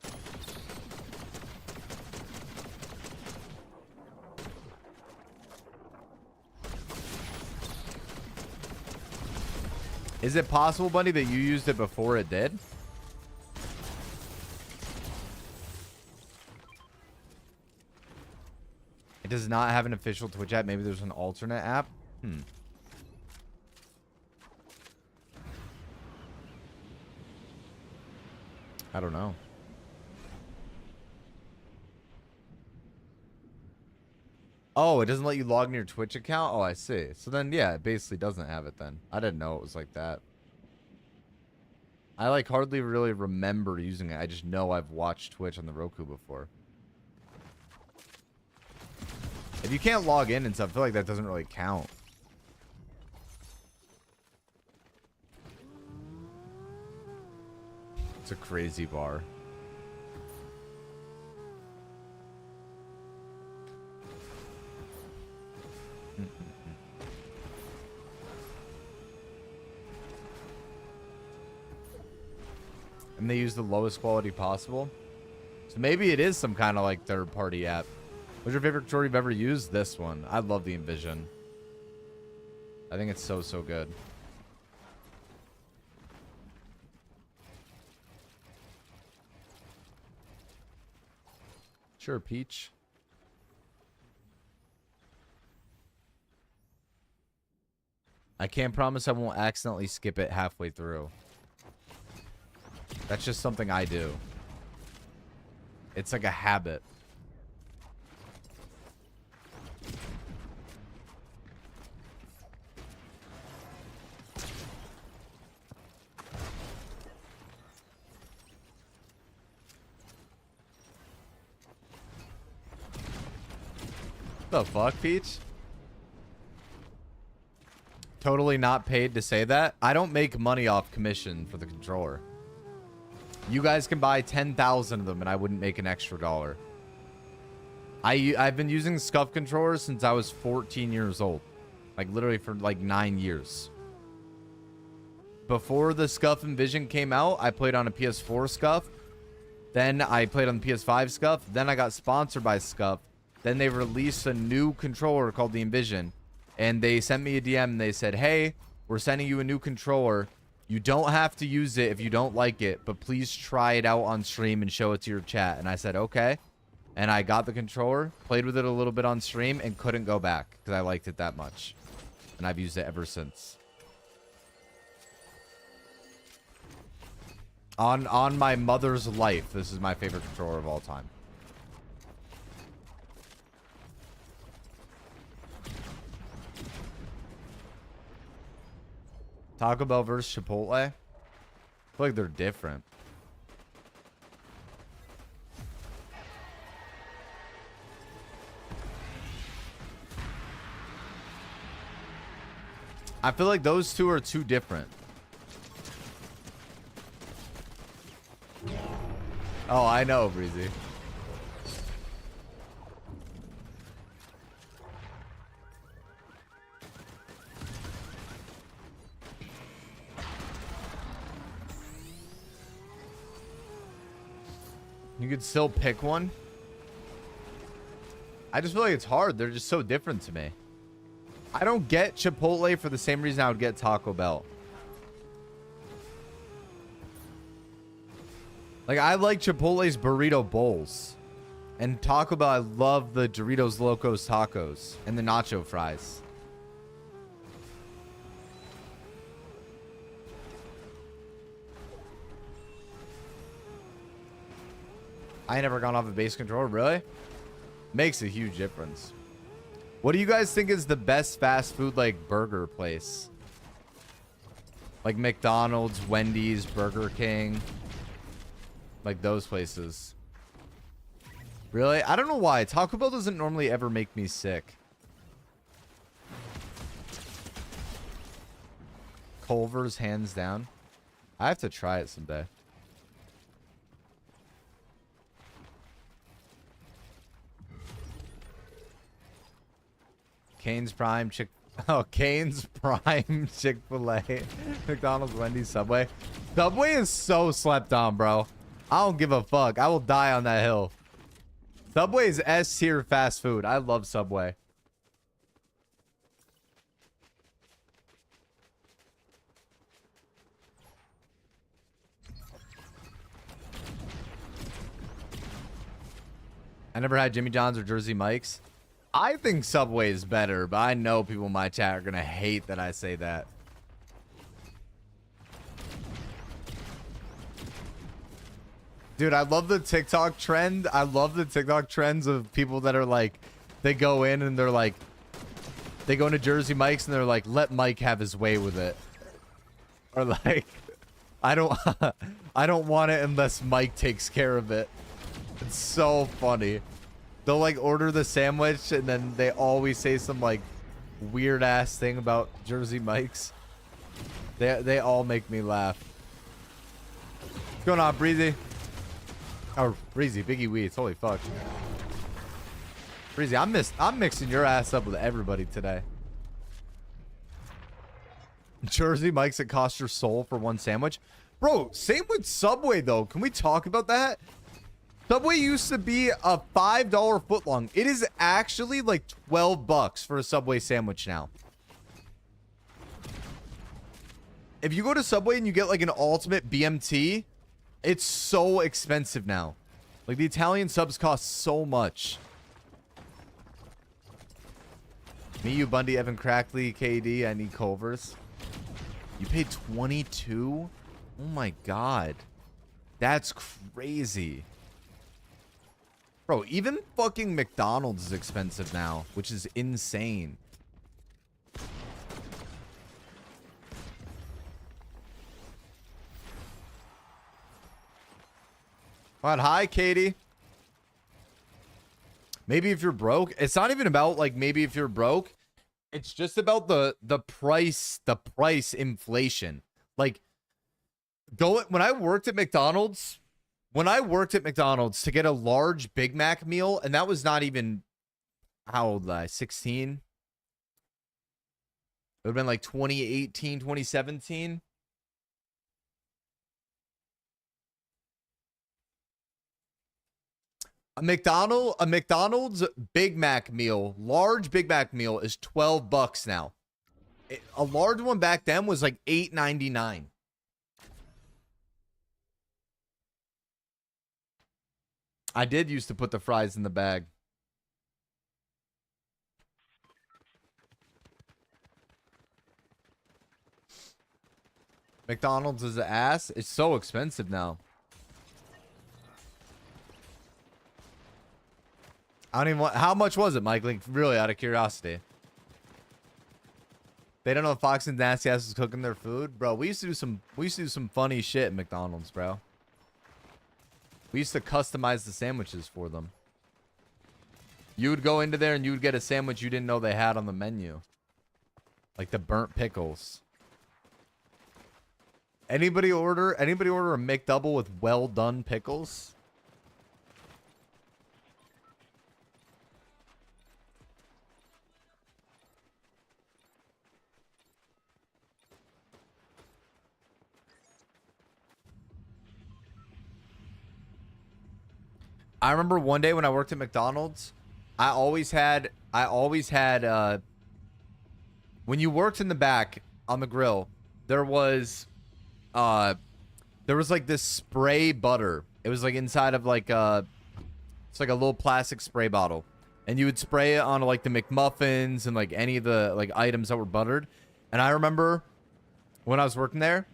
Is it possible, Bunny, that you used it before it did? It does not have an official Twitch app. Maybe there's an alternate app. I don't know. Oh, it doesn't let you log in your Twitch account? Oh, I see. So then, yeah, it basically doesn't have it then. I didn't know it was like that. I, like, hardly really remember using it. I just know I've watched Twitch on the Roku before. If you can't log in and stuff, I feel like that doesn't really count. It's a crazy bar. And they use the lowest quality possible. So maybe it is some kind of like third-party app. What's your favorite controller you've ever used? This one. I love the Envision. I think it's so, so good. Sure, Peach. I can't promise I won't accidentally skip it halfway through. That's just something I do. It's like a habit. The fuck, Peach? Totally not paid to say that. I don't make money off commission for the controller. You guys can buy 10,000 of them and I wouldn't make an extra dollar. I've been using SCUF controllers since I was 14 years old. Like literally for like 9 years. Before the SCUF Envision came out, I played on a PS4 SCUF. Then I played on the PS5 SCUF. Then I got sponsored by SCUF. Then they released a new controller called the Envision. And they sent me a DM and they said, hey, we're sending you a new controller. You don't have to use it if you don't like it, but please try it out on stream and show it to your chat. And I said, okay. And I got the controller, played with it a little bit on stream, and couldn't go back because I liked it that much. And I've used it ever since. On my mother's life, this is my favorite controller of all time. Taco Bell versus Chipotle? I feel like they're different. I feel like those two are too different. Oh, I know, Breezy. You could still pick one. I just feel like it's hard. They're just so different to me. I don't get Chipotle for the same reason I would get Taco Bell. Like, I like Chipotle's burrito bowls. And Taco Bell, I love the Doritos Locos tacos and the nacho fries. I ain't never gone off a base controller, really? Makes a huge difference. What do you guys think is the best fast food, like, burger place? Like McDonald's, Wendy's, Burger King. Like those places. Really? I don't know why. Taco Bell doesn't normally ever make me sick. Culver's hands down. I have to try it someday. Cane's Prime, Cane's Prime, Chick-fil-A, McDonald's, Wendy's, Subway. Subway is so slept on, bro. I don't give a fuck. I will die on that hill. Subway is S tier fast food. I love Subway. I never had Jimmy John's or Jersey Mike's. I think Subway is better, but I know people in my chat are going to hate that I say that. Dude, I love the TikTok trend. I love the TikTok trends of people that are like, they go in and they're like, they go into Jersey Mike's and they're like, let Mike have his way with it. Or like, I don't want it unless Mike takes care of it. It's so funny. They'll like order the sandwich and then they always say some like weird ass thing about Jersey Mike's. They all make me laugh. What's going on, Breezy? Oh, Breezy, Biggie Weeds. Holy fuck. Breezy, I'm mixing your ass up with everybody today. Jersey Mike's that cost your soul for one sandwich. Bro, same with Subway though. Can we talk about that? Subway used to be a $5 footlong. It is actually like 12 bucks for a Subway sandwich now. If you go to Subway and you get like an ultimate BMT, it's so expensive now. Like the Italian subs cost so much. Me, you, Bundy, Evan Crackley, KD, I need Culver's. You paid 22? Oh my god. That's crazy. Bro, even fucking McDonald's is expensive now, which is insane. All right, hi, Katie. Maybe if you're broke, it's not even about like maybe if you're broke. It's just about the price inflation. Like when I worked at McDonald's, to get a large Big Mac meal, and that was not even, how old was I? 16? It would have been like 2018, 2017. A McDonald's Big Mac meal, large Big Mac meal is 12 bucks now. A large one back then was like $8.99. I did used to put the fries in the bag. McDonald's is an ass. It's so expensive now. I don't even want... How much was it, Mike? Like, really, out of curiosity. They don't know if Fox and Nasty Ass was cooking their food? Bro, we used to do some funny shit at McDonald's, bro. We used to customize the sandwiches for them. You would go into there and you would get a sandwich you didn't know they had on the menu. Like the burnt pickles. Anybody order a McDouble with well done pickles? I remember one day when I worked at McDonald's, I always had when you worked in the back on the grill, there was like this spray butter. It was like inside of like it's like a little plastic spray bottle, and you would spray it on like the McMuffins and like any of the like items that were buttered. And I remember when I was working there,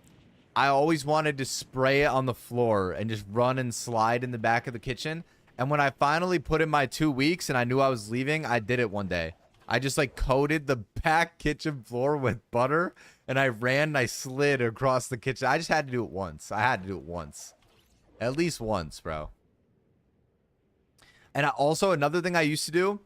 I always wanted to spray it on the floor and just run and slide in the back of the kitchen. And when I finally put in my 2 weeks and I knew I was leaving, I did it one day. I just like coated the back kitchen floor with butter, and I ran and I slid across the kitchen. I just had to do it once. I had to do it once. At least once, bro. And also another thing I used to do,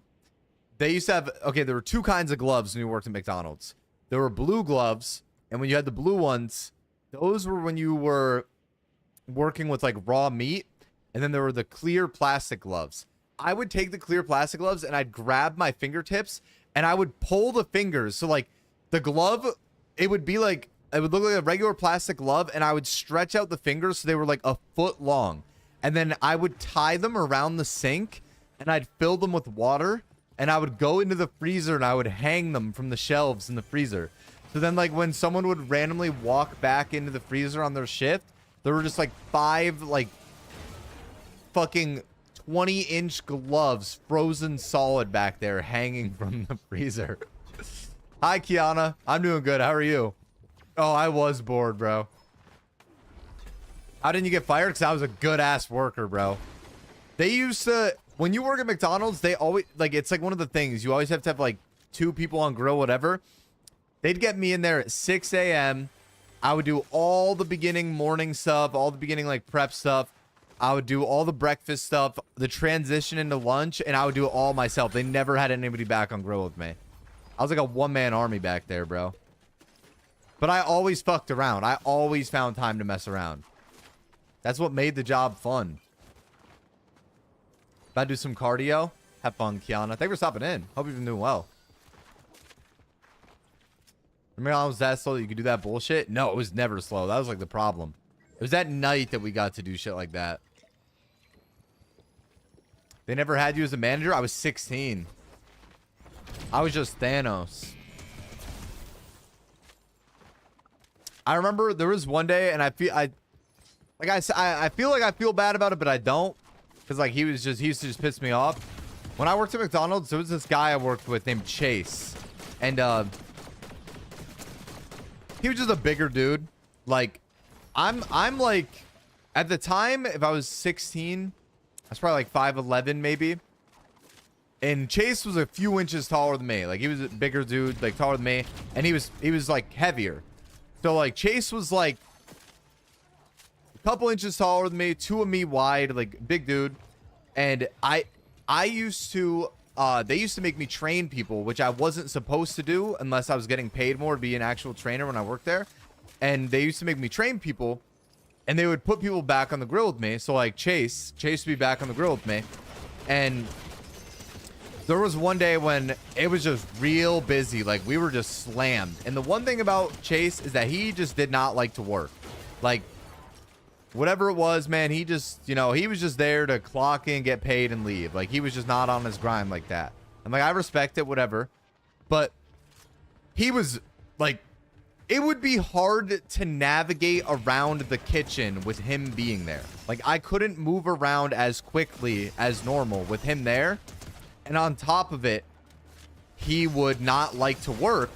they used to have, okay, there were two kinds of gloves when you worked at McDonald's. There were blue gloves, and when you had the blue ones, those were when you were working with like raw meat. And then there were the clear plastic gloves. I would take the clear plastic gloves and I'd grab my fingertips and I would pull the fingers. So like the glove, it would look like a regular plastic glove, and I would stretch out the fingers so they were like a foot long. And then I would tie them around the sink and I'd fill them with water, and I would go into the freezer and I would hang them from the shelves in the freezer. So then like when someone would randomly walk back into the freezer on their shift, there were just like 5 like fucking 20-inch gloves frozen solid back there hanging from the freezer. Hi, Kiana. I'm doing good. How are you? Oh, I was bored, bro. How didn't you get fired? Because I was a good-ass worker, bro. They used to... When you work at McDonald's, they always... Like, it's like one of the things. You always have to have, like, 2 people on grill, whatever. They'd get me in there at 6 a.m. I would do all the beginning morning stuff, all the beginning, like, prep stuff. I would do all the breakfast stuff, the transition into lunch, and I would do it all myself. They never had anybody back on grill with me. I was like a one-man army back there, bro. But I always fucked around. I always found time to mess around. That's what made the job fun. About to do some cardio? Have fun, Kiana. Thanks for stopping in. Hope you've been doing well. Remember I was that slow that you could do that bullshit? No, it was never slow. That was like the problem. It was that night that we got to do shit like that. They never had you as a manager? I was 16. I was just Thanos. I remember there was one day, and I feel like I feel bad about it, but I don't, because like he used to just piss me off. When I worked at McDonald's, there was this guy I worked with named Chase, and he was just a bigger dude. Like I'm like, at the time, if I was 16, I was probably like 5'11" maybe. And Chase was a few inches taller than me. Like, he was a bigger dude, like taller than me. And he was like heavier. So like Chase was like a couple inches taller than me, 2 of me wide, like big dude. And I used to, they used to make me train people, which I wasn't supposed to do unless I was getting paid more to be an actual trainer when I worked there. And they used to make me train people, and they would put people back on the grill with me. So like Chase would be back on the grill with me. And there was one day when it was just real busy. Like, we were just slammed. And the one thing about Chase is that he just did not like to work. Like, whatever it was, man, he just, you know, he was just there to clock in, get paid, and leave. Like, he was just not on his grind like that. I'm like, I respect it, whatever. But he was, like, it would be hard to navigate around the kitchen with him being there. Like, I couldn't move around as quickly as normal with him there. And on top of it, he would not like to work.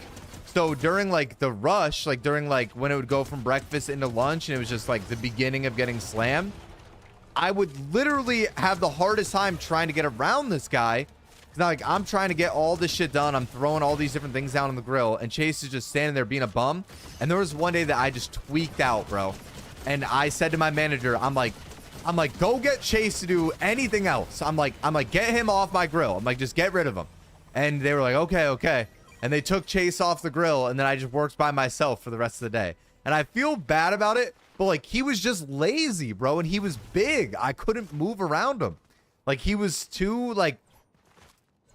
So during like the rush, like during like when it would go from breakfast into lunch and it was just like the beginning of getting slammed, I would literally have the hardest time trying to get around this guy. It's not like I'm trying to get all this shit done. I'm throwing all these different things down on the grill and Chase is just standing there being a bum. And there was one day that I just tweaked out, bro. And I said to my manager, I'm like, go get Chase to do anything else. I'm like, get him off my grill. I'm like, just get rid of him. And they were like, okay. And they took Chase off the grill, and then I just worked by myself for the rest of the day. And I feel bad about it, but like he was just lazy, bro, and he was big. I couldn't move around him. Like he was too like,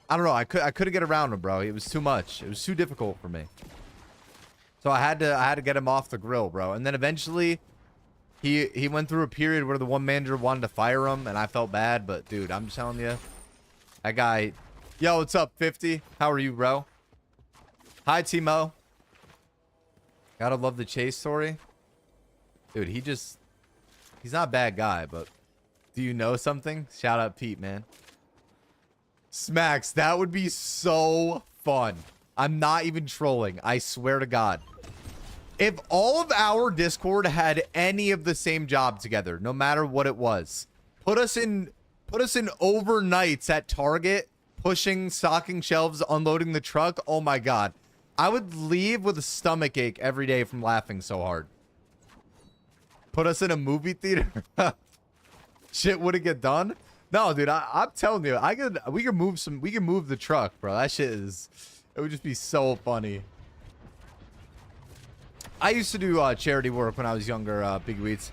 I don't know. I couldn't get around him, bro. It was too much. It was too difficult for me. So I had to get him off the grill, bro. And then eventually he went through a period where the one manager wanted to fire him, and I felt bad. But dude, I'm just telling you, that guy. Yo, what's up, 50? How are you, bro? Hi, Timo. Gotta love the Chase story. Dude, he's not a bad guy, but do you know something? Shout out Pete, man. Smacks, that would be so fun. I'm not even trolling. I swear to God. If all of our Discord had any of the same job together, no matter what it was, put us in overnights at Target, pushing, stocking shelves, unloading the truck. Oh my God. I would leave with a stomach ache every day from laughing so hard. Put us in a movie theater. Shit wouldn't get done. No, dude, I'm telling you, we can move the truck, bro. That shit it would just be so funny. I used to do charity work when I was younger, Big Wheats.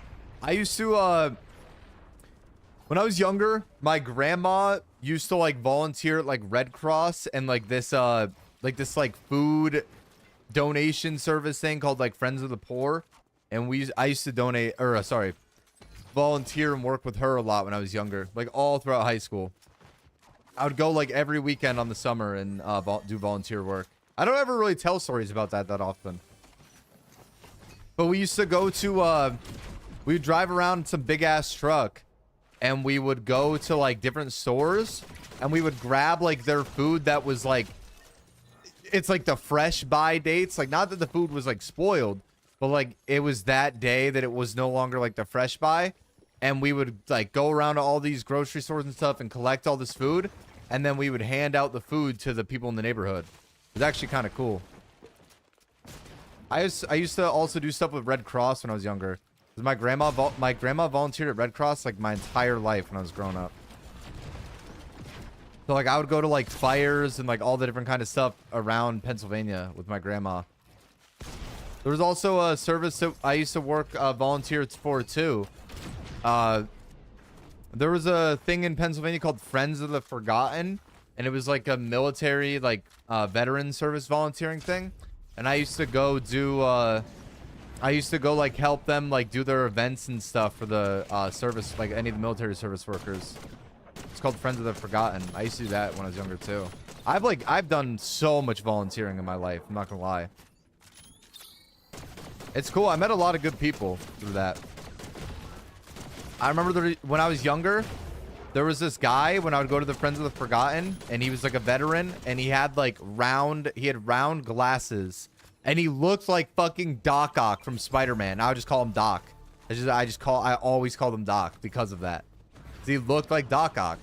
When I was younger, my grandma used to like volunteer at like Red Cross and like this food donation service thing called like Friends of the Poor. And I used to volunteer and work with her a lot when I was younger, like all throughout high school. I would go like every weekend on the summer and do volunteer work. I don't ever really tell stories about that often. But we used to go to, we would drive around in some big ass truck and we would go to like different stores and we would grab like their food that was like, it's like the fresh buy dates. Like not that the food was like spoiled, but like it was that day that it was no longer like the fresh buy. And we would like go around to all these grocery stores and stuff and collect all this food. And then we would hand out the food to the people in the neighborhood. It was actually kind of cool. I used to also do stuff with Red Cross when I was younger. My grandma volunteered at Red Cross like my entire life when I was growing up. So like I would go to like fires and like all the different kind of stuff around Pennsylvania with my grandma. There was also a service that I used to work volunteer for too. There was a thing in Pennsylvania called Friends of the Forgotten, and it was like a military like veteran service volunteering thing. And I used to go do like help them like do their events and stuff for the service, like any of the military service workers. It's called Friends of the Forgotten. I used to do that when I was younger too. I've done so much volunteering in my life, I'm not gonna lie. It's cool. I met a lot of good people through that. I remember when I was younger, there was this guy when I would go to the Friends of the Forgotten, and he was like a veteran, and he had like round glasses, and he looked like fucking Doc Ock from Spider-Man. I would just call him Doc. I always called him Doc because of that. He looked like Doc Ock.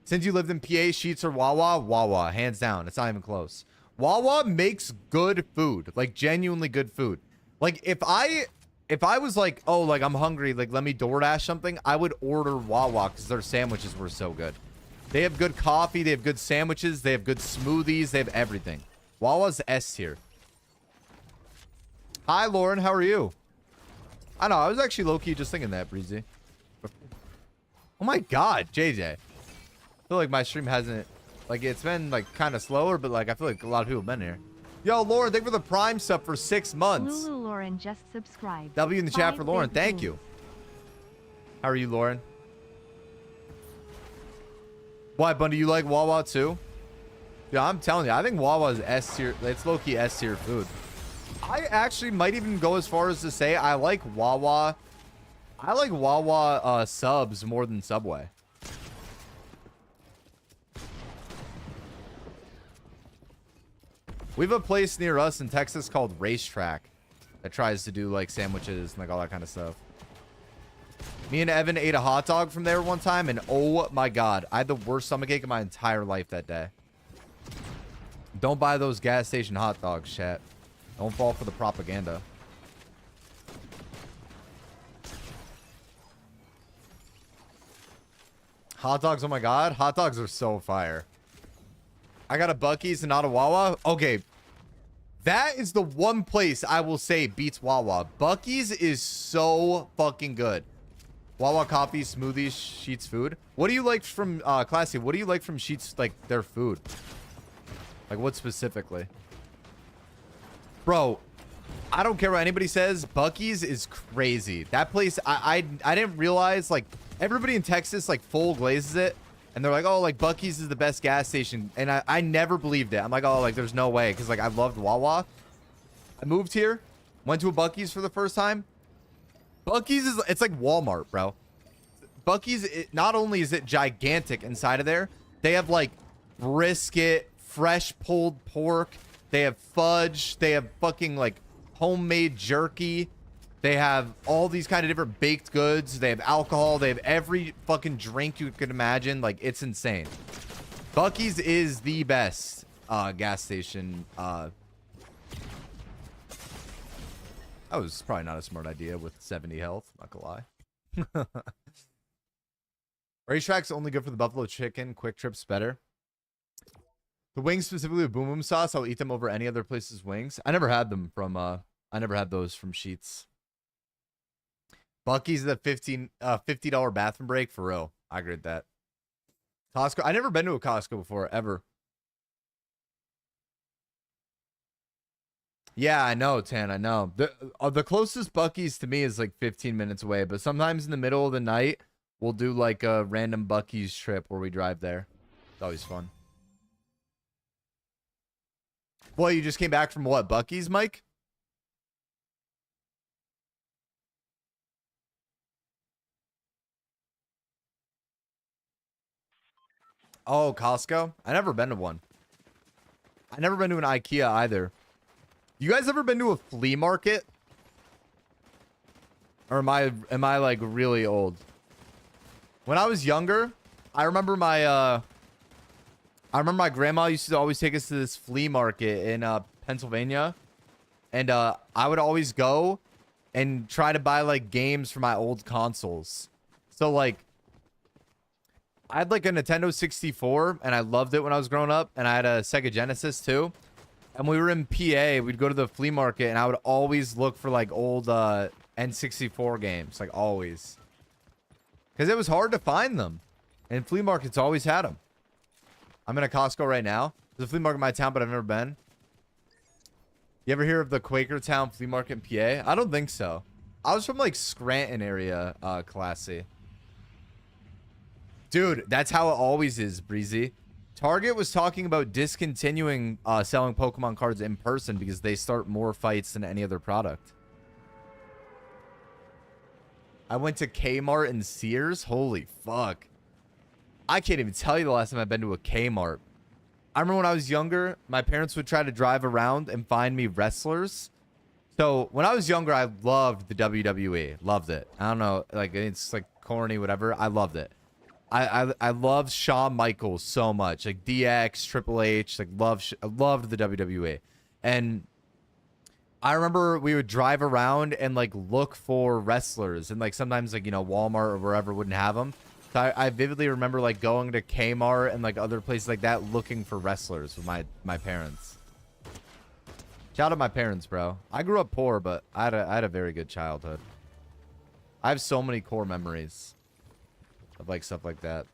Since you lived in PA, Sheetz or Wawa? Wawa, hands down. It's not even close. Wawa makes good food, like genuinely good food. Like if I was like, oh, like I'm hungry, like let me DoorDash something, I would order Wawa because their sandwiches were so good. They have good coffee, they have good sandwiches, they have good smoothies, they have everything. Wawa's S tier. Hi, Lauren, how are you? I know, I was actually low-key just thinking that, Breezy. Oh my God, JJ. I feel like my stream hasn't, like it's been like kind of slower, but like I feel like a lot of people have been here. Yo, Lauren, thank you for the Prime sub for 6 months. Lulu Lauren just subscribed. W in the chat for Lauren. Thank you. How are you, Lauren? Why, Bundy, you like Wawa too? Yeah, I'm telling you, I think Wawa is S tier. It's low key S tier food. I actually might even go as far as to say I like Wawa. I like Wawa subs more than Subway. We have a place near us in Texas called Racetrack that tries to do like sandwiches and like all that kind of stuff. Me and Evan ate a hot dog from there one time, and oh my god, I had the worst stomachache of my entire life that day. Don't buy those gas station hot dogs, chat. Don't fall for the propaganda. Hot dogs, oh my god. Hot dogs are so fire. I got a Buc-ee's and not a Wawa. Okay. That is the one place I will say beats Wawa. Buc-ee's is so fucking good. Wawa coffee, smoothies, Sheetz food. What do you like from Classy? What do you like from Sheetz, like their food? Like what specifically? Bro, I don't care what anybody says. Buc-ee's is crazy. That place, I didn't realize, like, everybody in Texas, like, full glazes it. And they're like, oh, like, Buc-ee's is the best gas station. And I never believed it. I'm like, oh, like, there's no way. Because, like, I loved Wawa. I moved here. Went to a Buc-ee's for the first time. Buc-ee's is, it's like Walmart, bro. Buc-ee's, not only is it gigantic inside of there, they have, like, brisket, fresh pulled pork. They have fudge. They have fucking, like, homemade jerky. They have all these kind of different baked goods. They have alcohol. They have every fucking drink you could imagine. Like, it's insane. Buc-ee's is the best gas station. That was probably not a smart idea with 70 health. Not gonna lie. Racetrack's only good for the buffalo chicken. Quick Trip's better. The wings specifically with boom boom sauce, I'll eat them over any other place's wings. I never had them from I never had those from Sheetz. Buc-ee's the $50 bathroom break for real. I agree with that. Costco. I never been to a Costco before, ever. Yeah, I know, Tan. I know. The closest Buc-ee's to me is like 15 minutes away, but sometimes in the middle of the night, we'll do like a random Buc-ee's trip where we drive there. It's always fun. Boy, you just came back from what? Buc-ee's, Mike? Oh, Costco? I never been to one. I never been to an IKEA either. You guys ever been to a flea market? Or am I like really old? When I was younger, I remember my grandma used to always take us to this flea market in Pennsylvania. And I would always go and try to buy like games for my old consoles. So like I had like a Nintendo 64 and I loved it when I was growing up, and I had a Sega Genesis too. And we were in PA, we'd go to the flea market and I would always look for like old N64 games, like always. Cuz it was hard to find them. And flea markets always had them. I'm in a Costco right now. There's a flea market in my town, but I've never been. You ever hear of the Quakertown flea market in PA? I don't think so. I was from like Scranton area, Classy. Dude, that's how it always is, Breezy. Target was talking about discontinuing selling Pokemon cards in person because they start more fights than any other product. I went to Kmart and Sears. Holy fuck. I can't even tell you the last time I've been to a Kmart. I remember when I was younger, my parents would try to drive around and find me wrestlers. So when I was younger, I loved the WWE. Loved it. I don't know, like it's like corny, whatever. I loved it. I loved Shawn Michaels so much, like DX, Triple H, like loved the WWE. And I remember we would drive around and like look for wrestlers, and like sometimes like, you know, Walmart or wherever wouldn't have them. So I vividly remember like going to Kmart and like other places like that looking for wrestlers with my parents. Shout out my parents, bro. I grew up poor, but I had a very good childhood. I have so many core memories of like stuff like that.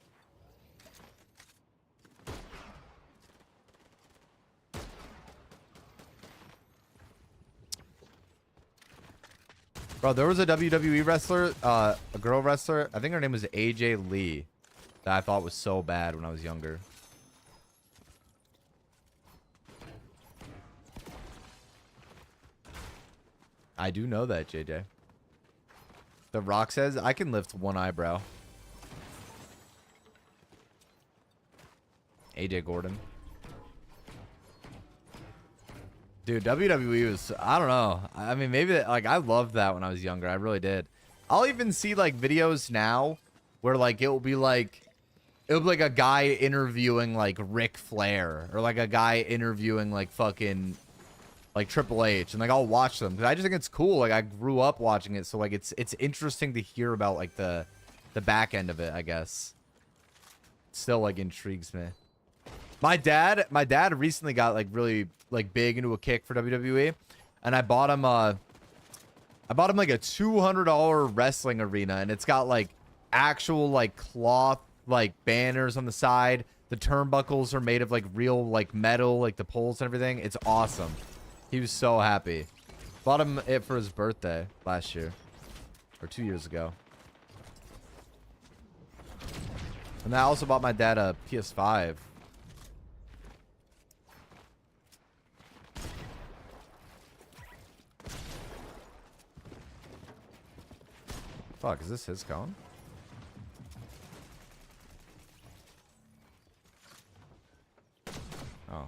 Bro, there was a WWE wrestler, a girl wrestler. I think her name was AJ Lee, that I thought was so bad when I was younger. I do know that, JJ. The Rock says I can lift one eyebrow. AJ Gordon. Dude, WWE was, I don't know. I mean, maybe, like, I loved that when I was younger. I really did. I'll even see, like, videos now where, like, it'll be like a guy interviewing, like, Ric Flair. Or, like, a guy interviewing, like, fucking, like, Triple H. And, like, I'll watch them. Because I just think it's cool. Like, I grew up watching it. So, like, it's interesting to hear about, like, the back end of it, I guess. It still, like, intrigues me. My dad recently got like really like big into a kick for WWE, and I bought him like a $200 wrestling arena, and it's got like actual like cloth like banners on the side. The turnbuckles are made of like real like metal, like the poles and everything. It's awesome. He was so happy. Bought him it for his birthday last year or 2 years ago. And I also bought my dad a PS5. Fuck, is this his cone? Oh.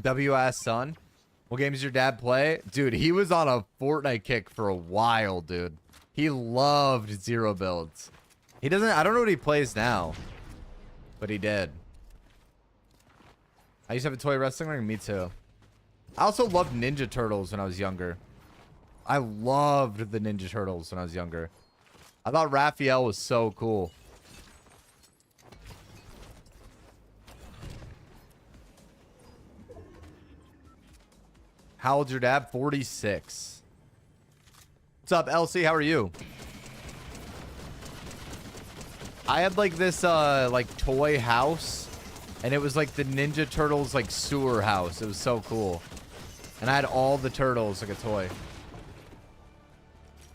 WS son, what games does your dad play? Dude, he was on a Fortnite kick for a while, dude. He loved zero builds. He doesn't, I don't know what he plays now, but he did. I used to have a toy wrestling ring. Me too. I also loved Ninja Turtles when I was younger. I loved the Ninja Turtles when I was younger. I thought Raphael was so cool. How old's your dad? 46. What's up, Elsie? How are you? I had like this like toy house, and it was like the Ninja Turtles like sewer house. It was so cool. And I had all the turtles like a toy.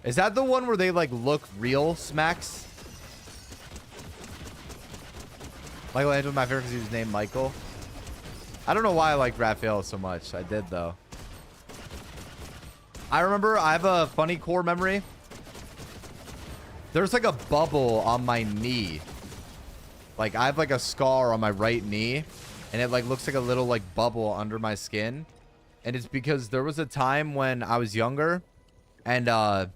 Is that the one where they like look real, Smacks? Michelangelo, my favorite because he was named Michael. I don't know why I liked Raphael so much. I did though. I remember I have a funny core memory. There's like a bubble on my knee. Like I have like a scar on my right knee, and it like looks like a little like bubble under my skin. And it's because there was a time when I was younger, and I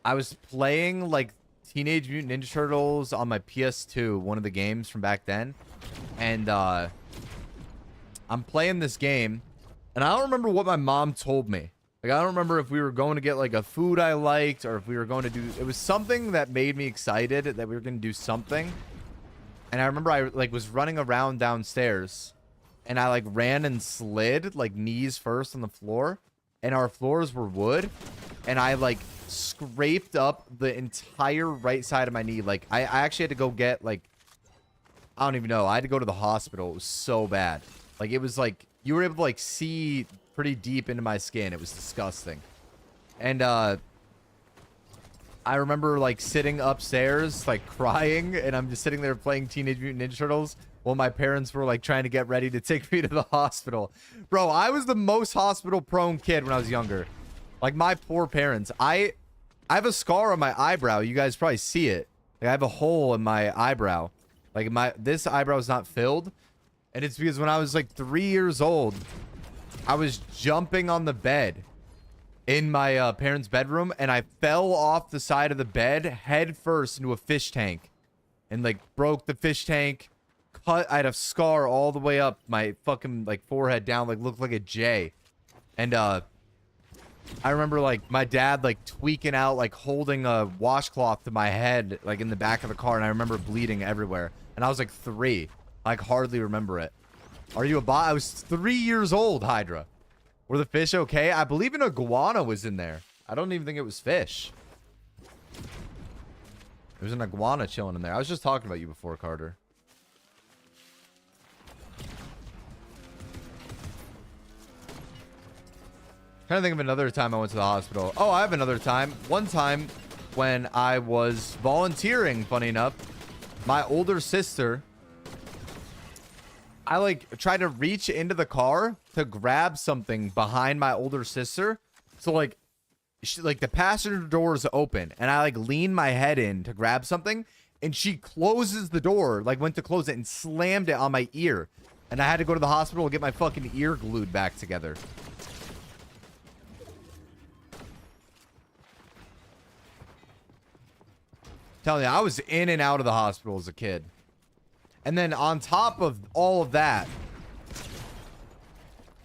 was playing like Teenage Mutant Ninja Turtles on my PS2, one of the games from back then. And I'm playing this game, and I don't remember what my mom told me. Like, I don't remember if we were going to get, like, a food I liked, or if we were going to do... It was something that made me excited that we were going to do something. And I remember I, like, was running around downstairs, and I, like, ran and slid, like, knees first on the floor. And our floors were wood. And I, like, scraped up the entire right side of my knee. Like, I actually had to go get, like... I don't even know. I had to go to the hospital. It was so bad. Like, it was, like... You were able to, like, see... pretty deep into my skin. It was disgusting. And I remember like sitting upstairs like crying, and I'm just sitting there playing Teenage Mutant Ninja Turtles while my parents were like trying to get ready to take me to the hospital. Bro, I was the most hospital prone kid when I was younger. Like my poor parents. I have a scar on my eyebrow. You guys probably see it. Like, I have a hole in my eyebrow. Like this eyebrow is not filled, and it's because when I was like 3 years old, I was jumping on the bed in my parents' bedroom, and I fell off the side of the bed head first into a fish tank and like broke the fish tank. I had a scar all the way up my fucking like forehead down, like looked like a J. And I remember like my dad like tweaking out, like holding a washcloth to my head like in the back of the car, and I remember bleeding everywhere. And I was like 3. I hardly remember it. Are you a bot? I was 3 years old, Hydra. Were the fish okay? I believe an iguana was in there. I don't even think it was fish. There was an iguana chilling in there. I was just talking about you before, Carter. Trying to think of another time I went to the hospital. Oh, I have another time. One time when I was volunteering, funny enough, my older sister, I like tried to reach into the car to grab something behind my older sister. So like, the passenger door is open and I like lean my head in to grab something and she closes the door, like went to close it and slammed it on my ear. And I had to go to the hospital and get my fucking ear glued back together. Telling you, I was in and out of the hospital as a kid. And then on top of all of that,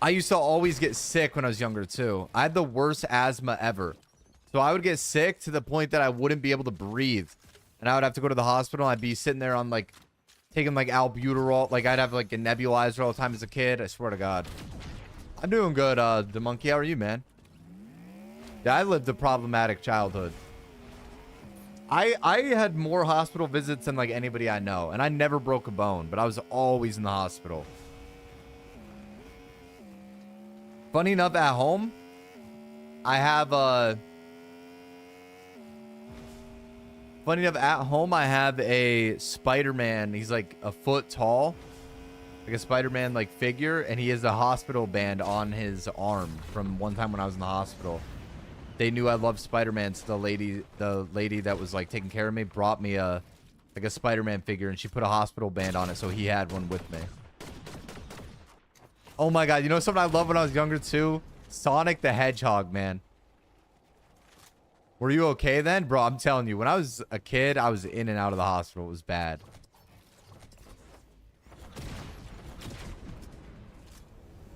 I used to always get sick when I was younger too. I had the worst asthma ever. So I would get sick to the point that I wouldn't be able to breathe. And I would have to go to the hospital. I'd be sitting there on like, taking like albuterol. Like I'd have like a nebulizer all the time as a kid. I swear to God. I'm doing good, the monkey. How are you, man? Yeah, I lived a problematic childhood. I had more hospital visits than like anybody I know, and I never broke a bone, but I was always in the hospital. Funny enough, at home, I have funny enough, at home I have a Spider-Man. He's like a foot tall, like a Spider-Man like figure, and he has a hospital band on his arm from one time when I was in the hospital. They knew I loved Spider-Man, so the lady that was like taking care of me brought me a Spider-Man figure, and she put a hospital band on it, so he had one with me. Oh my God, you know something I loved when I was younger too? Sonic the Hedgehog, man. Were you okay then? Bro, I'm telling you, when I was a kid, I was in and out of the hospital. It was bad.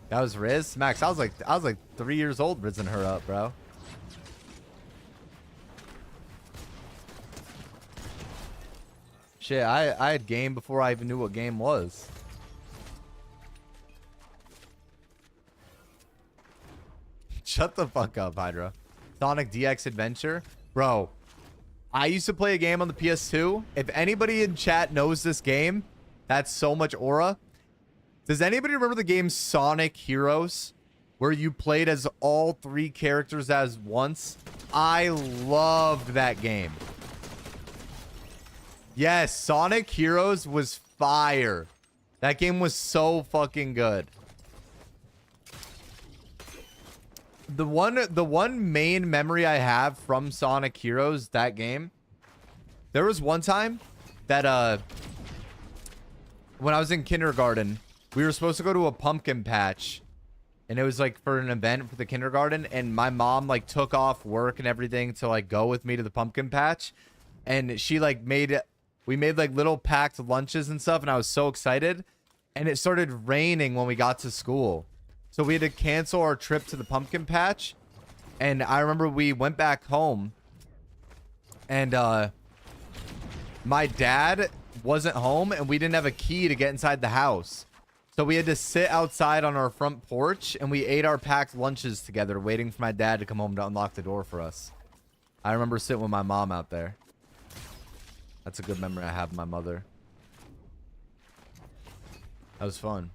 That was Riz? Max, I was like 3 years old rizzing her up, bro. Shit, I had game before I even knew what game was. Shut the fuck up, Hydra. Sonic DX Adventure. Bro, I used to play a game on the PS2. If anybody in chat knows this game, that's so much aura. Does anybody remember the game Sonic Heroes? Where you played as all 3 characters as once? I loved that game. Yes, Sonic Heroes was fire. That game was so fucking good. The one main memory I have from Sonic Heroes, that game, there was one time that when I was in kindergarten, we were supposed to go to a pumpkin patch, and it was like for an event for the kindergarten, and my mom like took off work and everything to like go with me to the pumpkin patch, and she like we made like little packed lunches and stuff, and I was so excited. And it started raining when we got to school. So we had to cancel our trip to the pumpkin patch. And I remember we went back home. And my dad wasn't home, and we didn't have a key to get inside the house. So we had to sit outside on our front porch, and we ate our packed lunches together, waiting for my dad to come home to unlock the door for us. I remember sitting with my mom out there. That's a good memory I have of my mother. That was fun.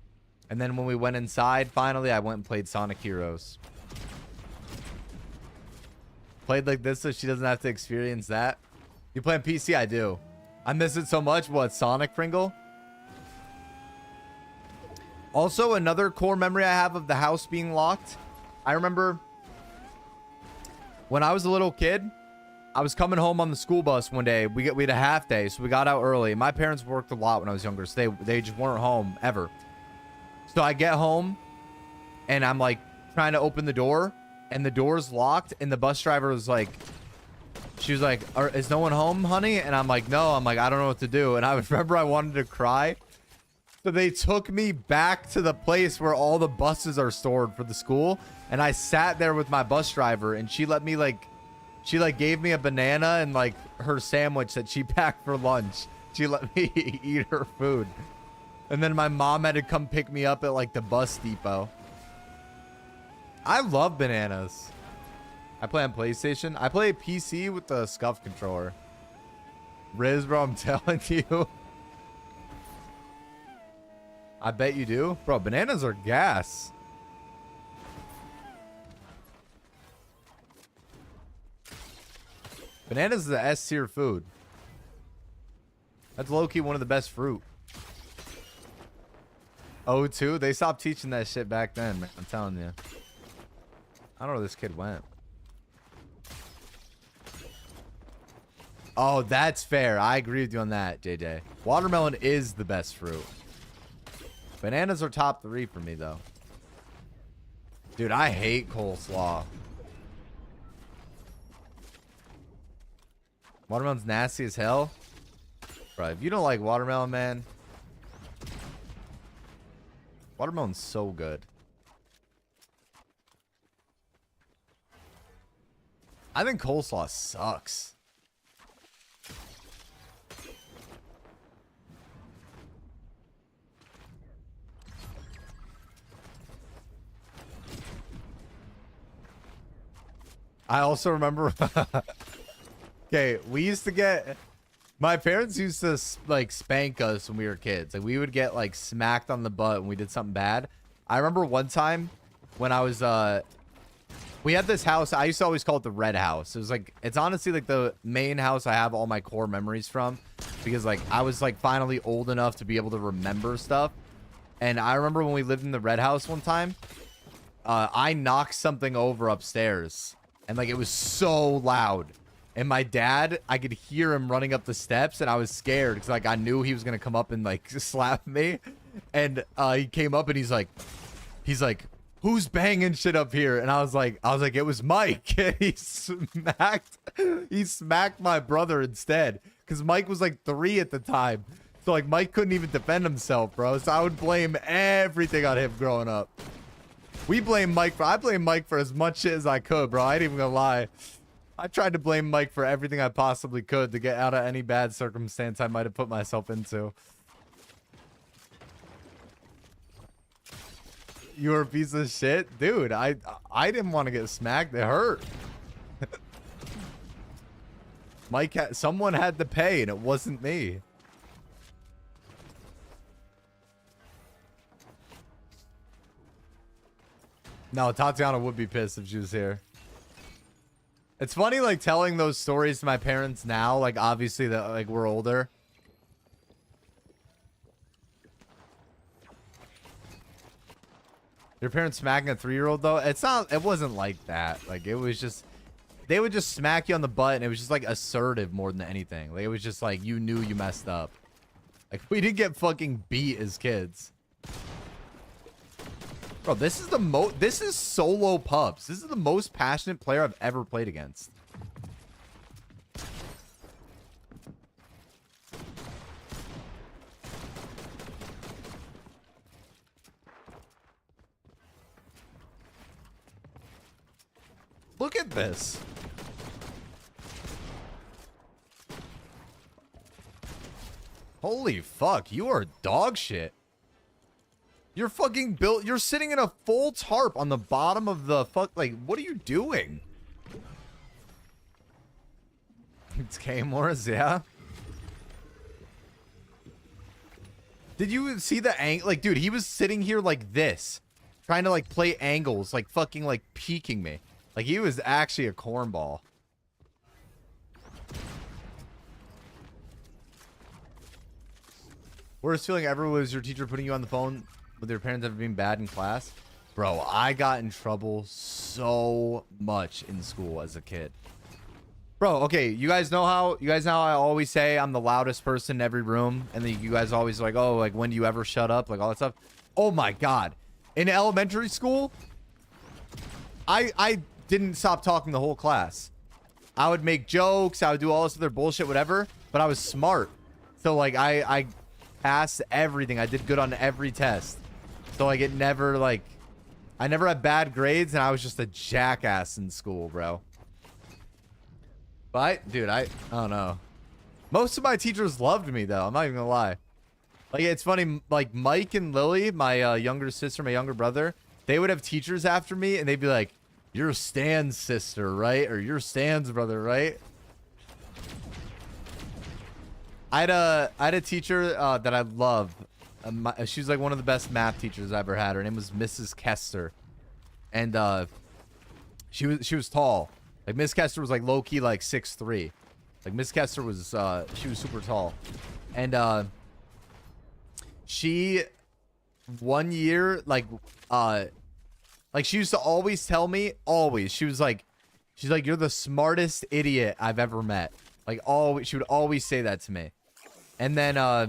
And then when we went inside, finally, I went and played Sonic Heroes. Played like this so she doesn't have to experience that. You play on PC? I do. I miss it so much. What, Sonic Pringle? Also, another core memory I have of the house being locked. I remember when I was a little kid, I was coming home on the school bus one day. We had a half day, so we got out early. My parents worked a lot when I was younger, so they just weren't home ever. So I get home, and I'm like trying to open the door, and the door's locked, and the bus driver was like, she was like, is no one home, honey? And I'm like, no. I'm like, I don't know what to do. And I remember I wanted to cry. So they took me back to the place where all the buses are stored for the school, and I sat there with my bus driver, and she let me like, she like gave me a banana and like her sandwich that she packed for lunch. She let me eat her food. And then my mom had to come pick me up at like the bus depot. I love bananas. I play on PlayStation. I play PC with the scuff controller. Riz, bro, I'm telling you. I bet you do. Bro, bananas are gas. Bananas is the S tier food. That's low-key one of the best fruit. Oh, too? They stopped teaching that shit back then, man. I'm telling you. I don't know where this kid went. Oh, that's fair. I agree with you on that, JJ. Watermelon is the best fruit. Bananas are top 3 for me, though. Dude, I hate coleslaw. Watermelon's nasty as hell. Bro, if you don't like watermelon, man. Watermelon's so good. I think coleslaw sucks. I also remember okay, we used to get my parents used to like spank us when we were kids. Like we would get like smacked on the butt when we did something bad. I remember one time when I was we had this house. I used to always call it the red house. It was like, it's honestly like the main house I have all my core memories from, because like I was like finally old enough to be able to remember stuff. And I remember when we lived in the red house one time, I knocked something over upstairs. And like, it was so loud. And my dad, I could hear him running up the steps, and I was scared because like I knew he was going to come up and like slap me. And he came up and he's like, who's banging shit up here? And I was like, it was Mike. And he smacked my brother instead, because Mike was like 3 at the time. So like Mike couldn't even defend himself, bro. So I would blame everything on him growing up. I blame Mike for as much shit as I could, bro. I ain't even gonna lie. I tried to blame Mike for everything I possibly could to get out of any bad circumstance I might have put myself into. You were a piece of shit? Dude, I didn't want to get smacked. It hurt. Someone had to pay, and it wasn't me. No, Tatiana would be pissed if she was here. It's funny, like, telling those stories to my parents now. Like, obviously, that like we're older. Your parents smacking a 3-year-old, though? It wasn't like that. Like, it was just... They would just smack you on the butt, and it was just, like, assertive more than anything. Like, it was just, like, you knew you messed up. Like, we didn't get fucking beat as kids. Bro, this is solo pups. This is the most passionate player I've ever played against. Look at this. Holy fuck, you are dog shit. You're fucking built. You're sitting in a full tarp on the bottom of the fuck. Like, what are you doing? It's K-Morris, yeah. Did you see the angle? Like, dude, he was sitting here like this, trying to like play angles, like fucking like peeking me. Like, he was actually a cornball. Worst feeling ever was your teacher putting you on the phone with your parents ever being bad in class? Bro, I got in trouble so much in school as a kid. Bro, okay, you guys know how I always say I'm the loudest person in every room, and then you guys always like, oh, like, when do you ever shut up? Like, all that stuff. Oh my god. In elementary school, I didn't stop talking the whole class. I would make jokes, I would do all this other bullshit, whatever, but I was smart. So like I passed everything. I did good on every test. So like it never like I never had bad grades, and I was just a jackass in school, bro. But dude, I don't know. Most of my teachers loved me though. I'm not even gonna lie. Like, it's funny, like Mike and Lily, my younger sister, my younger brother, they would have teachers after me, and they'd be like, "You're Stan's sister, right?" Or "You're Stan's brother, right?" I had a teacher that I love. She was like one of the best math teachers I ever had. Her name was Mrs. Kester, and she was tall. Like Miss Kester was like low key like 6'3". Like Miss Kester was she was super tall. And she one year like she used to always tell me, always, she's like, you're the smartest idiot I've ever met. Like always, she would always say that to me. And then I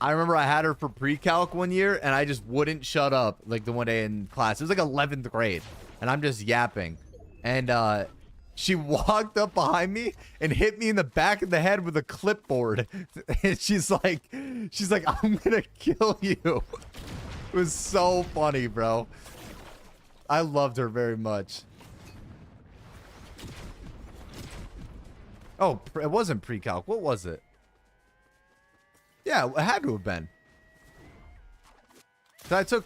remember I had her for pre-calc one year and I just wouldn't shut up like the one day in class. It was like 11th grade and I'm just yapping. And she walked up behind me and hit me in the back of the head with a clipboard. And she's like, I'm gonna kill you. It was so funny, bro. I loved her very much. Oh, it wasn't pre-calc. What was it? Yeah, it had to have been. So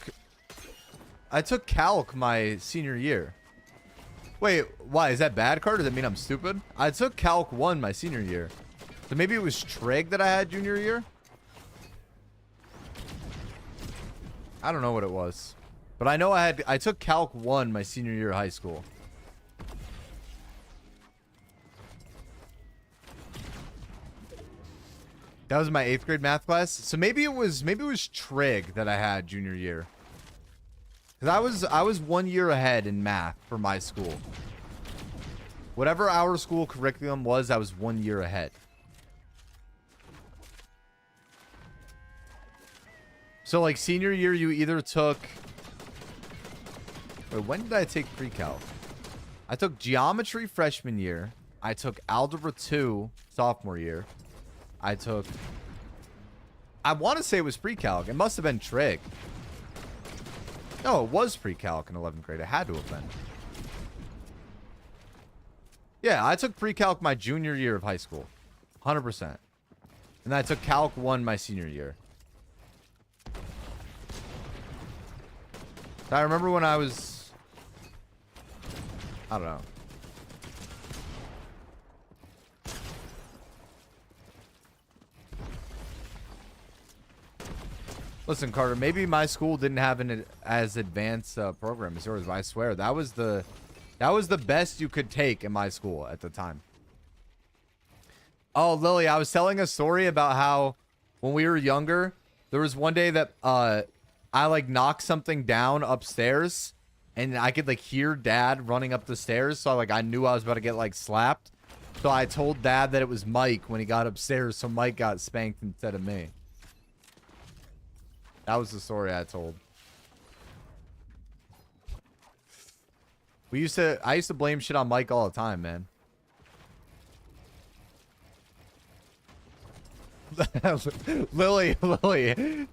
I took calc my senior year. Wait, why? Is that bad, Carter? Does that mean I'm stupid? I took calc 1 my senior year. So maybe it was trig that I had junior year? I don't know what it was. But I know I took calc 1 my senior year of high school. That was my 8th grade math class. So maybe it was trig that I had junior year. Cuz I was 1 year ahead in math for my school. Whatever our school curriculum was, I was 1 year ahead. So like senior year you either took... Wait, when did I take pre-calc? I took geometry freshman year. I took algebra 2 sophomore year. I want to say it was pre-calc. It must have been trig. No, it was pre-calc in 11th grade. It had to have been. Yeah, I took pre-calc my junior year of high school. 100%. And then I took calc 1 my senior year. I remember when I was... I don't know. Listen, Carter, maybe my school didn't have an as advanced program as yours, but I swear that was the best you could take in my school at the time. Oh, Lily, I was telling a story about how when we were younger, there was one day that I like knocked something down upstairs and I could like hear Dad running up the stairs, so I knew I was about to get like slapped. So I told Dad that it was Mike when he got upstairs, so Mike got spanked instead of me. That was the story I told. I used to blame shit on Mike all the time, man. Lily,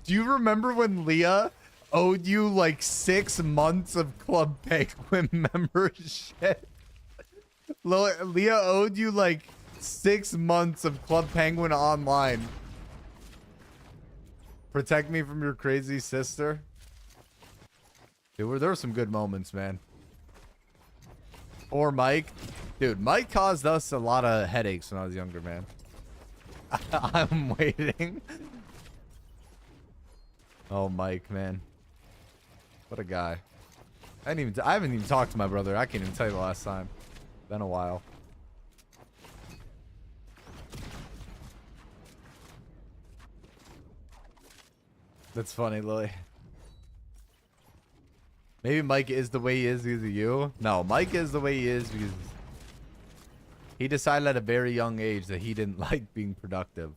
do you remember when Leah owed you like 6 months of Club Penguin membership? Leah owed you like 6 months of Club Penguin online. Protect me from your crazy sister. Dude, there were some good moments, man. Or Mike. Dude, Mike caused us a lot of headaches when I was younger, man. I'm waiting. Oh, Mike, man. What a guy. I haven't even talked to my brother. I can't even tell you the last time. Been a while. That's funny, Lily. Maybe Mike is the way he is because of you. No, Mike is the way he is because he decided at a very young age that he didn't like being productive.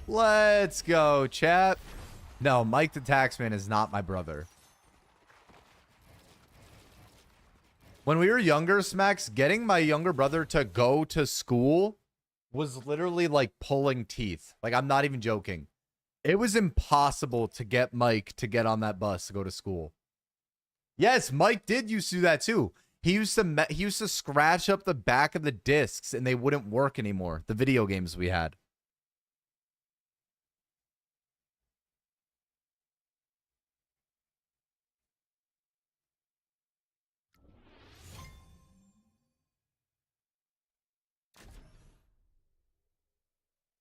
Let's go, chat. No, Mike the Taxman is not my brother. When we were younger, Smacks, getting my younger brother to go to school was literally like pulling teeth. Like, I'm not even joking. It was impossible to get Mike to get on that bus to go to school. Yes, Mike did used to do that too. He used to scratch up the back of the discs and they wouldn't work anymore. The video games we had.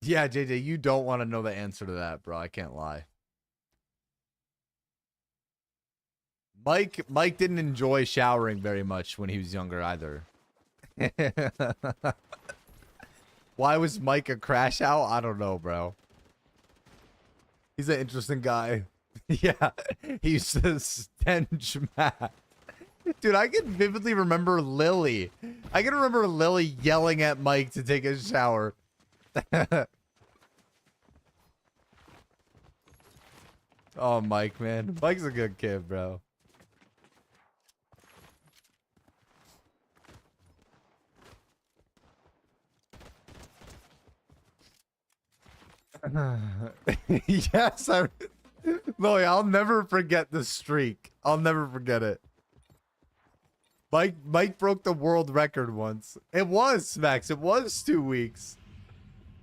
Yeah, JJ, you don't want to know the answer to that, bro. I can't lie. Mike didn't enjoy showering very much when he was younger either. Why was Mike a crash out? I don't know, bro. He's an interesting guy. Yeah, he's a stench man. Dude, I can vividly remember Lily. I can remember Lily yelling at Mike to take a shower. Oh, Mike, man. Mike's a good kid, bro. Yes, Lily, I'll never forget the streak. I'll never forget it. Mike broke the world record once. It was, Max. It was 2 weeks.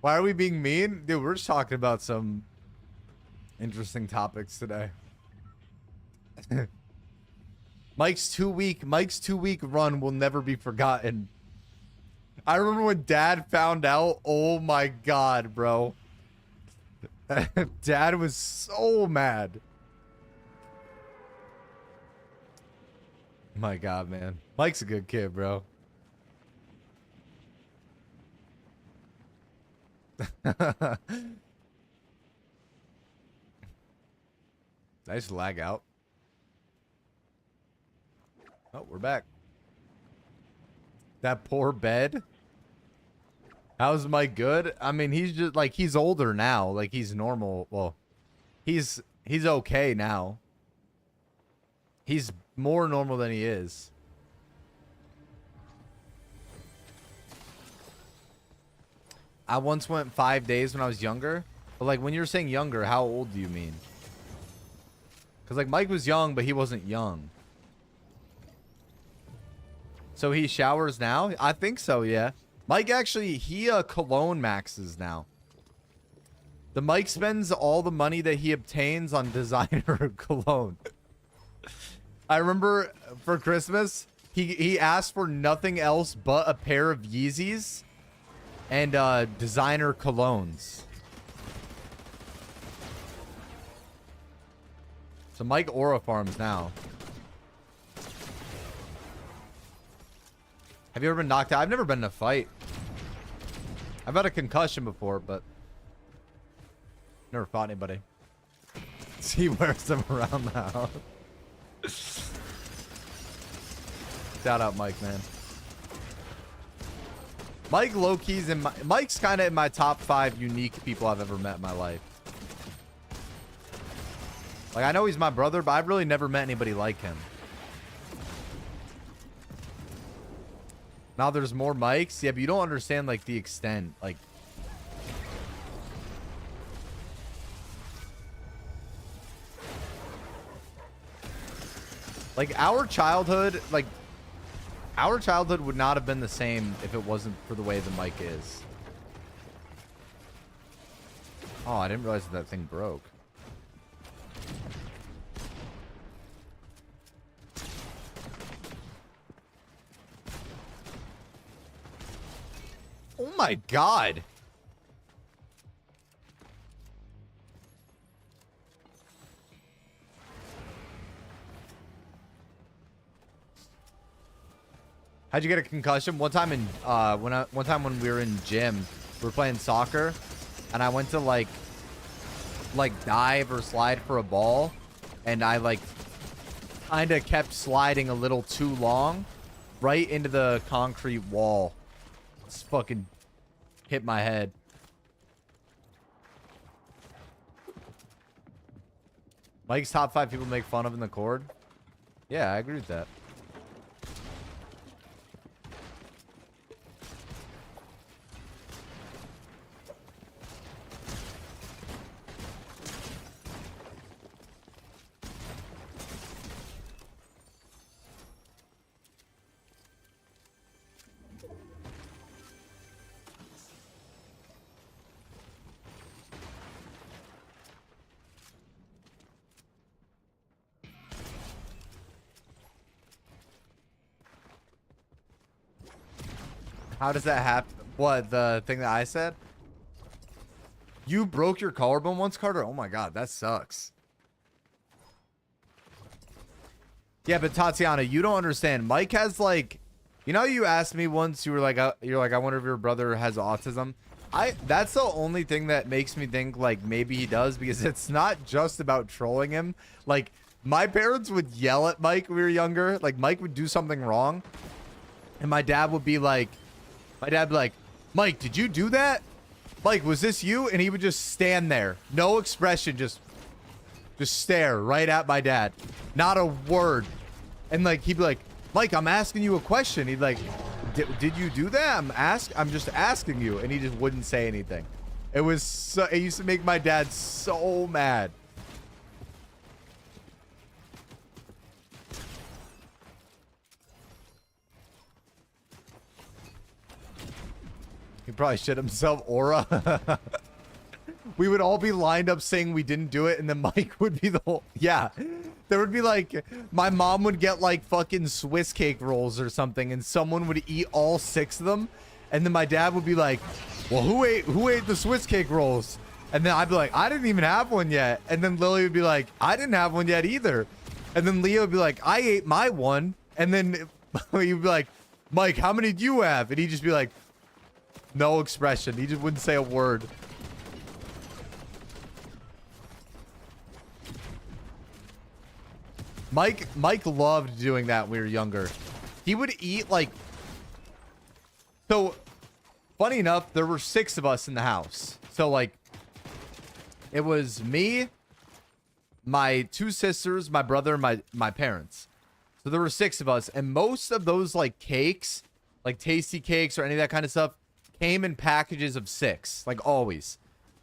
Why are we being mean? Dude, we're just talking about some interesting topics today. Mike's 2 week run will never be forgotten. I remember when Dad found out. Oh my God, bro. Dad was so mad. My God, man. Mike's a good kid, bro. Did I just lag out? Oh, we're back. That poor bed. How's Mike good? I mean, he's just like, he's older now. Like, he's normal. Well, he's okay now. He's more normal than he is. I once went 5 days when I was younger. But like, when you're saying younger, how old do you mean? Because like, Mike was young, but he wasn't young. So he showers now? I think so, yeah. Mike actually, he cologne maxes now. The Mike spends all the money that he obtains on designer cologne. I remember for Christmas, he asked for nothing else but a pair of Yeezys and designer colognes. So Mike aura farms now. Have you ever been knocked out? I've never been in a fight. I've had a concussion before, but never fought anybody. He wears them around the house. Shout out Mike, man. Mike low-key's in my... Mike's kind of in my top 5 unique people I've ever met in my life. Like, I know he's my brother, but I've really never met anybody like him. Now there's more Mikes. Yeah, but you don't understand, like, the extent. Like... Like, our childhood would not have been the same if it wasn't for the way the mic is. Oh, I didn't realize that thing broke. Oh my God. How'd you get a concussion? One time in one time when we were in gym, we were playing soccer, and I went to like dive or slide for a ball, and I like kind of kept sliding a little too long, right into the concrete wall. Just fucking hit my head. Mike's top 5 people make fun of in the cord. Yeah, I agree with that. How does that happen? What, the thing that I said? You broke your collarbone once, Carter? Oh my god, that sucks. Yeah, but Tatiana, you don't understand. Mike has like, you know, you asked me once, you were like, you're like, I wonder if your brother has autism. That's the only thing that makes me think like maybe he does, because it's not just about trolling him. Like, my parents would yell at Mike when we were younger. Like, Mike would do something wrong, and my dad would be like, Mike, did you do that? Mike, was this you? And he would just stand there, no expression, just stare right at my dad, not a word. And like, he'd be like, Mike, I'm asking you a question. He'd like, did you do that? I'm just asking you. And he just wouldn't say anything. It used to make my dad so mad. He probably shit himself, Aura. We would all be lined up saying we didn't do it, and then Mike would be the whole... Yeah. There would be like... My mom would get like fucking Swiss cake rolls or something, and someone would eat all 6 of them, and then my dad would be like, well, who ate the Swiss cake rolls? And then I'd be like, I didn't even have one yet. And then Lily would be like, I didn't have one yet either. And then Leo would be like, I ate my one. And then he'd be like, Mike, how many do you have? And he'd just be like, no expression. He just wouldn't say a word. Mike loved doing that when we were younger. He would eat like... So, funny enough, there were 6 of us in the house. So, like, it was me, my 2 sisters, my brother, my parents. So there were 6 of us, and most of those like cakes, like tasty cakes or any of that kind of stuff, came in packages of 6, like always.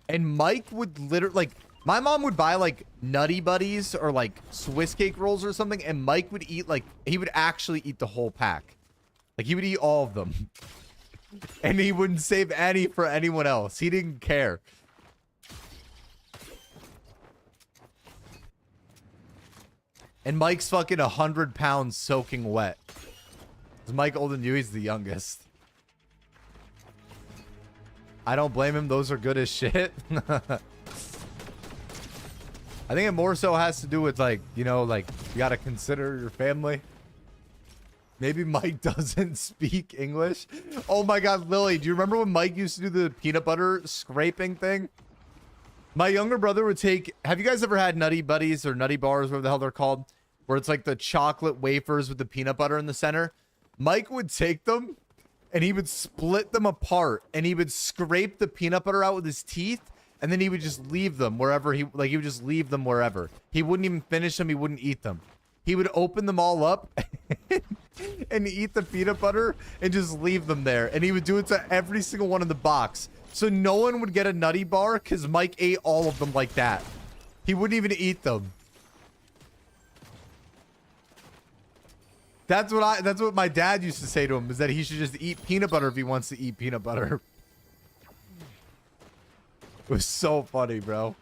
And Mike would literally, like, my mom would buy like Nutty Buddies or like Swiss cake rolls or something, and Mike would eat like, he would actually eat the whole pack. Like, he would eat all of them. And he wouldn't save any for anyone else. He didn't care. And Mike's fucking 100 pounds soaking wet. Is Mike older than you? He's the youngest. I don't blame him. Those are good as shit. I think it more so has to do with, like, you know, like, you gotta consider your family. Maybe Mike doesn't speak English. Oh my god, Lily, do you remember when Mike used to do the peanut butter scraping thing? My younger brother would take... Have you guys ever had Nutty Buddies or Nutty Bars, whatever the hell they're called? Where it's like the chocolate wafers with the peanut butter in the center? Mike would take them, and he would split them apart, and he would scrape the peanut butter out with his teeth, and then he would just leave them wherever he... Like, he would just leave them wherever. He wouldn't even finish them. He wouldn't eat them. He would open them all up and eat the peanut butter and just leave them there. And he would do it to every single one in the box. So no one would get a Nutty Bar because Mike ate all of them like that. He wouldn't even eat them. That's what my dad used to say to him, is that he should just eat peanut butter if he wants to eat peanut butter. It was so funny, bro.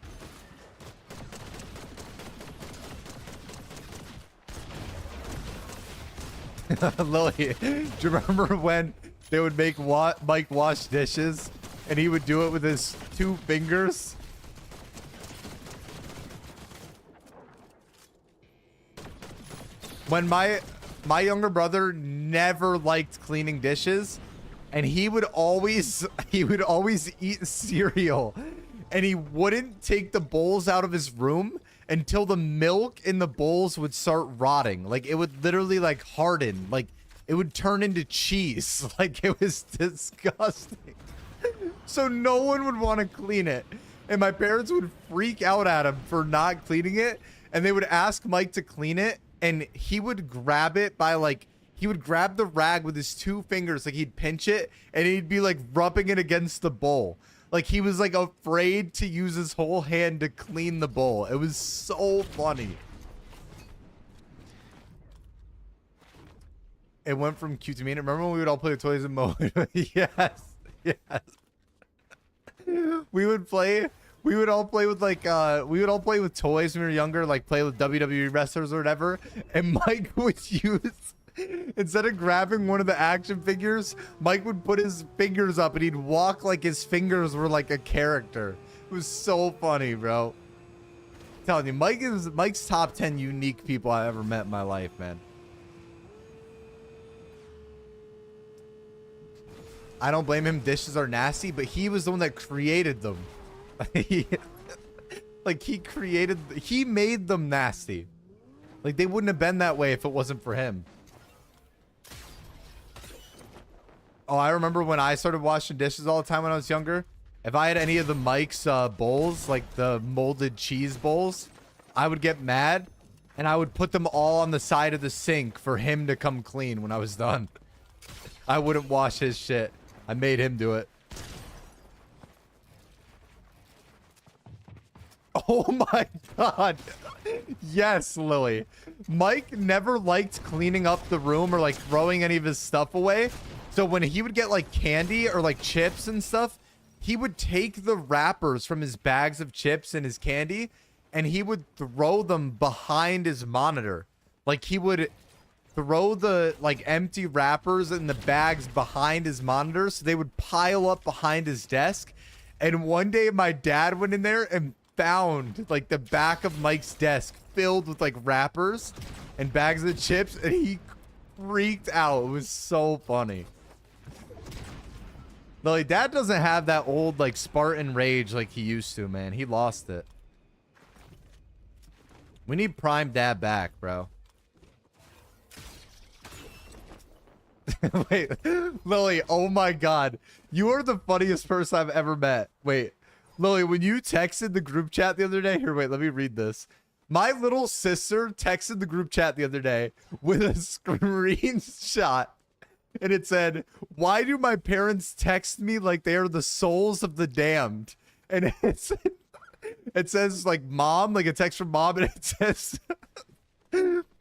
Lily, do you remember when they would make Mike wash dishes and he would do it with his 2 fingers? When my younger brother never liked cleaning dishes, and he would always eat cereal, and he wouldn't take the bowls out of his room until the milk in the bowls would start rotting. Like, it would literally like harden. Like, it would turn into cheese. Like, it was disgusting. So no one would want to clean it. And my parents would freak out at him for not cleaning it. And they would ask Mike to clean it. And he would grab it by like, he would grab the rag with his 2 fingers. Like, he'd pinch it and he'd be like rubbing it against the bowl. Like, he was like afraid to use his whole hand to clean the bowl. It was so funny. It went from cute to mean. Remember when we would all play with toys and mode? Yes. Yes. We would all play with like, we would all play with toys when we were younger, like play with WWE wrestlers or whatever. And Mike would use, instead of grabbing one of the action figures, Mike would put his fingers up and he'd walk like his fingers were like a character. was so funny, bro. I'm telling you, Mike's top 10 unique people I ever met in my life, man. I don't blame him. Dishes are nasty, but he was the one that created them. Like he made them nasty. Like they wouldn't have been that way if it wasn't for him. Oh, I remember when I started washing dishes all the time when I was younger. If I had any of the Mike's bowls, like the molded cheese bowls, I would get mad and I would put them all on the side of the sink for him to come clean when I was done. I wouldn't wash his shit. I made him do it. Oh my god. Yes, Lily. Mike never liked cleaning up the room or like throwing any of his stuff away. So when he would get like candy or like chips and stuff, he would take the wrappers from his bags of chips and his candy and he would throw them behind his monitor. Like he would throw the like empty wrappers in the bags behind his monitor so they would pile up behind his desk. And one day my dad went in there and found like the back of Mike's desk filled with like wrappers and bags of chips and he freaked out. It was so funny. No, like, dad doesn't have that old like Spartan rage like he used to, man. He lost it. We need prime dad back, bro. Wait, Lily, oh my god. You are the funniest person I've ever met. Wait, Lily, when you texted the group chat the other day, here, wait, let me read this. My little sister texted the group chat the other day with a screenshot and it said, "Why do my parents text me like they are the souls of the damned?" And it says like mom, like a text from mom, and it says,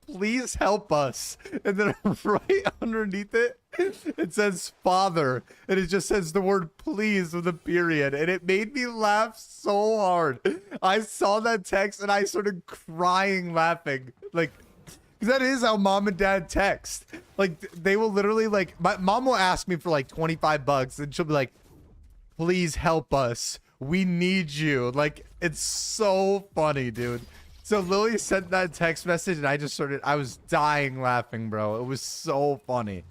"Please help us." And then right underneath it, it says father. And it just says the word please with a period. And it made me laugh so hard. I saw that text and I started crying laughing. Like, because that is how mom and dad text. Like, they will literally, like, my mom will ask me for like 25 bucks and she'll be like, "Please help us. We need you." Like, it's so funny, dude. So Lily sent that text message and I was dying laughing, bro. It was so funny.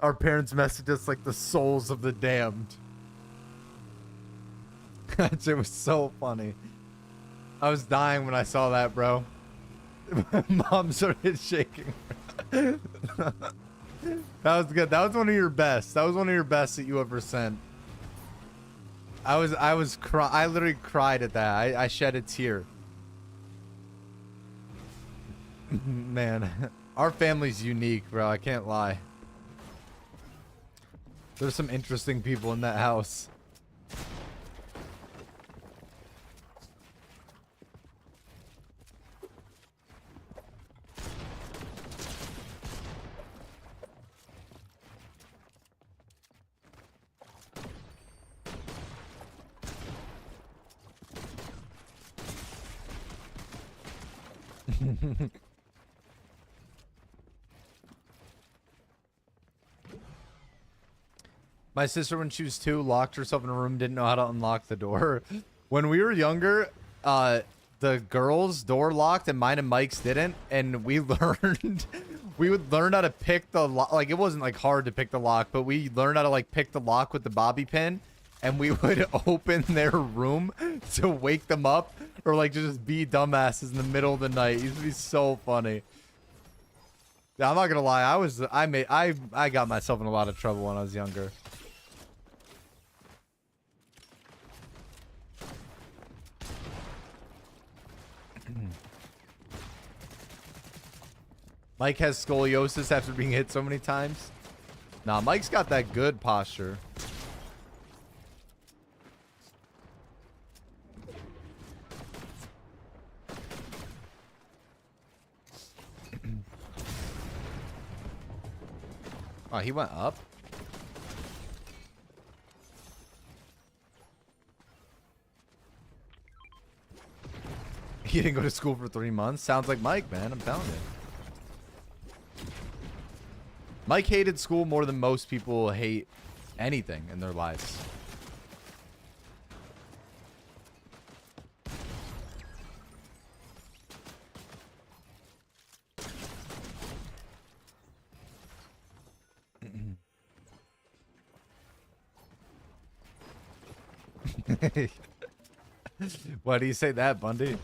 Our parents messaged us like the souls of the damned. It was so funny. I was dying when I saw that, bro. Mom started shaking. That was good. That was one of your best. That was one of your best that you ever sent. I literally cried at that. I shed a tear. Man, our family's unique, bro. I can't lie. There's some interesting people in that house. My sister, when she was 2, locked herself in a room, didn't know how to unlock the door. When we were younger, the girls' door locked and mine and Mike's didn't. And we learned, we would learn how to pick the lock. Like, it wasn't like hard to pick the lock, but we learned how to like pick the lock with the bobby pin. And we would open their room to wake them up or like just be dumbasses in the middle of the night. It used to be so funny. Yeah, I'm not gonna lie. I got myself in a lot of trouble when I was younger. Mike has scoliosis after being hit so many times. Nah, Mike's got that good posture. Oh, he went up? He didn't go to school for 3 months. Sounds like Mike, man. I'm telling you. Mike hated school more than most people hate anything in their lives. Why do you say that, Bundy?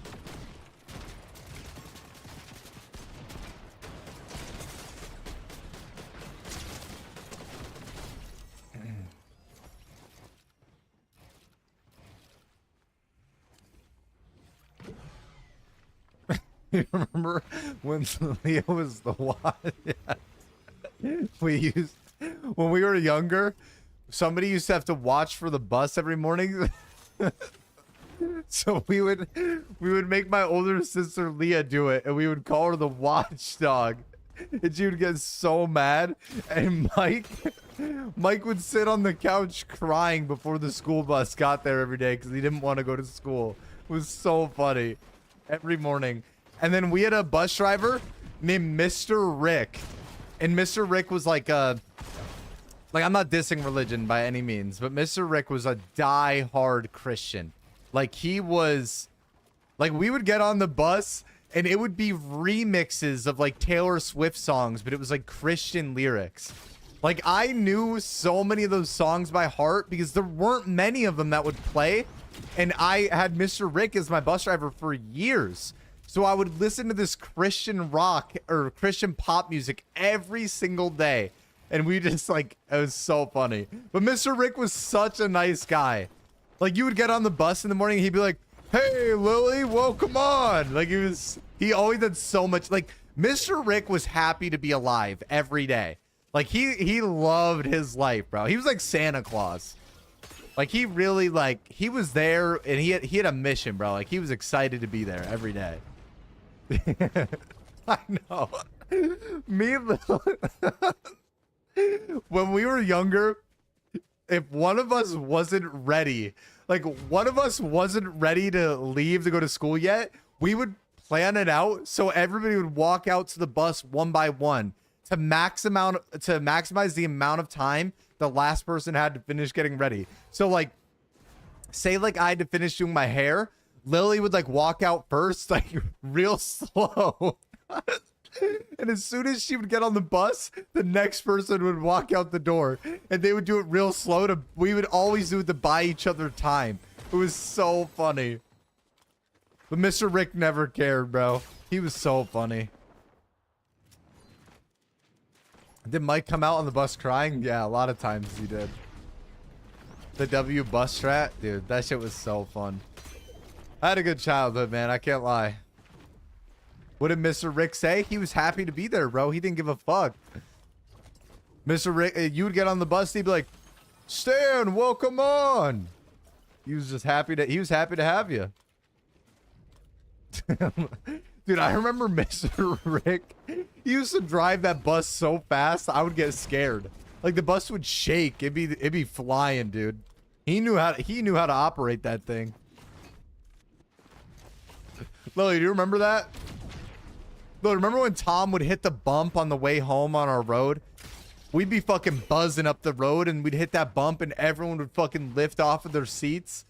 You remember when Leo was the one? Yeah. We used, when we were younger, somebody used to have to watch for the bus every morning. So we would make my older sister Leah do it, and we would call her the watchdog. And she would get so mad. And Mike would sit on the couch crying before the school bus got there every day because he didn't want to go to school. It was so funny. Every morning. And then we had a bus driver named Mr. Rick. And Mr. Rick was like I'm not dissing religion by any means, but Mr. Rick was a die-hard Christian. Like, he was... Like, we would get on the bus, and it would be remixes of, like, Taylor Swift songs, but it was, like, Christian lyrics. Like, I knew so many of those songs by heart because there weren't many of them that would play. And I had Mr. Rick as my bus driver for years. So I would listen to this Christian rock or Christian pop music every single day. And we just, like, it was so funny. But Mr. Rick was such a nice guy. Like, you would get on the bus in the morning and he'd be like, "Hey, Lily, well, come on." Like, he always had so much, like, Mr. Rick was happy to be alive every day. Like, he loved his life, bro. He was like Santa Claus. Like, he really, like, he was there and he had a mission, bro. Like, he was excited to be there every day. I know. Me, when we were younger, if one of us wasn't ready, like one of us wasn't ready to leave to go to school yet, we would plan it out so everybody would walk out to the bus one by one to maximize the amount of time the last person had to finish getting ready. So, like, say like I had to finish doing my hair, Lily would like walk out first, like real slow. And as soon as she would get on the bus, the next person would walk out the door, and they would do it real slow. We would always do it to buy each other time. It was so funny. But Mr. Rick never cared, bro. He was so funny. Did Mike come out on the bus crying? Yeah, a lot of times he did. The W bus strat, dude, that shit was so fun. I had a good childhood, man. I can't lie. What did Mr. Rick say? He was happy to be there, bro. He didn't give a fuck. Mr. Rick, you would get on the bus, he'd be like, "Stan, welcome on." He was just happy to have you. Dude, I remember Mr. Rick. He used to drive that bus so fast, I would get scared. Like, the bus would shake. It'd be flying, dude. He knew how to operate that thing. Lily, do you remember that? Lily, remember when Tom would hit the bump on the way home on our road? We'd be fucking buzzing up the road and we'd hit that bump and everyone would fucking lift off of their seats.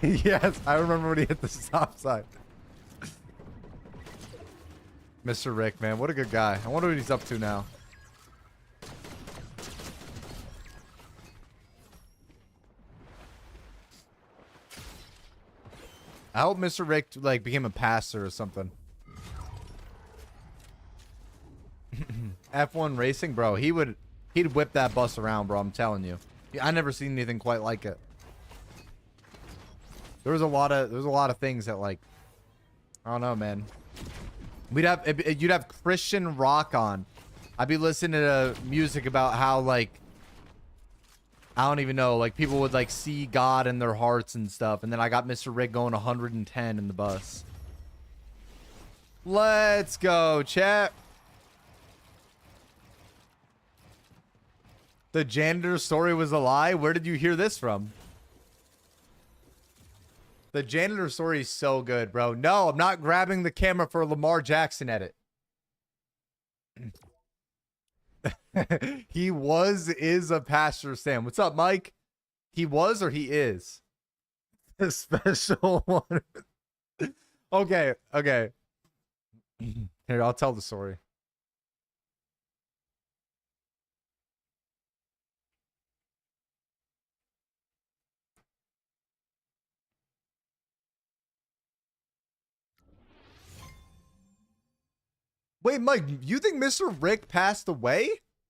Yes, I remember when he hit the stop sign. Mr. Rick, man, what a good guy. I wonder what he's up to now. I hope Mr. Rick like became a pastor or something. F1 racing, bro. He'd whip that bus around, bro. I'm telling you. I never seen anything quite like it. There was a lot of things that, like, I don't know, man. You'd have Christian rock on. I'd be listening to music about how, like, I don't even know, like, people would like see God in their hearts and stuff. And then I got Mr. Rick going 110 in the bus. Let's go, chat. The janitor story was a lie. Where did you hear this from? The janitor story is so good, bro. No, I'm not grabbing the camera for a Lamar Jackson edit. He is a pastor, Sam. What's up, Mike? He was or he is? A special one. Okay. Here, I'll tell the story. Wait, Mike, you think Mr. Rick passed away?